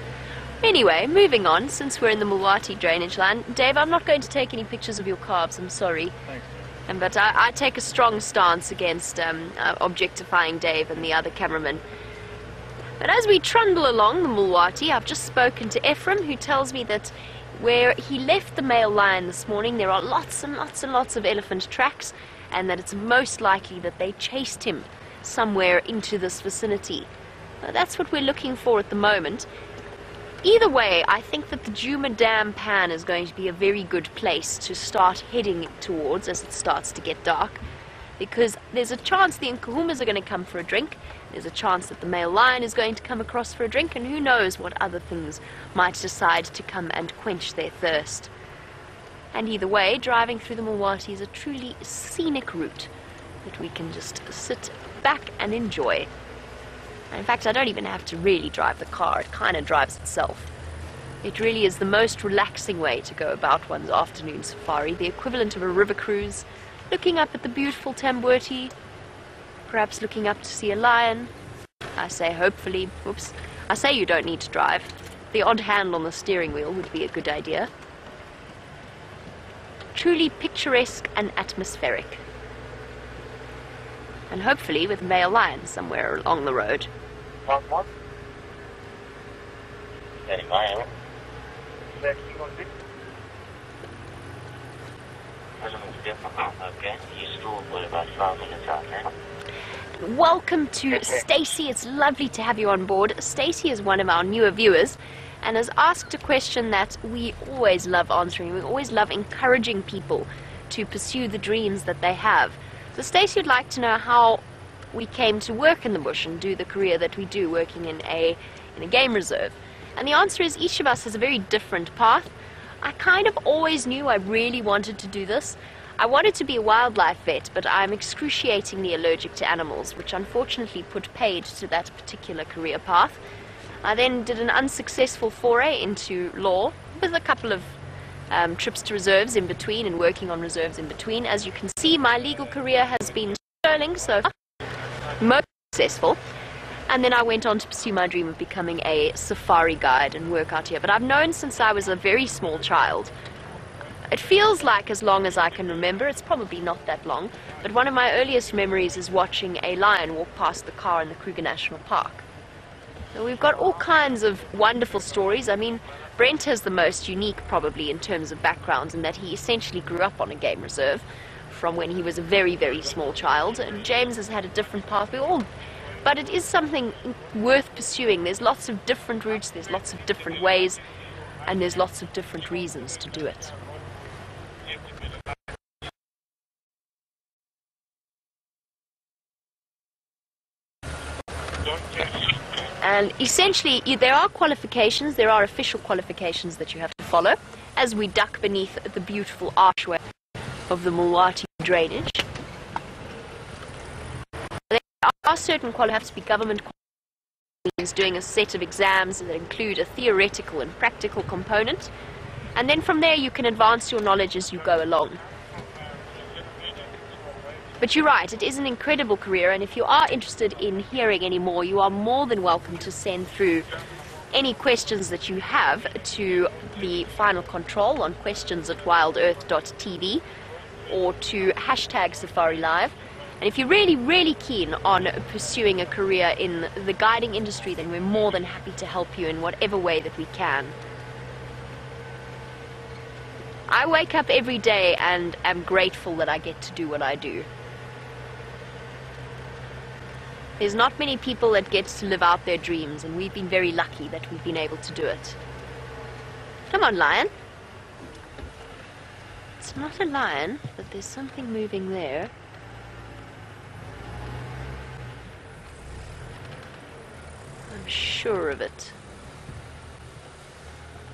Anyway, moving on, since we're in the Mulwati drainage line, Dave, I'm not going to take any pictures of your calves, I'm sorry. Thanks. But I take a strong stance against objectifying Dave and the other cameraman. But as we trundle along the Mulwati, I've just spoken to Ephraim, who tells me that where he left the male lion this morning, there are lots and lots and lots of elephant tracks, and that it's most likely that they chased him somewhere into this vicinity. Now, that's what we're looking for at the moment. Either way, I think that the Djuma Dam Pan is going to be a very good place to start heading towards as it starts to get dark, because there's a chance the Nkuhumas are going to come for a drink, there's a chance that the male lion is going to come across for a drink, and who knows what other things might decide to come and quench their thirst. And either way, driving through the Mulwati is a truly scenic route that we can just sit back and enjoy. In fact, I don't even have to really drive the car, it kind of drives itself. It really is the most relaxing way to go about one's afternoon safari, the equivalent of a river cruise, looking up at the beautiful Tamboti, perhaps looking up to see a lion. I say hopefully, oops, I say you don't need to drive. The odd hand on the steering wheel would be a good idea. Truly picturesque and atmospheric. And hopefully with a male lion somewhere along the road. What? Very male. Okay, you still for about 5 minutes out now. Welcome to Stacey. It's lovely to have you on board. Stacey is one of our newer viewers and has asked a question that we always love answering. We always love encouraging people to pursue the dreams that they have. So Stacey would like to know how we came to work in the bush and do the career that we do, working in a game reserve. And the answer is each of us has a very different path. I kind of always knew I really wanted to do this. I wanted to be a wildlife vet, but I'm excruciatingly allergic to animals, which unfortunately put paid to that particular career path. I then did an unsuccessful foray into law with a couple of trips to reserves in between and working on reserves in between. As you can see, my legal career has been sterling so far, most successful. And then I went on to pursue my dream of becoming a safari guide and work out here. But I've known since I was a very small child. It feels like as long as I can remember. It's probably not that long. But one of my earliest memories is watching a lion walk past the car in the Kruger National Park. So we've got all kinds of wonderful stories. I mean, Brent has the most unique probably in terms of backgrounds, in that he essentially grew up on a game reserve from when he was a very, very small child. And James has had a different path. But it is something worth pursuing. There's lots of different routes, there's lots of different ways, and there's lots of different reasons to do it. And essentially, there are qualifications, there are official qualifications that you have to follow, as we duck beneath the beautiful archway of the Mulwati drainage. There are certain qualifications, have to be government qualifications, doing a set of exams that include a theoretical and practical component, and then from there you can advance your knowledge as you go along. But you're right, it is an incredible career, and if you are interested in hearing any more, you are more than welcome to send through any questions that you have to the Final Control on questions@wildearth.tv or to #SafariLive. And if you're really, really keen on pursuing a career in the guiding industry, then we're more than happy to help you in whatever way that we can. I wake up every day and am grateful that I get to do what I do. There's not many people that get to live out their dreams, and we've been very lucky that we've been able to do it. Come on, lion. It's not a lion, but there's something moving there. I'm sure of it.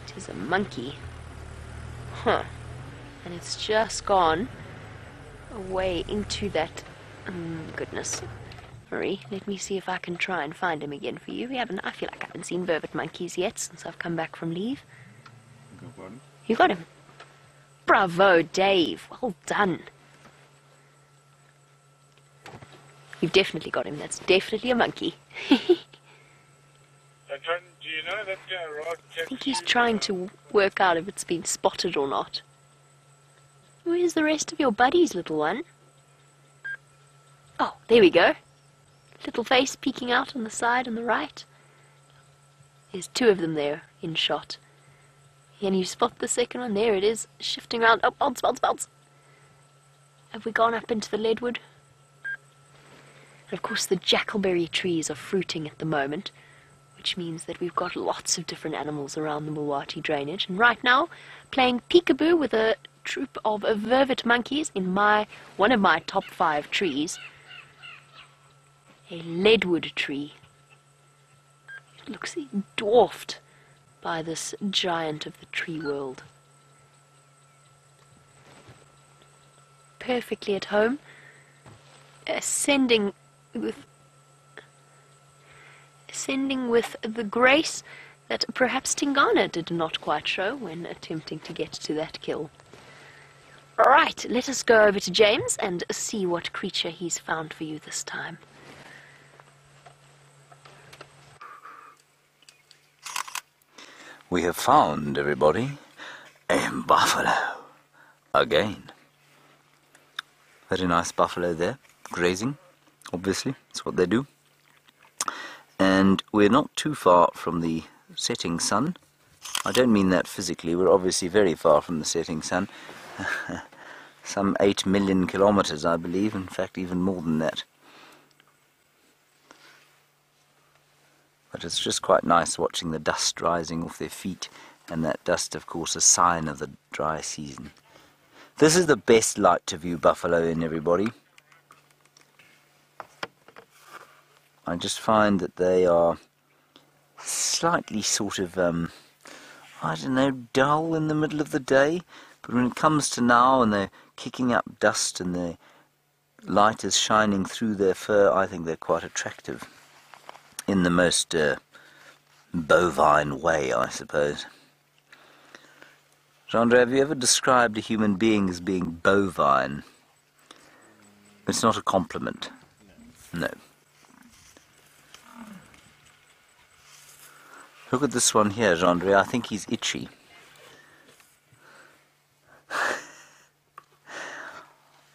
It is a monkey. Huh. And it's just gone away into that... goodness. Marie, let me see if I can try and find him again for you. I feel like I haven't seen vervet monkeys yet since I've come back from leave. You got him. Bravo, Dave. Well done. You've definitely got him. That's definitely a monkey. Do you know that Rod I think he's trying to work out if it's been spotted or not. Where's the rest of your buddies, little one? Oh, there we go. Little face peeking out on the side on the right. There's two of them there in shot. Can you spot the second one? There it is, shifting around. Oh, bounce, bounce, bounce. Have we gone up into the leadwood? And of course the jackalberry trees are fruiting at the moment, which means that we've got lots of different animals around the Mulwati drainage. And right now, playing peekaboo with a troop of vervet monkeys in one of my top 5 trees. A leadwood tree. It looks dwarfed by this giant of the tree world. Perfectly at home, ascending with the grace that perhaps Tingana did not quite show when attempting to get to that kill. Alright, let us go over to James and see what creature he's found for you this time. We have found, everybody, a buffalo. Again. Very nice buffalo there, grazing, obviously, that's what they do. And we're not too far from the setting sun. I don't mean that physically, we're obviously very far from the setting sun. Some 8 million kilometers, I believe, in fact even more than that. But it's just quite nice watching the dust rising off their feet, and that dust, of course, a sign of the dry season. This is the best light to view buffalo in, everybody. I just find that they are slightly sort of, I don't know, dull in the middle of the day, but when it comes to now and they're kicking up dust and the light is shining through their fur, I think they're quite attractive. In the most bovine way, I suppose. Chandra, have you ever described a human being as being bovine? It's not a compliment. No. Look at this one here, Chandra. I think he's itchy.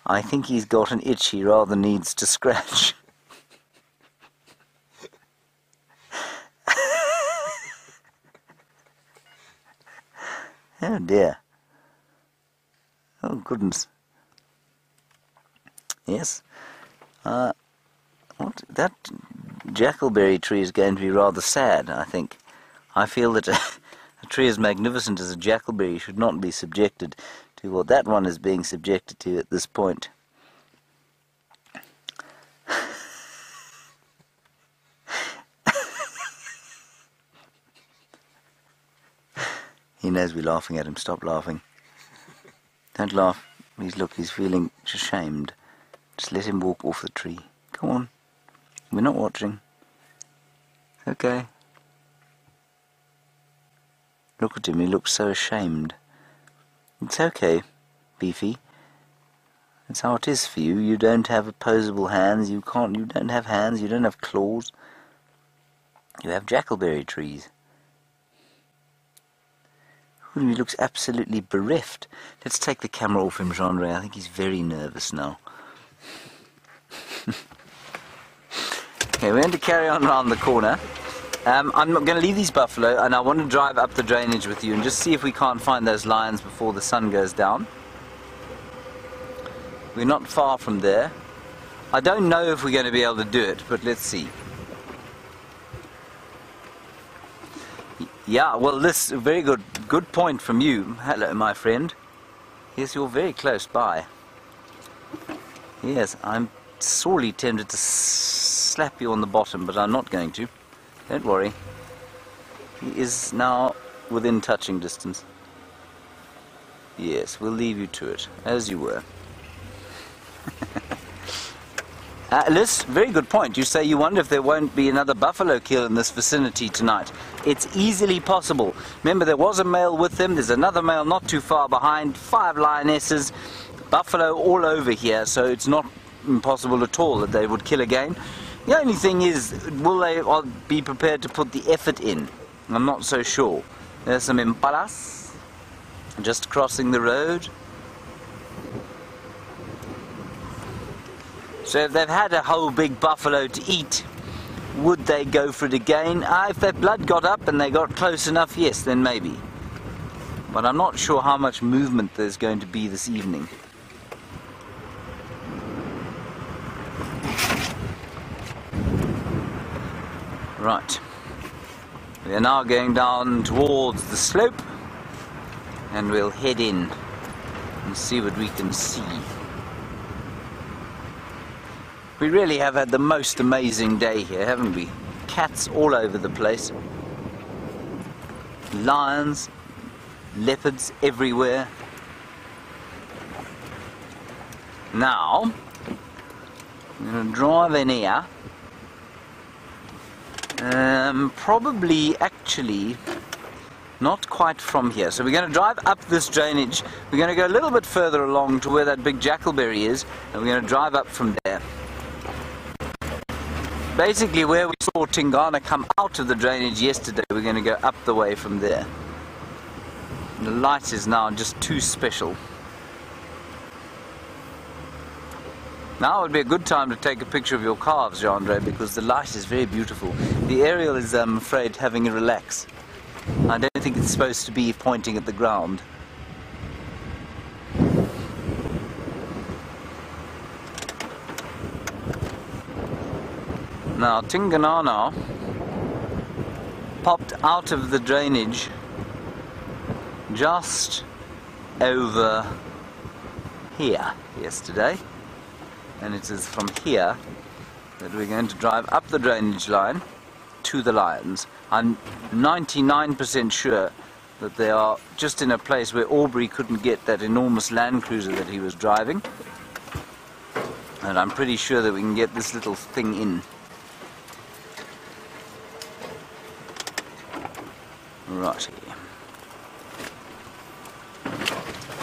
I think he's got an itch he rather needs to scratch. Oh dear. Oh goodness. Yes. That jackalberry tree is going to be rather sad, I think. I feel that a tree as magnificent as a jackalberry should not be subjected to what that one is being subjected to at this point. He knows we're laughing at him. Stop laughing. Don't laugh. He's feeling ashamed. Just let him walk off the tree. Come on. We're not watching. Okay. Look at him. He looks so ashamed. It's okay, Beefy. That's how it is for you. You don't have opposable hands. You don't have hands. You don't have claws. You have jackalberry trees. He looks absolutely bereft. Let's take the camera off him, Jean-Ray. I think he's very nervous now. Okay, we're going to carry on around the corner. I'm going to leave these buffalo, and I want to drive up the drainage with you and just see if we can't find those lions before the sun goes down. We're not far from there. I don't know if we're going to be able to do it, but let's see. Yeah, well, this very good point from you. Hello, my friend. Yes, you're very close by. Yes, I'm sorely tempted to slap you on the bottom, but I'm not going to. Don't worry. He is now within touching distance. Yes, we'll leave you to it, as you were. Liz, very good point. You say you wonder if there won't be another buffalo kill in this vicinity tonight. It's easily possible. Remember, there was a male with them. There's another male not too far behind. 5 lionesses. Buffalo all over here, so it's not impossible at all that they would kill again. The only thing is, will they be prepared to put the effort in? I'm not so sure. There's some impalas just crossing the road. So if they've had a whole big buffalo to eat, would they go for it again? If their blood got up and they got close enough, yes, then maybe. But I'm not sure how much movement there's going to be this evening. Right. We are now going down towards the slope, and we'll head in and see what we can see. We really have had the most amazing day here, haven't we? Cats all over the place. Lions, leopards everywhere. Now, I'm going to drive in here. Probably, actually, not quite from here. So we're going to drive up this drainage. We're going to go a little bit further along to where that big jackalberry is, and we're going to drive up from there. Basically, where we saw Tingana come out of the drainage yesterday, we're going to go up the way from there. The light is now just too special. Now would be a good time to take a picture of your calves, Jean-Andre, because the light is very beautiful. The aerial is, I'm afraid, having a relax. I don't think it's supposed to be pointing at the ground. Now, Tingana popped out of the drainage just over here yesterday, and it is from here that we're going to drive up the drainage line to the lions. I'm 99% sure that they are just in a place where Aubrey couldn't get that enormous Land Cruiser that he was driving, and I'm pretty sure that we can get this little thing in. Right,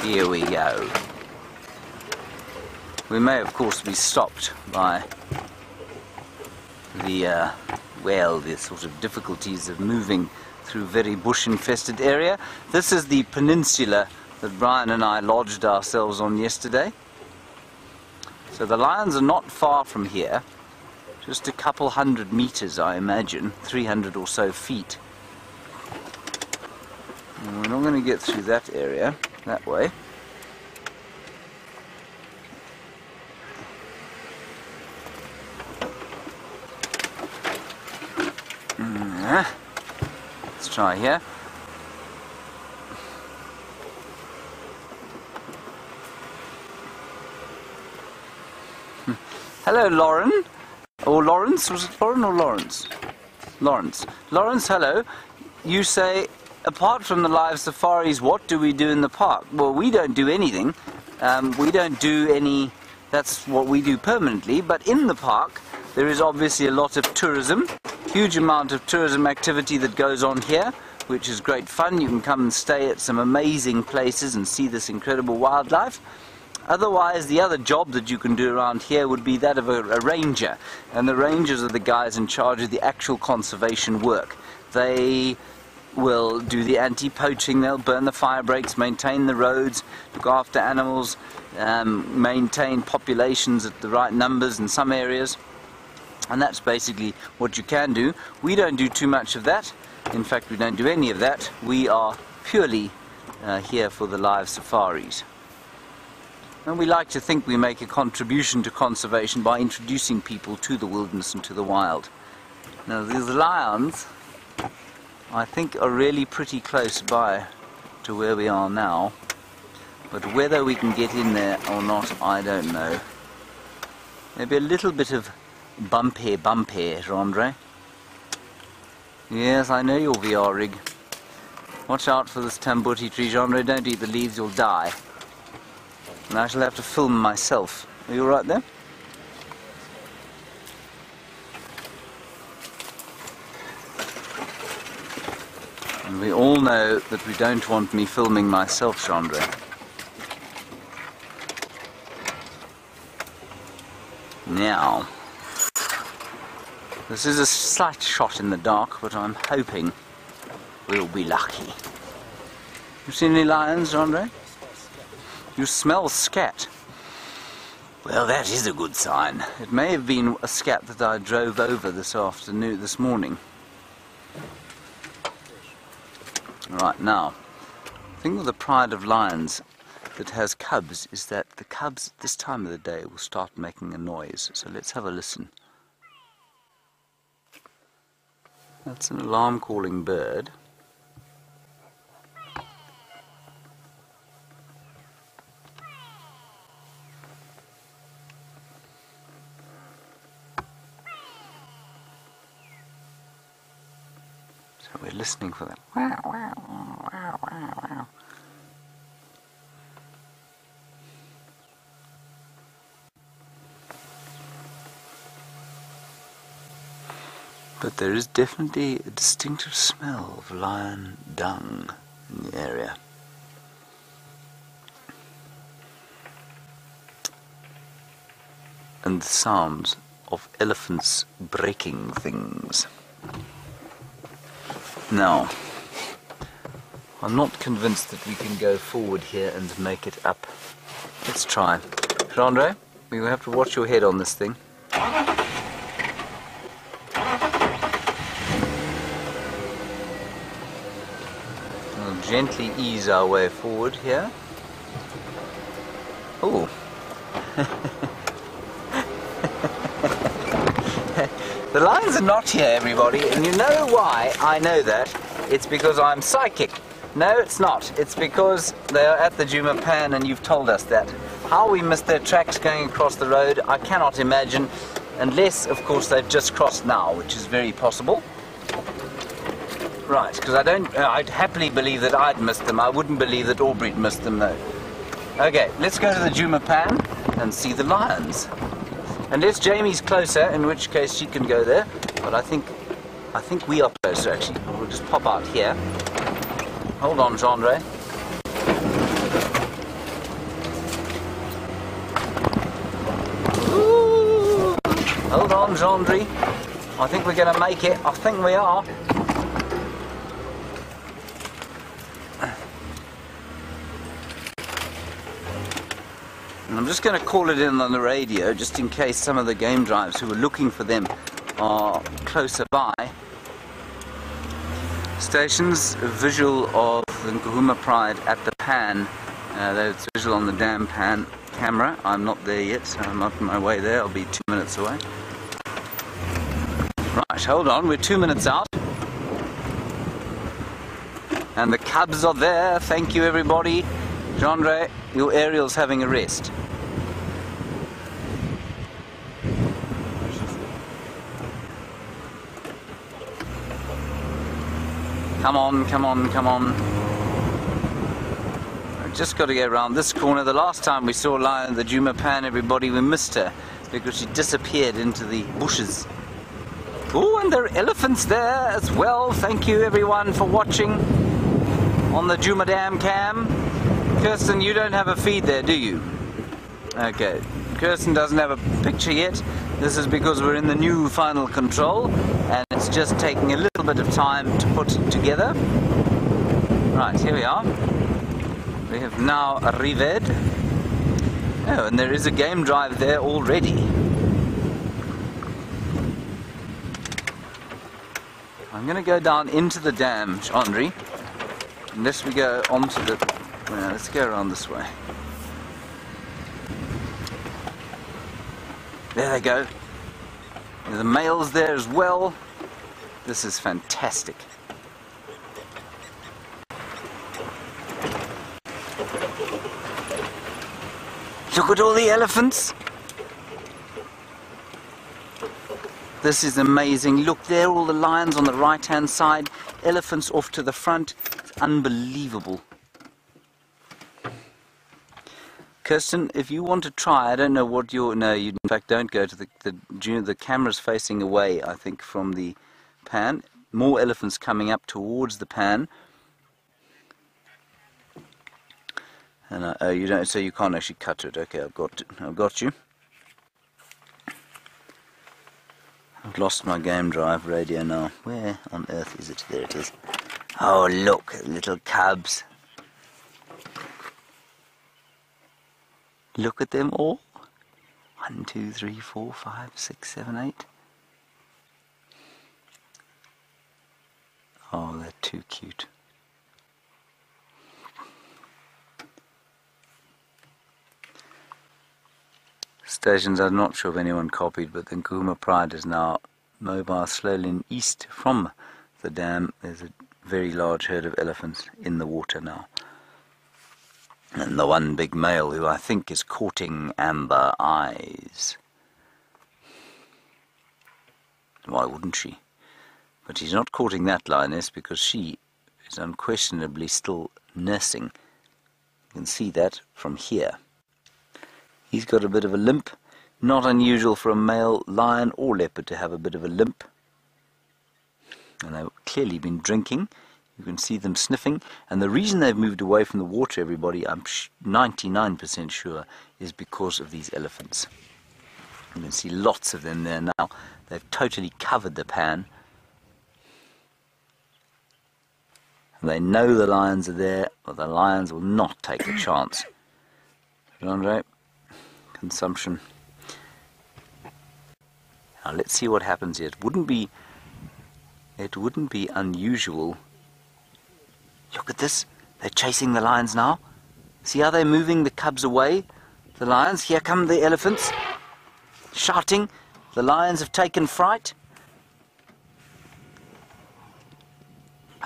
here we go. We may, of course, be stopped by the, well, the sort of difficulties of moving through very bush-infested area. This is the peninsula that Brian and I lodged ourselves on yesterday. So the lions are not far from here, just a couple hundred meters, I imagine, 300 or so feet. And we're not going to get through that area, that way. Let's try here. Hello, Lauren. Or Lawrence? Was it Lauren or Lawrence? Lawrence. Lawrence, hello. You say apart from the live safaris, what do we do in the park? Well, we don't do anything. We don't do any, that's what we do permanently, but in the park there is obviously a lot of tourism, huge amount of tourism activity that goes on here, which is great fun. You can come and stay at some amazing places and see this incredible wildlife. Otherwise, the other job that you can do around here would be that of a ranger, and the rangers are the guys in charge of the actual conservation work. They will do the anti-poaching, they'll burn the fire breaks, maintain the roads, look after animals, maintain populations at the right numbers in some areas, and that's basically what you can do. We don't do too much of that. In fact, we don't do any of that. We are purely here for the live safaris. And we like to think we make a contribution to conservation by introducing people to the wilderness and to the wild. Now, these lions, I think, are really pretty close by to where we are now, but whether we can get in there or not, I don't know. Maybe a little bit of bump here, Gendre. Yes, I know your VR rig. Watch out for this tambuti tree, Gendre. Don't eat the leaves, you'll die. And I shall have to film myself. Are you alright there? And we all know that we don't want me filming myself, Gendre. Now, this is a slight shot in the dark, but I'm hoping we'll be lucky. You seen any lions, Gendre? You smell scat. Well, that is a good sign. It may have been a scat that I drove over this morning. Right, now, the thing with the pride of lions that has cubs is that the cubs at this time of the day will start making a noise. So let's have a listen. That's an alarm calling bird. So we're listening for that. Wow, wow, wow, wow, wow. But there is definitely a distinctive smell of lion dung in the area. And the sounds of elephants breaking things. Now, I'm not convinced that we can go forward here and make it up. Let's try. Gendre, we will have to watch your head on this thing. We'll gently ease our way forward here. Oh. The lions are not here, everybody, and you know why I know that? It's because I'm psychic. No, it's not. It's because they are at the Djuma Pan and you've told us that. How we missed their tracks going across the road, I cannot imagine, unless, of course, they've just crossed now, which is very possible. Right, because I'd happily believe that I'd missed them. I wouldn't believe that Aubrey'd missed them, though. Okay, let's go to the Djuma Pan and see the lions. Unless Jamie's closer, in which case she can go there. But I think we are closer, actually. We'll just pop out here. Hold on, Gendre. Ooh. Hold on, Gendre. I think we're going to make it. I think we are. I'm just going to call it in on the radio, just in case some of the game drives who are looking for them are closer by. Stations, a visual of the Nkuhuma Pride at the Pan. That's visual on the damn Pan camera. I'm not there yet, so I'm on my way there. I'll be 2 minutes away. Right, hold on, we're 2 minutes out. And the cubs are there. Thank you, everybody. Gendre, your aerial's having a rest. Come on, come on, come on. We've just got to get around this corner. The last time we saw Lion the Djuma Pan, everybody, we missed her because she disappeared into the bushes. Oh, and there are elephants there as well. Thank you everyone for watching on the Djuma Dam cam. Kirsten, you don't have a feed there, do you? Okay, Kirsten doesn't have a picture yet. This is because we're in the new final control and it's just taking a little bit of time to put it together. Right, here we are. We have now arrived. Oh, and there is a game drive there already. I'm going to go down into the dam, Chandri, unless we go onto the... Well, let's go around this way. There they go. The males there as well. This is fantastic. Look at all the elephants. This is amazing. Look there, all the lions on the right hand side, elephants off to the front. It's unbelievable. Kirsten, if you want to try, I don't know what you're... No, you in fact don't go to the camera's facing away, I think, from the pan. More elephants coming up towards the pan. And oh, you don't, so you can't actually cut it. Okay, I've got you. I've lost my game drive radio now. Where on earth is it? There it is. Oh, look, little cubs. Look at them all. 1, 2, 3, 4, 5, 6, 7, 8. Oh, they're too cute. Stations, I'm not sure if anyone copied, but the Nkuhuma Pride is now mobile slowly east from the dam. There's a very large herd of elephants in the water now. And the one big male who I think is courting Amber Eyes. Why wouldn't she? But she's not courting that lioness because she is unquestionably still nursing. You can see that from here. He's got a bit of a limp. Not unusual for a male lion or leopard to have a bit of a limp. And they've clearly been drinking. You can see them sniffing. And the reason they've moved away from the water, everybody, I'm 99% sure, is because of these elephants. You can see lots of them there now. They've totally covered the pan. And they know the lions are there, but the lions will not take a chance. Andre? Consumption. Now let's see what happens here. It wouldn't be unusual. Look at this. They're chasing the lions now. See how they're moving the cubs away? The lions. Here come the elephants. Shouting. The lions have taken fright.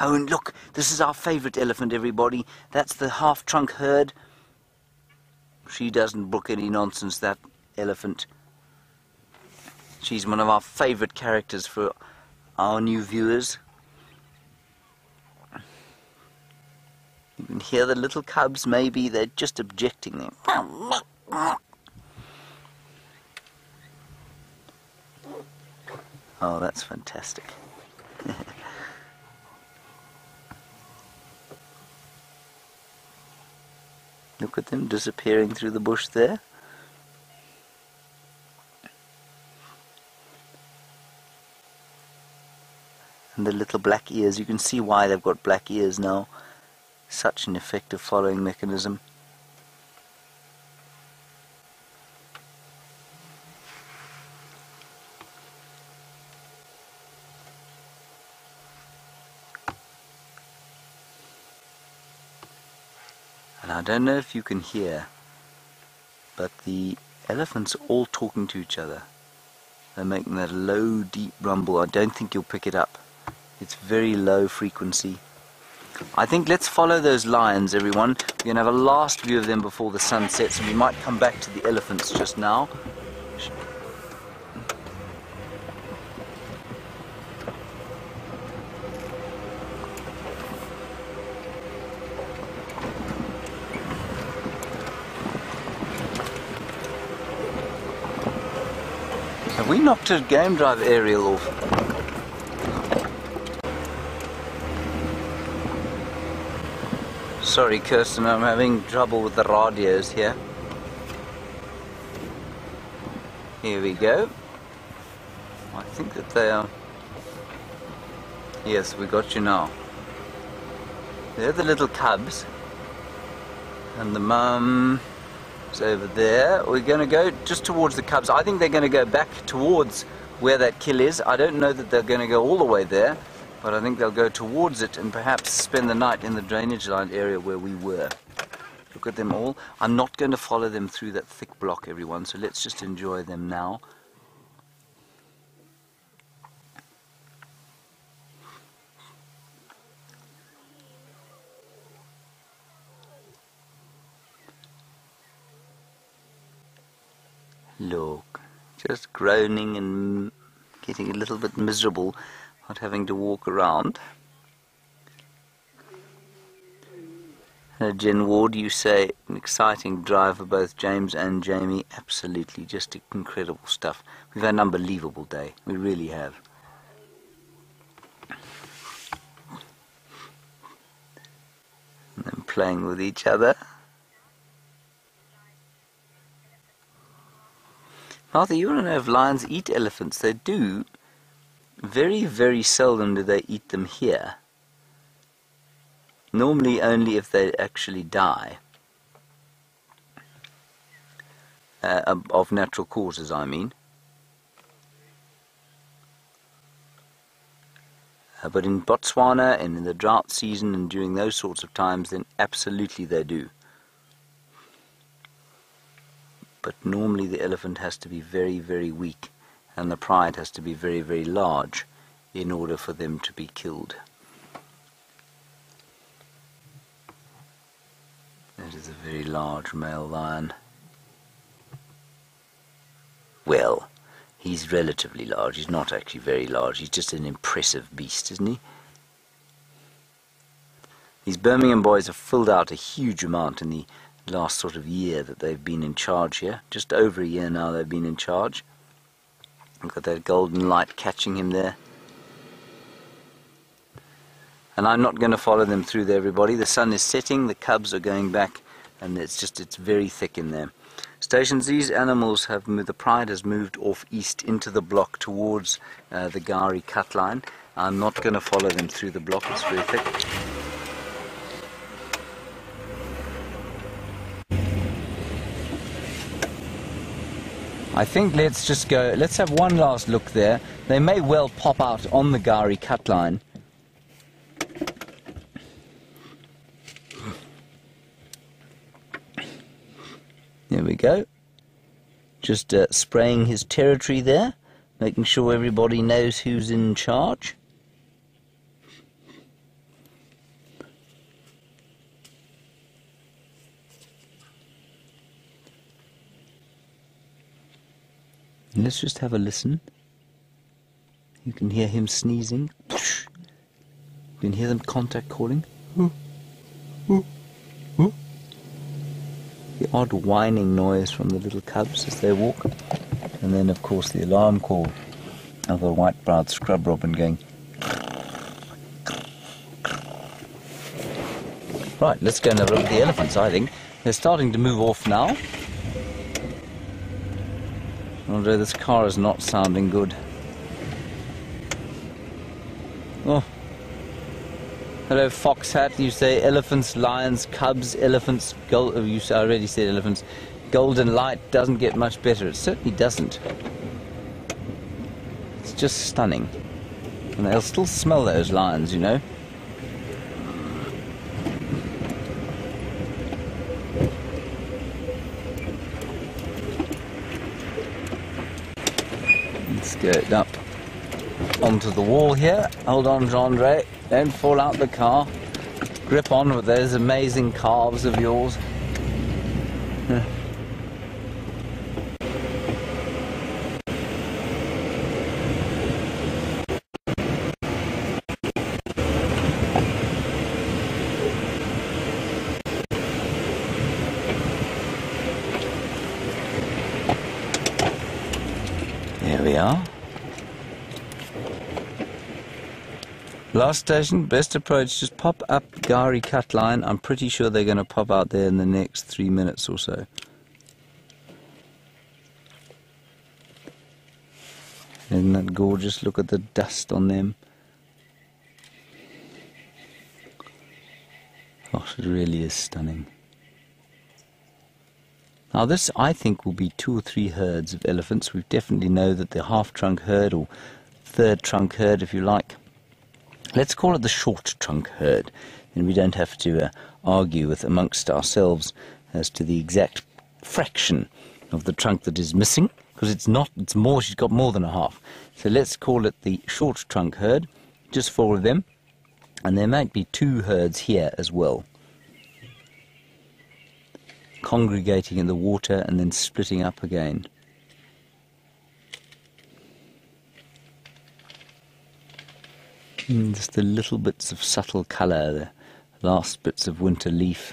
Oh, and look. This is our favourite elephant, everybody. That's the half-trunk herd. She doesn't brook any nonsense, that elephant. She's one of our favourite characters for our new viewers. You can hear the little cubs, maybe they're just objecting there. Oh, that's fantastic. Look at them disappearing through the bush there. And the little black ears, you can see why they've got black ears now. Such an effective following mechanism. And I don't know if you can hear, but the elephants are all talking to each other. They're making that low, deep rumble. I don't think you'll pick it up. It's very low frequency. I think let's follow those lions, everyone. We're going to have a last view of them before the sun sets, and we might come back to the elephants just now. Have we knocked a game drive aerial off? Sorry, Kirsten, I'm having trouble with the radios here. Here we go. I think that they are... Yes, we got you now. They're the little cubs. And the mum is over there. We're going to go just towards the cubs. I think they're going to go back towards where that kill is. I don't know that they're going to go all the way there, but I think they'll go towards it and perhaps spend the night in the drainage line area where we were. Look at them all. I'm not going to follow them through that thick block, everyone, so let's just enjoy them now. Look, just groaning and getting a little bit miserable, not having to walk around. Jen Ward, you say an exciting drive for both James and Jamie. Absolutely, just incredible stuff. We've had an unbelievable day. We really have. And then playing with each other. Martha, you want to know if lions eat elephants? They do. Very, very seldom do they eat them here. Normally only if they actually die. Of natural causes, I mean. But in Botswana and in the drought season and during those sorts of times, then absolutely they do. But normally the elephant has to be very, very weak, and the pride has to be very, very large in order for them to be killed. That is a very large male lion. Well, he's relatively large. He's not actually very large. He's just an impressive beast, isn't he? These Birmingham boys have filled out a huge amount in the last sort of year that they've been in charge here. Just over a year now they've been in charge. Look at that golden light catching him there. And I'm not going to follow them through there, everybody. The sun is setting, the cubs are going back, and it's very thick in there. Stations, these animals have moved, the pride has moved off east into the block towards the Gari cut line. I'm not going to follow them through the block, it's very thick. I think let's just go, let's have one last look there. They may well pop out on the Gari cut line. There we go. Just spraying his territory there, making sure everybody knows who's in charge. Let's just have a listen. You can hear him sneezing. You can hear them contact calling. The odd whining noise from the little cubs as they walk. And then, of course, the alarm call of the white-browed scrub robin going. Right, let's go and have a look at the elephants, I think. They're starting to move off now. Although this car is not sounding good. Oh. Hello, Foxhat. You say elephants, lions, cubs, elephants, gold. Oh, I already said elephants. Golden light doesn't get much better. It certainly doesn't. It's just stunning. And they'll still smell those lions, you know. Let's get up onto the wall here. Hold on, Jean-Andre. Don't fall out the car. Grip on with those amazing calves of yours. There we are. Last station, best approach, just pop up Gari cut line. I'm pretty sure they're going to pop out there in the next 3 minutes or so. Isn't that gorgeous? Look at the dust on them. Gosh, it really is stunning. Now this, I think, will be 2 or 3 herds of elephants. We definitely know that the half-trunk herd, or third trunk herd if you like. Let's call it the short trunk herd, and we don't have to argue with amongst ourselves as to the exact fraction of the trunk that is missing, because it's not, it's more, she's got more than a half. So let's call it the short trunk herd, just 4 of them, and there might be 2 herds here as well, congregating in the water and then splitting up again. Just the little bits of subtle colour, the last bits of winter leaf.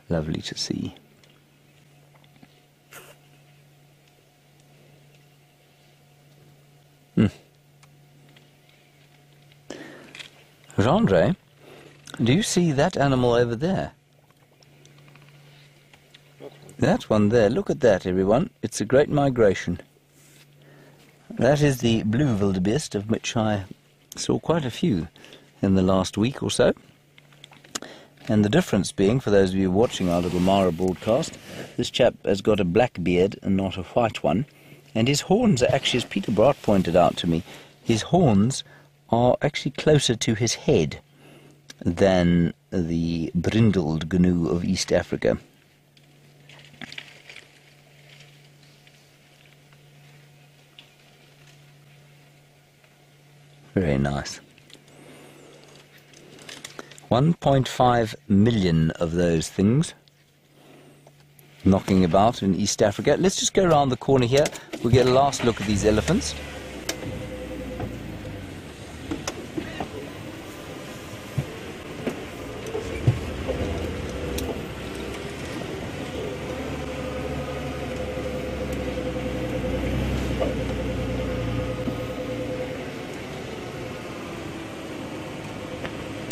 Lovely to see. Gendre, do you see that animal over there? That one there, look at that everyone, it's a great migration. That is the blue wildebeest, of which I saw quite a few in the last week or so. And the difference being, for those of you watching our little Mara broadcast, this chap has got a black beard and not a white one. And his horns are actually, as Peter Bart pointed out to me, his horns are actually closer to his head than the brindled gnu of East Africa. Very nice. 1.5 million of those things knocking about in East Africa. Let's just go around the corner here. We'll get a last look at these elephants.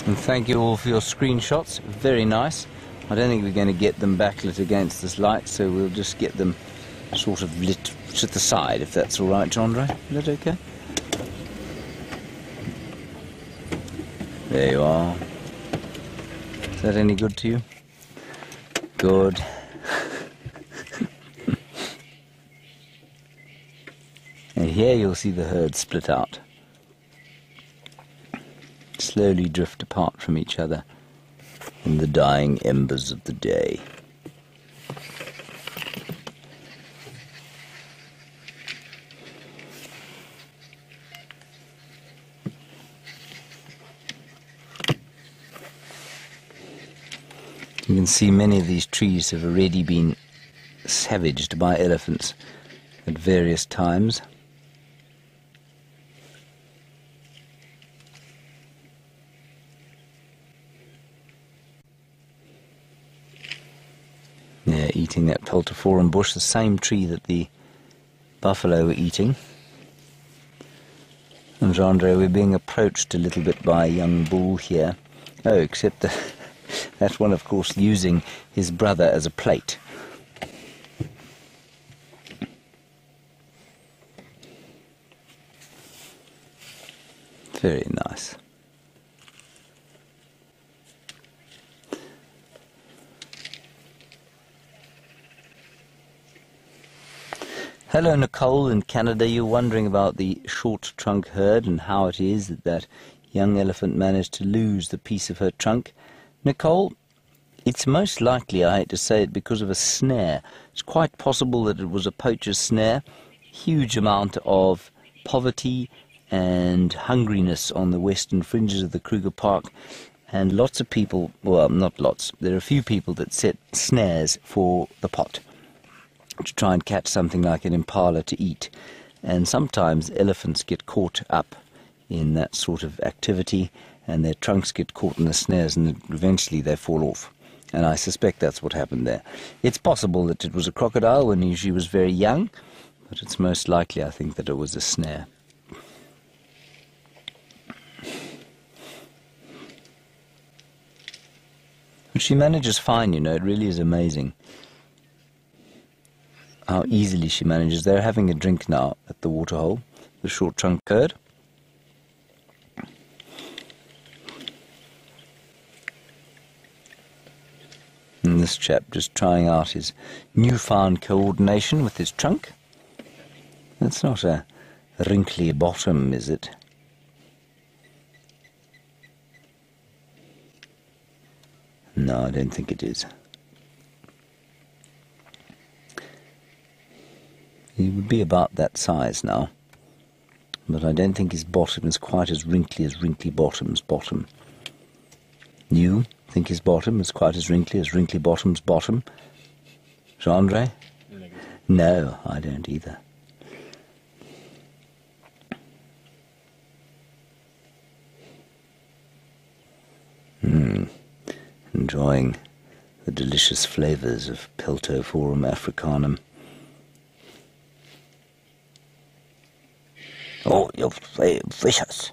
And thank you all for your screenshots, very nice. I don't think we're going to get them backlit against this light, so we'll just get them sort of lit to the side, if that's all right, Gendre. Is that okay? There you are. Is that any good to you? Good. And here you'll see the herd split out. Slowly drift apart from each other in the dying embers of the day. You can see many of these trees have already been savaged by elephants at various times. Yeah, eating that peltiforum bush, the same tree that the buffalo were eating. And Gendre, we're being approached a little bit by a young bull here. Oh, except that that one, of course, using his brother as a plate. Very nice. Hello, Nicole in Canada. You're wondering about the short trunk herd and how it is that that young elephant managed to lose the piece of her trunk. Nicole, it's most likely, I hate to say it, because of a snare. It's quite possible that it was a poacher's snare. Huge amount of poverty and hungriness on the western fringes of the Kruger Park. And lots of people, well, not lots, there are a few people that set snares for the pot to try and catch something like an impala to eat. And sometimes elephants get caught up in that sort of activity and their trunks get caught in the snares and eventually they fall off. And I suspect that's what happened there. It's possible that it was a crocodile when she was very young, but it's most likely, I think, that it was a snare. But she manages fine, you know, it really is amazing how easily she manages. They're having a drink now at the waterhole, the short trunk cod. And this chap just trying out his newfound coordination with his trunk. That's not a wrinkly bottom, is it? No, I don't think it is. He would be about that size now. But I don't think his bottom is quite as wrinkly bottom's bottom. You think his bottom is quite as wrinkly bottom's bottom? Jean-Andre? No, I don't either. Enjoying the delicious flavours of Peltophorum africanum. Oh, you're vicious.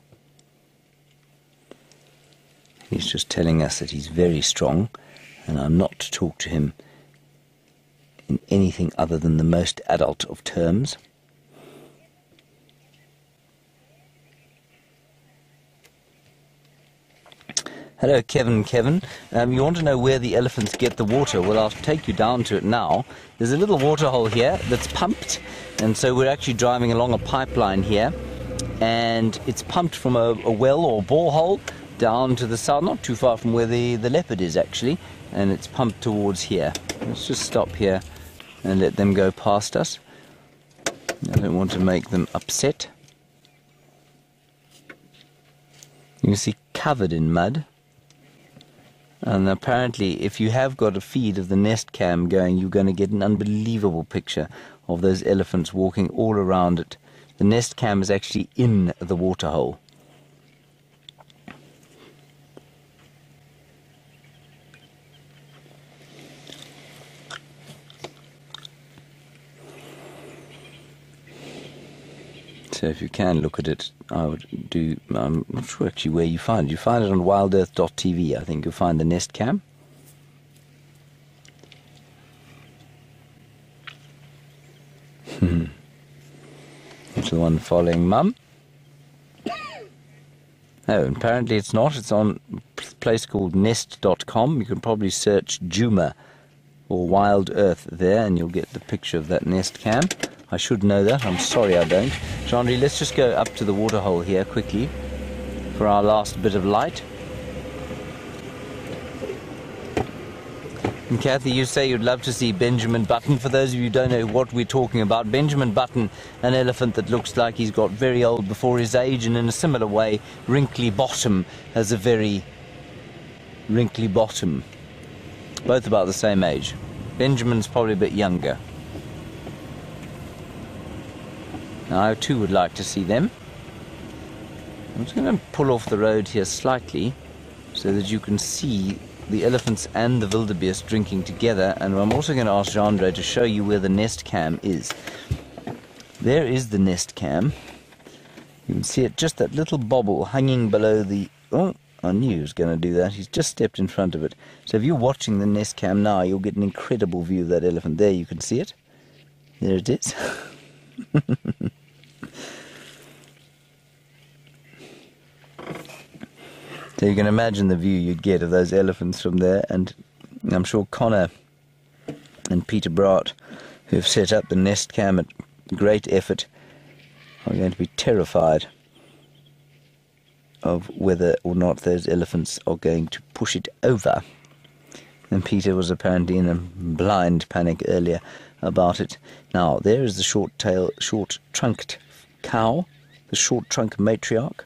He's just telling us that he's very strong, and I'm not to talk to him in anything other than the most adult of terms. Hello, Kevin. You want to know where the elephants get the water? Well, I'll take you down to it now. There's a little water hole here that's pumped, and so we're actually driving along a pipeline here, and it's pumped from a well or borehole down to the south, not too far from where the leopard is actually, and it's pumped towards here. Let's just stop here and let them go past us. I don't want to make them upset. You can see covered in mud. And apparently, if you have got a feed of the Nest Cam going, you're going to get an unbelievable picture of those elephants walking all around it. The Nest Cam is actually in the waterhole. So if you can look at it, I would do, I'm not sure actually where you find it. You find it on wildearth.tv, I think you'll find the Nest Cam. It's the one following Mum. Oh, apparently it's not. It's on a place called nest.com. You can probably search Djuma or Wild Earth there, and you'll get the picture of that Nest Cam. I should know that. I'm sorry I don't. Jean-Louis, let's just go up to the waterhole here quickly for our last bit of light. And Kathy, you say you'd love to see Benjamin Button. For those of you who don't know what we're talking about, Benjamin Button, an elephant that looks like he's got very old before his age, and in a similar way, Wrinkly Bottom has a very wrinkly bottom. Both about the same age. Benjamin's probably a bit younger. Now, I too would like to see them. I'm just going to pull off the road here slightly so that you can see the elephants and the wildebeest drinking together, and I'm also going to ask Jean-Andre to show you where the Nest Cam is. There is the Nest Cam. You can see it, just that little bobble hanging below the... Oh, I knew he was going to do that. He's just stepped in front of it. So if you're watching the Nest Cam now, you'll get an incredible view of that elephant. There, you can see it. There it is. So you can imagine the view you'd get of those elephants from there, and I'm sure Connor and Peter Braat, who have set up the Nest Cam at great effort, are going to be terrified of whether or not those elephants are going to push it over. And Peter was apparently in a blind panic earlier about it. Now, there is the short-trunked cow, the short-trunk matriarch.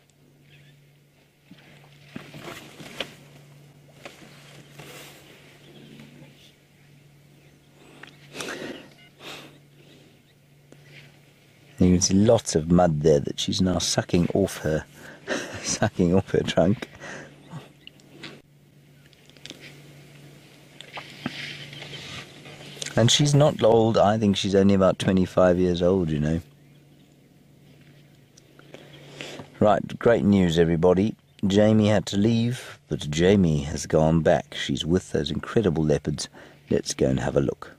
You can see lots of mud there that she's now sucking off her trunk. And she's not old. I think she's only about 25 years old, you know. Right, great news, everybody. Jamie had to leave, but Jamie has gone back. She's with those incredible leopards. Let's go and have a look.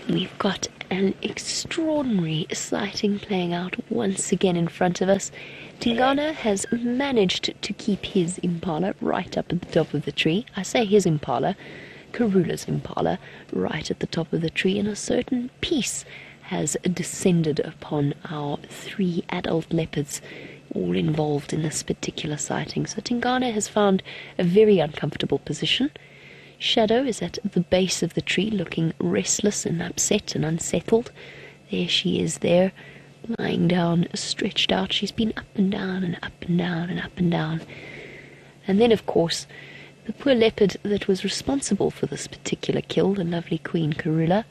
We've got an extraordinary sighting playing out once again in front of us. Tingana has managed to keep his impala right up at the top of the tree. I say his impala, Karula's impala, right at the top of the tree, and a certain peace has descended upon our 3 adult leopards, all involved in this particular sighting. So Tingana has found a very uncomfortable position. Shadow is at the base of the tree, looking restless and upset and unsettled. There she is there, lying down, stretched out. She's been up and down and up and down and up and down. And then, of course, the poor leopard that was responsible for this particular kill, the lovely Queen Karula,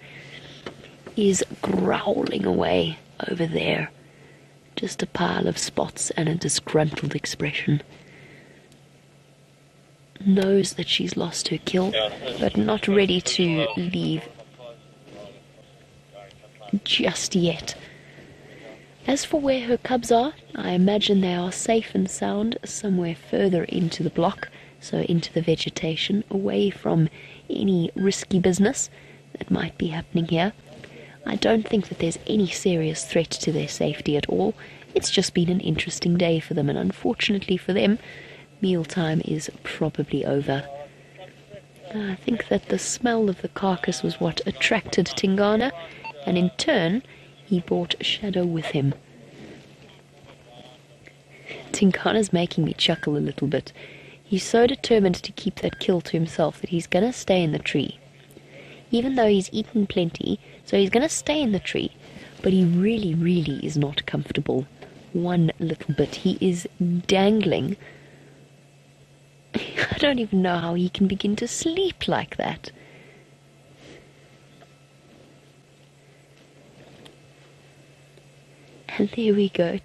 is growling away over there. Just a pile of spots and a disgruntled expression. Knows that she's lost her kill, but not ready to leave just yet. As for where her cubs are, I imagine they are safe and sound somewhere further into the block, so into the vegetation, away from any risky business that might be happening here. I don't think that there's any serious threat to their safety at all. It's just been an interesting day for them, and unfortunately for them, mealtime is probably over. I think that the smell of the carcass was what attracted Tingana, and in turn, he brought Shadow with him. Tingana's making me chuckle a little bit. He's so determined to keep that kill to himself that he's going to stay in the tree. Even though he's eaten plenty, so he's going to stay in the tree, but he really, really is not comfortable one little bit. He is dangling. I don't even know how he can begin to sleep like that. And there we go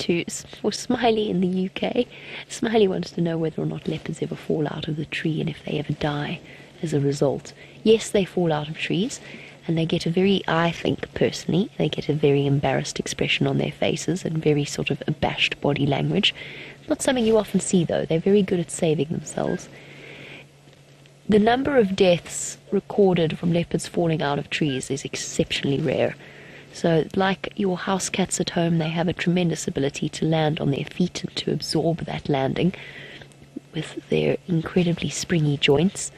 for Smiley in the UK. Smiley wants to know whether or not leopards ever fall out of the tree and if they ever die as a result. Yes, they fall out of trees, and they get I think personally, they get a very embarrassed expression on their faces and very sort of abashed body language. Not something you often see, though. They're very good at saving themselves. The number of deaths recorded from leopards falling out of trees is exceptionally rare. So, like your house cats at home, they have a tremendous ability to land on their feet and to absorb that landing with their incredibly springy joints.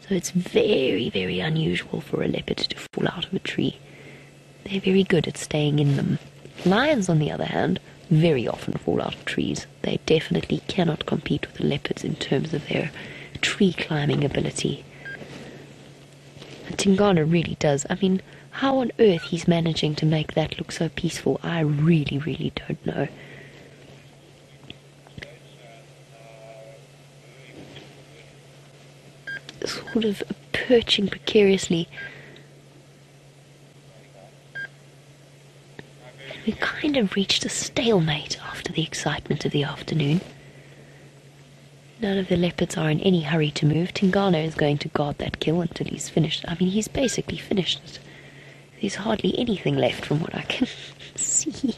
So it's very, very unusual for a leopard to fall out of a tree. They're very good at staying in them. Lions, on the other hand, very often fall out of trees. They definitely cannot compete with the leopards in terms of their tree climbing ability. And Tingana really does. I mean, how on earth he's managing to make that look so peaceful, I really, really don't know. Sort of perching precariously. We kind of reached a stalemate after the excitement of the afternoon. None of the leopards are in any hurry to move. Tingana is going to guard that kill until he's finished. I mean, he's basically finished it. There's hardly anything left from what I can see.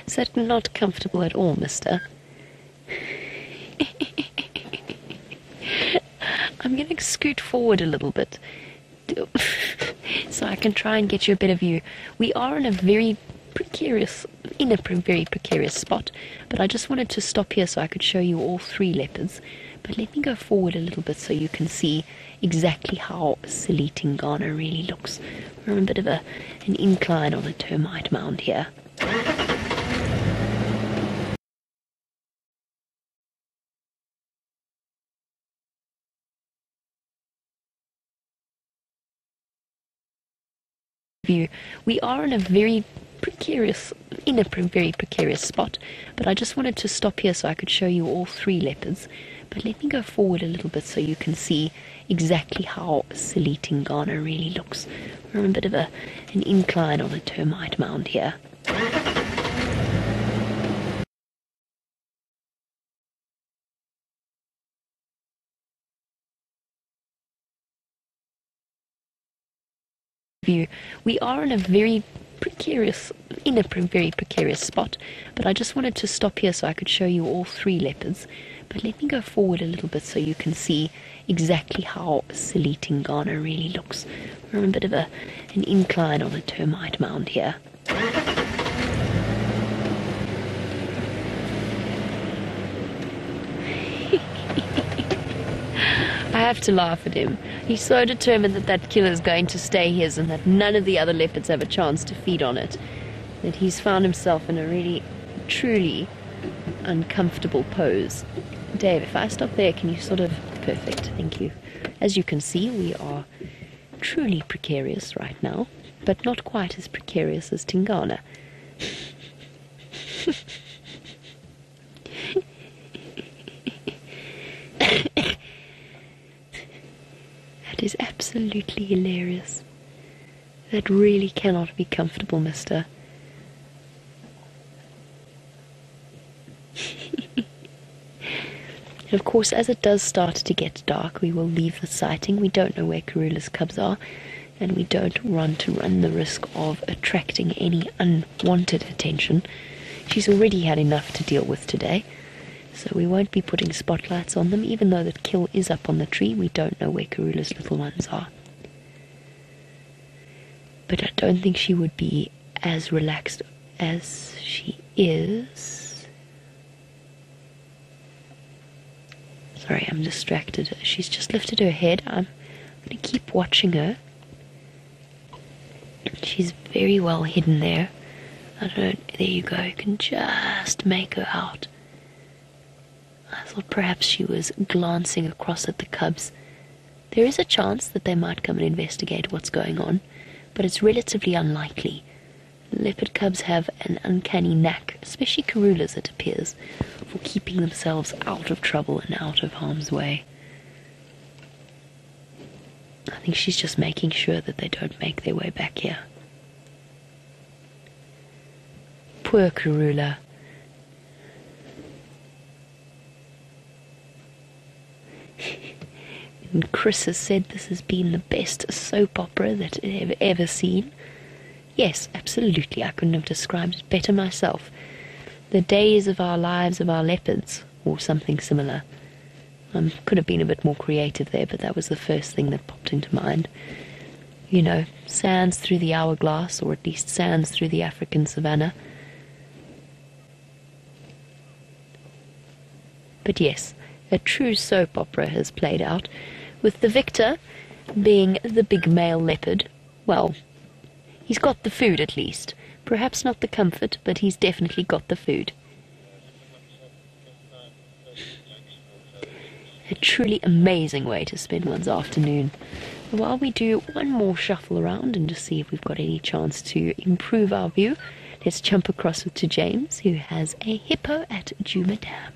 Is that not comfortable at all, mister? I'm going to scoot forward a little bit so I can try and get you a better view. We are in a very precarious spot, but I just wanted to stop here so I could show you all 3 leopards. But let me go forward a little bit so you can see exactly how silly Tingana really looks. We're on a bit of an incline on a termite mound here. We are in a very precarious spot, but I just wanted to stop here so I could show you all 3 leopards. But let me go forward a little bit so you can see exactly how silly Tingana really looks. We're on a bit of an incline on a termite mound here. view. We are in a very precarious spot, but I just wanted to stop here so I could show you all 3 leopards. But let me go forward a little bit so you can see exactly how silly Tingana really looks. We're on a bit of an incline on a termite mound here. I have to laugh at him. He's so determined that that killer is going to stay his and that none of the other leopards have a chance to feed on it, that he's found himself in a really, truly uncomfortable pose. Dave, if I stop there, can you sort of... Perfect, thank you. As you can see, we are truly precarious right now, but not quite as precarious as Tingana. That is absolutely hilarious. That really cannot be comfortable, mister. And of course, as it does start to get dark, we will leave the sighting. We don't know where Karula's cubs are, and we don't want to run the risk of attracting any unwanted attention. She's already had enough to deal with today, so we won't be putting spotlights on them. Even though that kill is up on the tree, we don't know where Karula's little ones are. But I don't think she would be as relaxed as she is. Sorry, I'm distracted. She's just lifted her head. I'm going to keep watching her. She's very well hidden there. I don't... There you go. You can just make her out. I thought perhaps she was glancing across at the cubs. There is a chance that they might come and investigate what's going on, but it's relatively unlikely. Leopard cubs have an uncanny knack, especially Karula's it appears, for keeping themselves out of trouble and out of harm's way. I think she's just making sure that they don't make their way back here. Poor Karula. And Chris has said this has been the best soap opera that I've ever seen. Yes, absolutely, I couldn't have described it better myself. The days of our lives of our leopards, or something similar. Could have been a bit more creative there, but that was the first thing that popped into mind. You know, sands through the hourglass, or at least sands through the African savannah. But yes, a true soap opera has played out, with the victor being the big male leopard. Well, he's got the food at least. Perhaps not the comfort, but he's definitely got the food. A truly amazing way to spend one's afternoon. While we do one more shuffle around and just see if we've got any chance to improve our view, let's jump across to James, who has a hippo at Djuma Dam.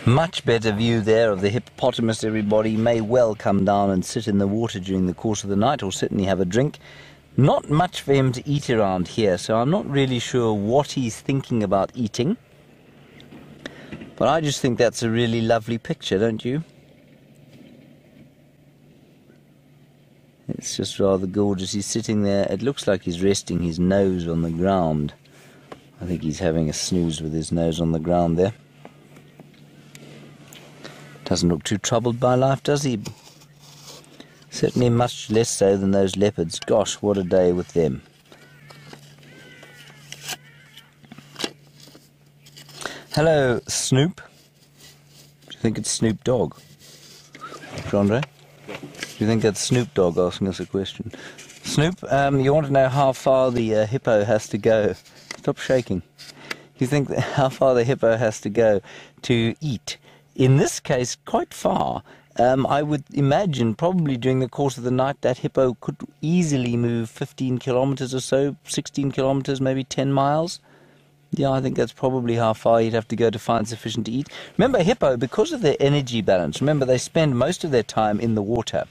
Much better view there of the hippopotamus. Everybody may well come down and sit in the water during the course of the night, or certainly have a drink. Not much for him to eat around here, so I'm not really sure what he's thinking about eating. But I just think that's a really lovely picture, don't you? It's just rather gorgeous. He's sitting there. It looks like he's resting his nose on the ground. I think he's having a snooze with his nose on the ground there. Doesn't look too troubled by life, does he? Certainly much less so than those leopards. Gosh, what a day with them. Hello, Snoop. Do you think it's Snoop Dogg? Andre? Do you think that's Snoop Dogg asking us a question? Snoop, you want to know how far the hippo has to go? Stop shaking. You think that how far the hippo has to go to eat? In this case, quite far. I would imagine probably during the course of the night that hippo could easily move 15 kilometers or so, 16 kilometers, maybe 10 miles. Yeah, I think that's probably how far you'd have to go to find sufficient to eat. Remember, hippo, because of their energy balance, remember they spend most of their time in the water.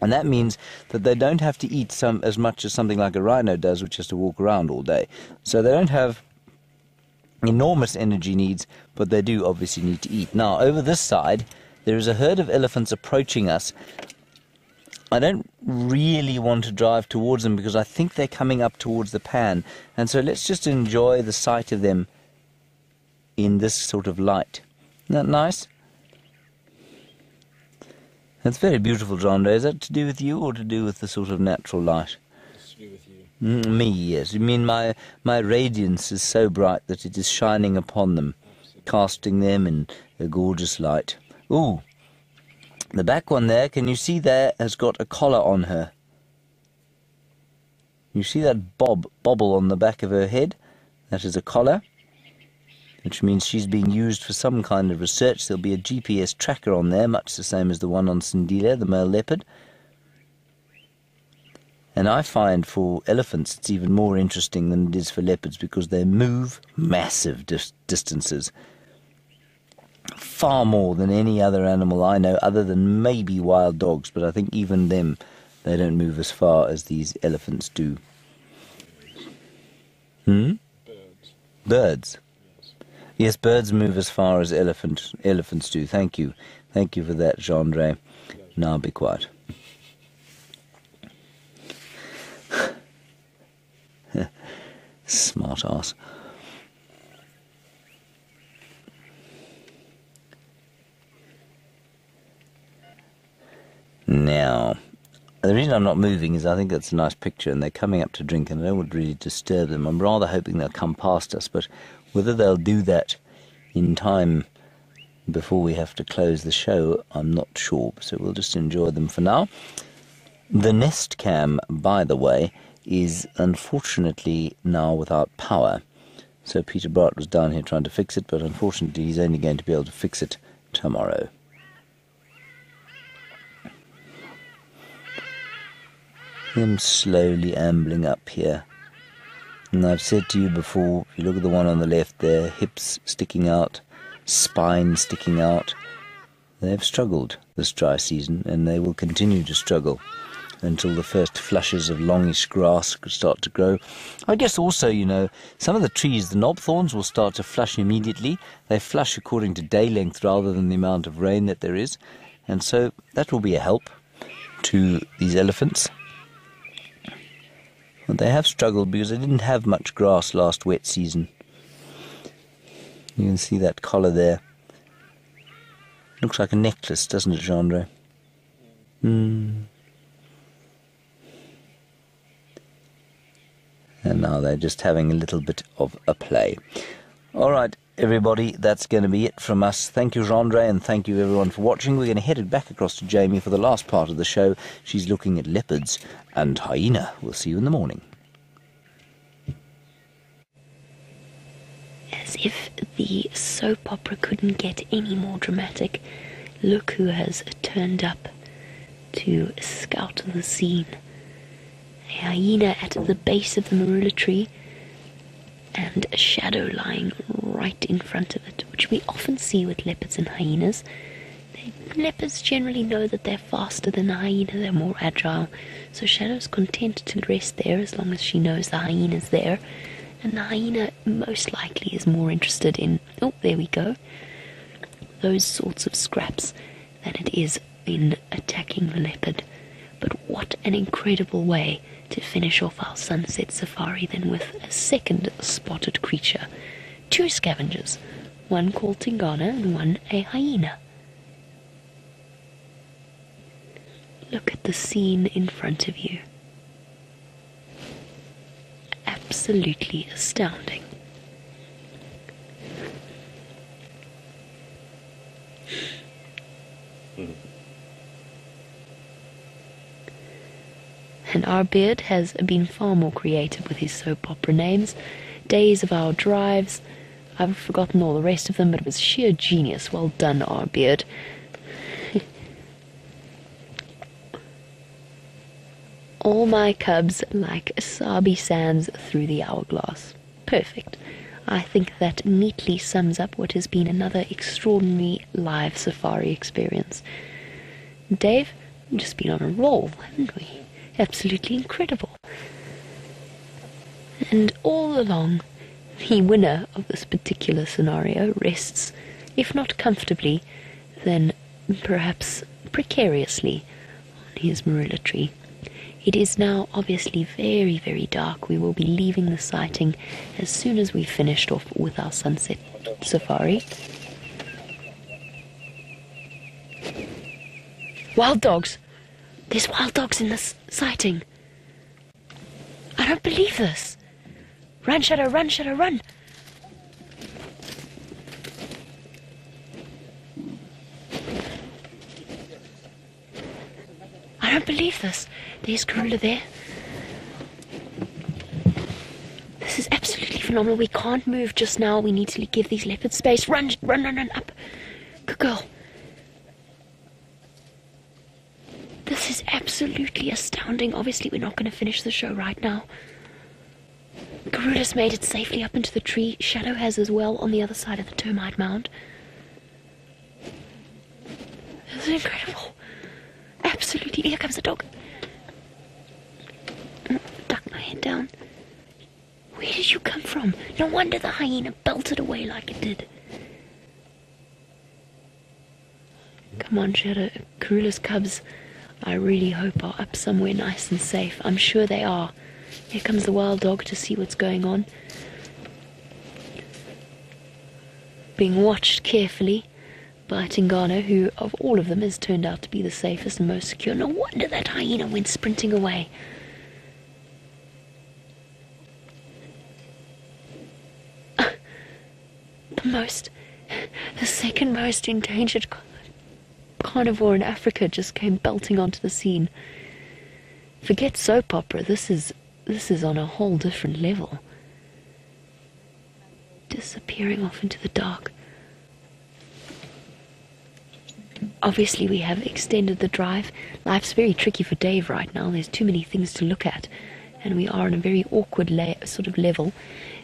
And that means that they don't have to eat as much as something like a rhino does, which has to walk around all day. So they don't have enormous energy needs, but they do obviously need to eat. Now, over this side, There is a herd of elephants approaching us. I don't really want to drive towards them because I think they're coming up towards the pan. And so let's just enjoy the sight of them in this sort of light. Isn't that nice? That's very beautiful, John Ray. Is that to do with you or to do with the sort of natural light? It's to do with you. Me, yes. You mean my radiance is so bright that it is shining upon them, casting them in a gorgeous light. Ooh, the back one there, can you see there, has got a collar on her. You see that bobble on the back of her head? That is a collar, which means she's being used for some kind of research. There'll be a GPS tracker on there, much the same as the one on Sindile, the male leopard. And I find for elephants it's even more interesting than it is for leopards because they move massive distances. Far more than any other animal I know, other than maybe wild dogs, but I think even them, they don't move as far as these elephants do. Birds. Birds. Yes. Yes, birds move as far as elephants do. Thank you. Thank you for that, Jean-Ray. Now be quiet. Smart ass. Now, the reason I'm not moving is I think it's a nice picture and they're coming up to drink and I don't want to really disturb them. I'm rather hoping they'll come past us, but whether they'll do that in time before we have to close the show, I'm not sure. So we'll just enjoy them for now. The Nest Cam, by the way, is unfortunately now without power. So Peter Bart was down here trying to fix it, but unfortunately he's only going to be able to fix it tomorrow. Them slowly ambling up here. And I've said to you before, if you look at the one on the left there, hips sticking out, spine sticking out, they've struggled this dry season and they will continue to struggle until the first flushes of longish grass start to grow. I guess also, you know, some of the trees, the knobthorns, will start to flush immediately. They flush according to day length rather than the amount of rain that there is. And so that will be a help to these elephants. But they have struggled because they didn't have much grass last wet season. You can see that collar there. Looks like a necklace, doesn't it, Jean-Ray? And now they're just having a little bit of a play. All right, everybody, that's going to be it from us. Thank you, Jean-Ray, and thank you, everyone, for watching. We're going to head back across to Jamie for the last part of the show. She's looking at leopards and hyena. We'll see you in the morning. As if the soap opera couldn't get any more dramatic, look who has turned up to scout the scene. A hyena at the base of the marula tree, and a shadow lying right in front of it, which we often see with leopards and hyenas. Leopards generally know that they're faster than the hyena, they're more agile, so Shadow's content to rest there as long as she knows the hyena's there, and the hyena most likely is more interested in, oh, there we go, those sorts of scraps than it is in attacking the leopard. But what an incredible way to finish off our sunset safari then with a second spotted creature. Two scavengers, one called Tingana and one a hyena. Look at the scene in front of you. Absolutely astounding. And our beard has been far more creative with his soap opera names. Days of Our Drives. I've forgotten all the rest of them, but it was sheer genius. Well done, our beard. All my cubs like Sabi sands through the hourglass. Perfect. I think that neatly sums up what has been another extraordinary live safari experience. Dave, we've just been on a roll, haven't we? Absolutely incredible. And all along, the winner of this particular scenario rests, if not comfortably, then perhaps precariously, on his marula tree. It is now obviously very, very dark. We will be leaving the sighting as soon as we've finished off with our sunset safari. Wild dogs! There's wild dogs in this sighting. I don't believe this. Run, Shadow, run, Shadow, run! I don't believe this. There's Karula there. This is absolutely phenomenal. We can't move just now. We need to give these leopards space. Run, run, run, run, up. Good girl. This is absolutely astounding. Obviously, we're not going to finish the show right now. Karula's made it safely up into the tree. Shadow has as well on the other side of the termite mound. This is incredible. Absolutely. Here comes the dog. Duck my head down. Where did you come from? No wonder the hyena belted away like it did. Come on, Shadow. Karula's cubs, I really hope, are up somewhere nice and safe. I'm sure they are. Here comes the wild dog to see what's going on. Being watched carefully by Tingana, who of all of them has turned out to be the safest and most secure. No wonder that hyena went sprinting away. The second most endangered carnivore in Africa just came belting onto the scene. Forget soap opera, this is on a whole different level. Disappearing off into the dark. Obviously we have extended the drive. Life's very tricky for Dave right now. There's too many things to look at. And we are on a very awkward sort of level.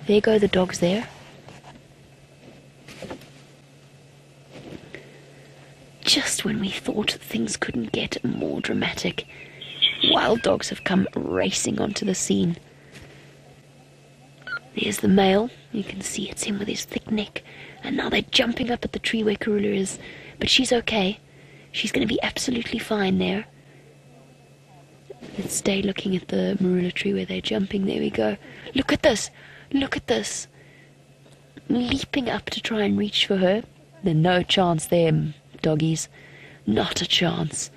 There go the dogs there. Just when we thought things couldn't get more dramatic, wild dogs have come racing onto the scene. There's the male. You can see it's him with his thick neck. And now they're jumping up at the tree where Karula is. But she's okay. She's going to be absolutely fine there. Let's stay looking at the marula tree where they're jumping. There we go. Look at this. Look at this. Leaping up to try and reach for her. There's no chance there, doggies. Not a chance.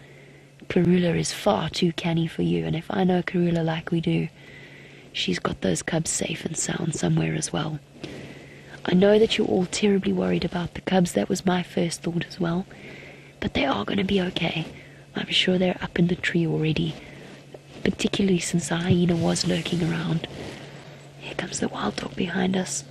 Karula is far too canny for you. And if I know Karula like we do, she's got those cubs safe and sound somewhere as well. I know that you're all terribly worried about the cubs. That was my first thought as well. But they are going to be okay. I'm sure they're up in the tree already. Particularly since the hyena was lurking around. Here comes the wild dog behind us.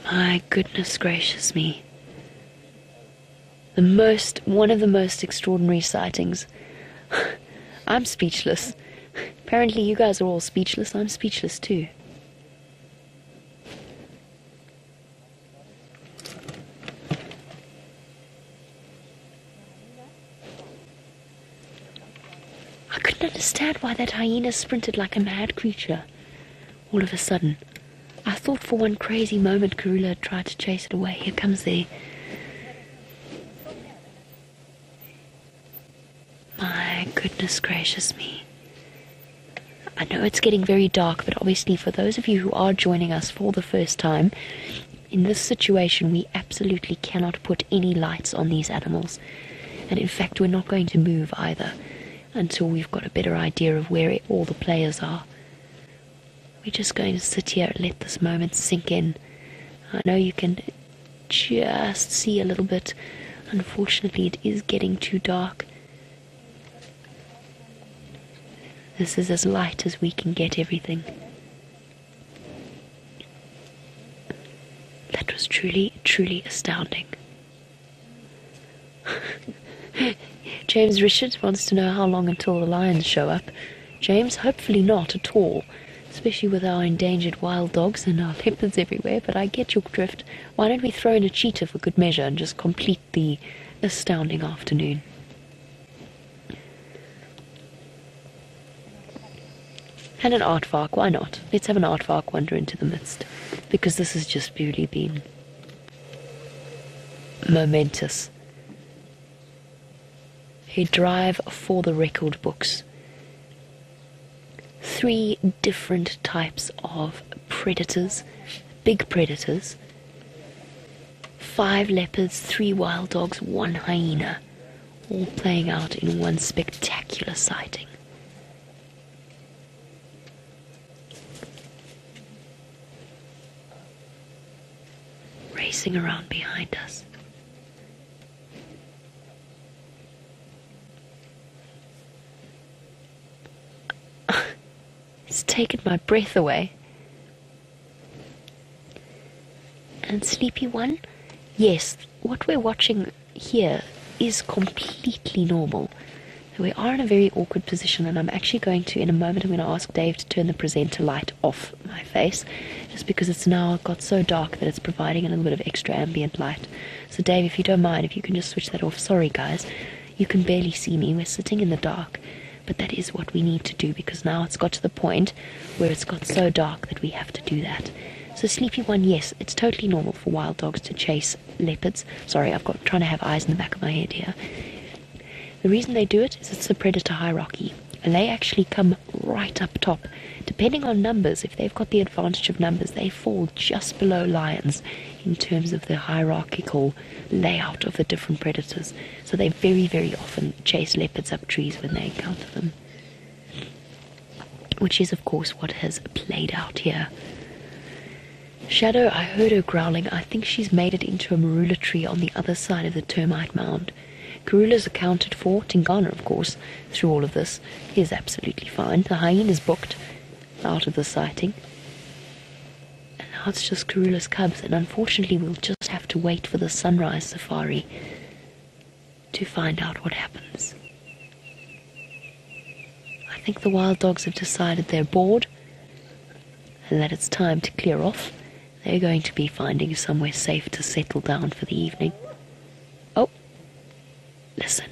My goodness gracious me. One of the most extraordinary sightings. I'm speechless. Apparently you guys are all speechless. I'm speechless too. I couldn't understand why that hyena sprinted like a mad creature all of a sudden. I thought for one crazy moment Karula had tried to chase it away. Here comes the... My goodness gracious me. I know it's getting very dark, but obviously for those of you who are joining us for the first time, in this situation we absolutely cannot put any lights on these animals. And in fact we're not going to move either until we've got a better idea of where all the players are. We're just going to sit here and let this moment sink in. I know you can just see a little bit. Unfortunately it is getting too dark. This is as light as we can get everything. That was truly, truly astounding. James Richard wants to know how long until the lions show up. James, hopefully not at all. Especially with our endangered wild dogs and our leopards everywhere, but I get your drift. Why don't we throw in a cheetah for good measure and just complete the astounding afternoon? And an aardvark, why not? Let's have an aardvark wander into the midst, because this has just really been momentous. A drive for the record books. 3 different types of predators, big predators. 5 leopards, 3 wild dogs, 1 hyena, all playing out in one spectacular sighting. Racing around behind us. It's taken my breath away. And Sleepy One, yes, what we're watching here is completely normal. We are in a very awkward position, and I'm actually going to, in a moment, I'm going to ask Dave to turn the presenter light off my face, just because it's now got so dark that it's providing a little bit of extra ambient light. So Dave, if you don't mind, if you can just switch that off. Sorry guys, you can barely see me, we're sitting in the dark, but that is what we need to do, because now it's got to the point where it's got so dark that we have to do that. So Sleepy One, yes, it's totally normal for wild dogs to chase leopards. Sorry, trying to have eyes in the back of my head here. The reason they do it is it's a predator hierarchy, and they actually come right up top. Depending on numbers, if they've got the advantage of numbers, they fall just below lions in terms of the hierarchical layout of the different predators. So they very, very often chase leopards up trees when they encounter them. Which is, of course, what has played out here. Shadow, I heard her growling. I think she's made it into a marula tree on the other side of the termite mound. Karula's accounted for, Tingana, of course, through all of this. He is absolutely fine. The hyena's booked out of the sighting. And now it's just Karula's cubs, and unfortunately we'll just have to wait for the sunrise safari to find out what happens. I think the wild dogs have decided they're bored and that it's time to clear off. They're going to be finding somewhere safe to settle down for the evening. Oh, listen.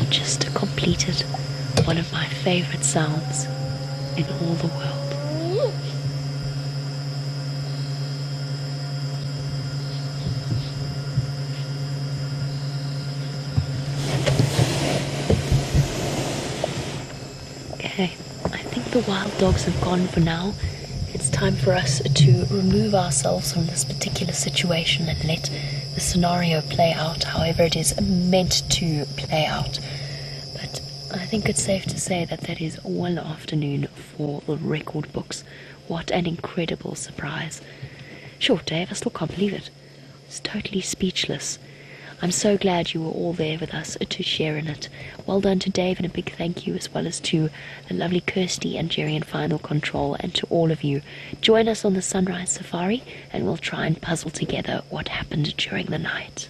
Just completed one of my favorite sounds in all the world. Okay, I think the wild dogs have gone for now. It's time for us to remove ourselves from this particular situation and let the scenario play out however it is meant to play out. But I think it's safe to say that that is one afternoon for the record books. What an incredible surprise. Sure, Dave, I still can't believe it. It's totally speechless. I'm so glad you were all there with us to share in it. Well done to Dave, and a big thank you as well as to the lovely Kirsty and Jerry in Final Control, and to all of you. Join us on the Sunrise Safari and we'll try and puzzle together what happened during the night.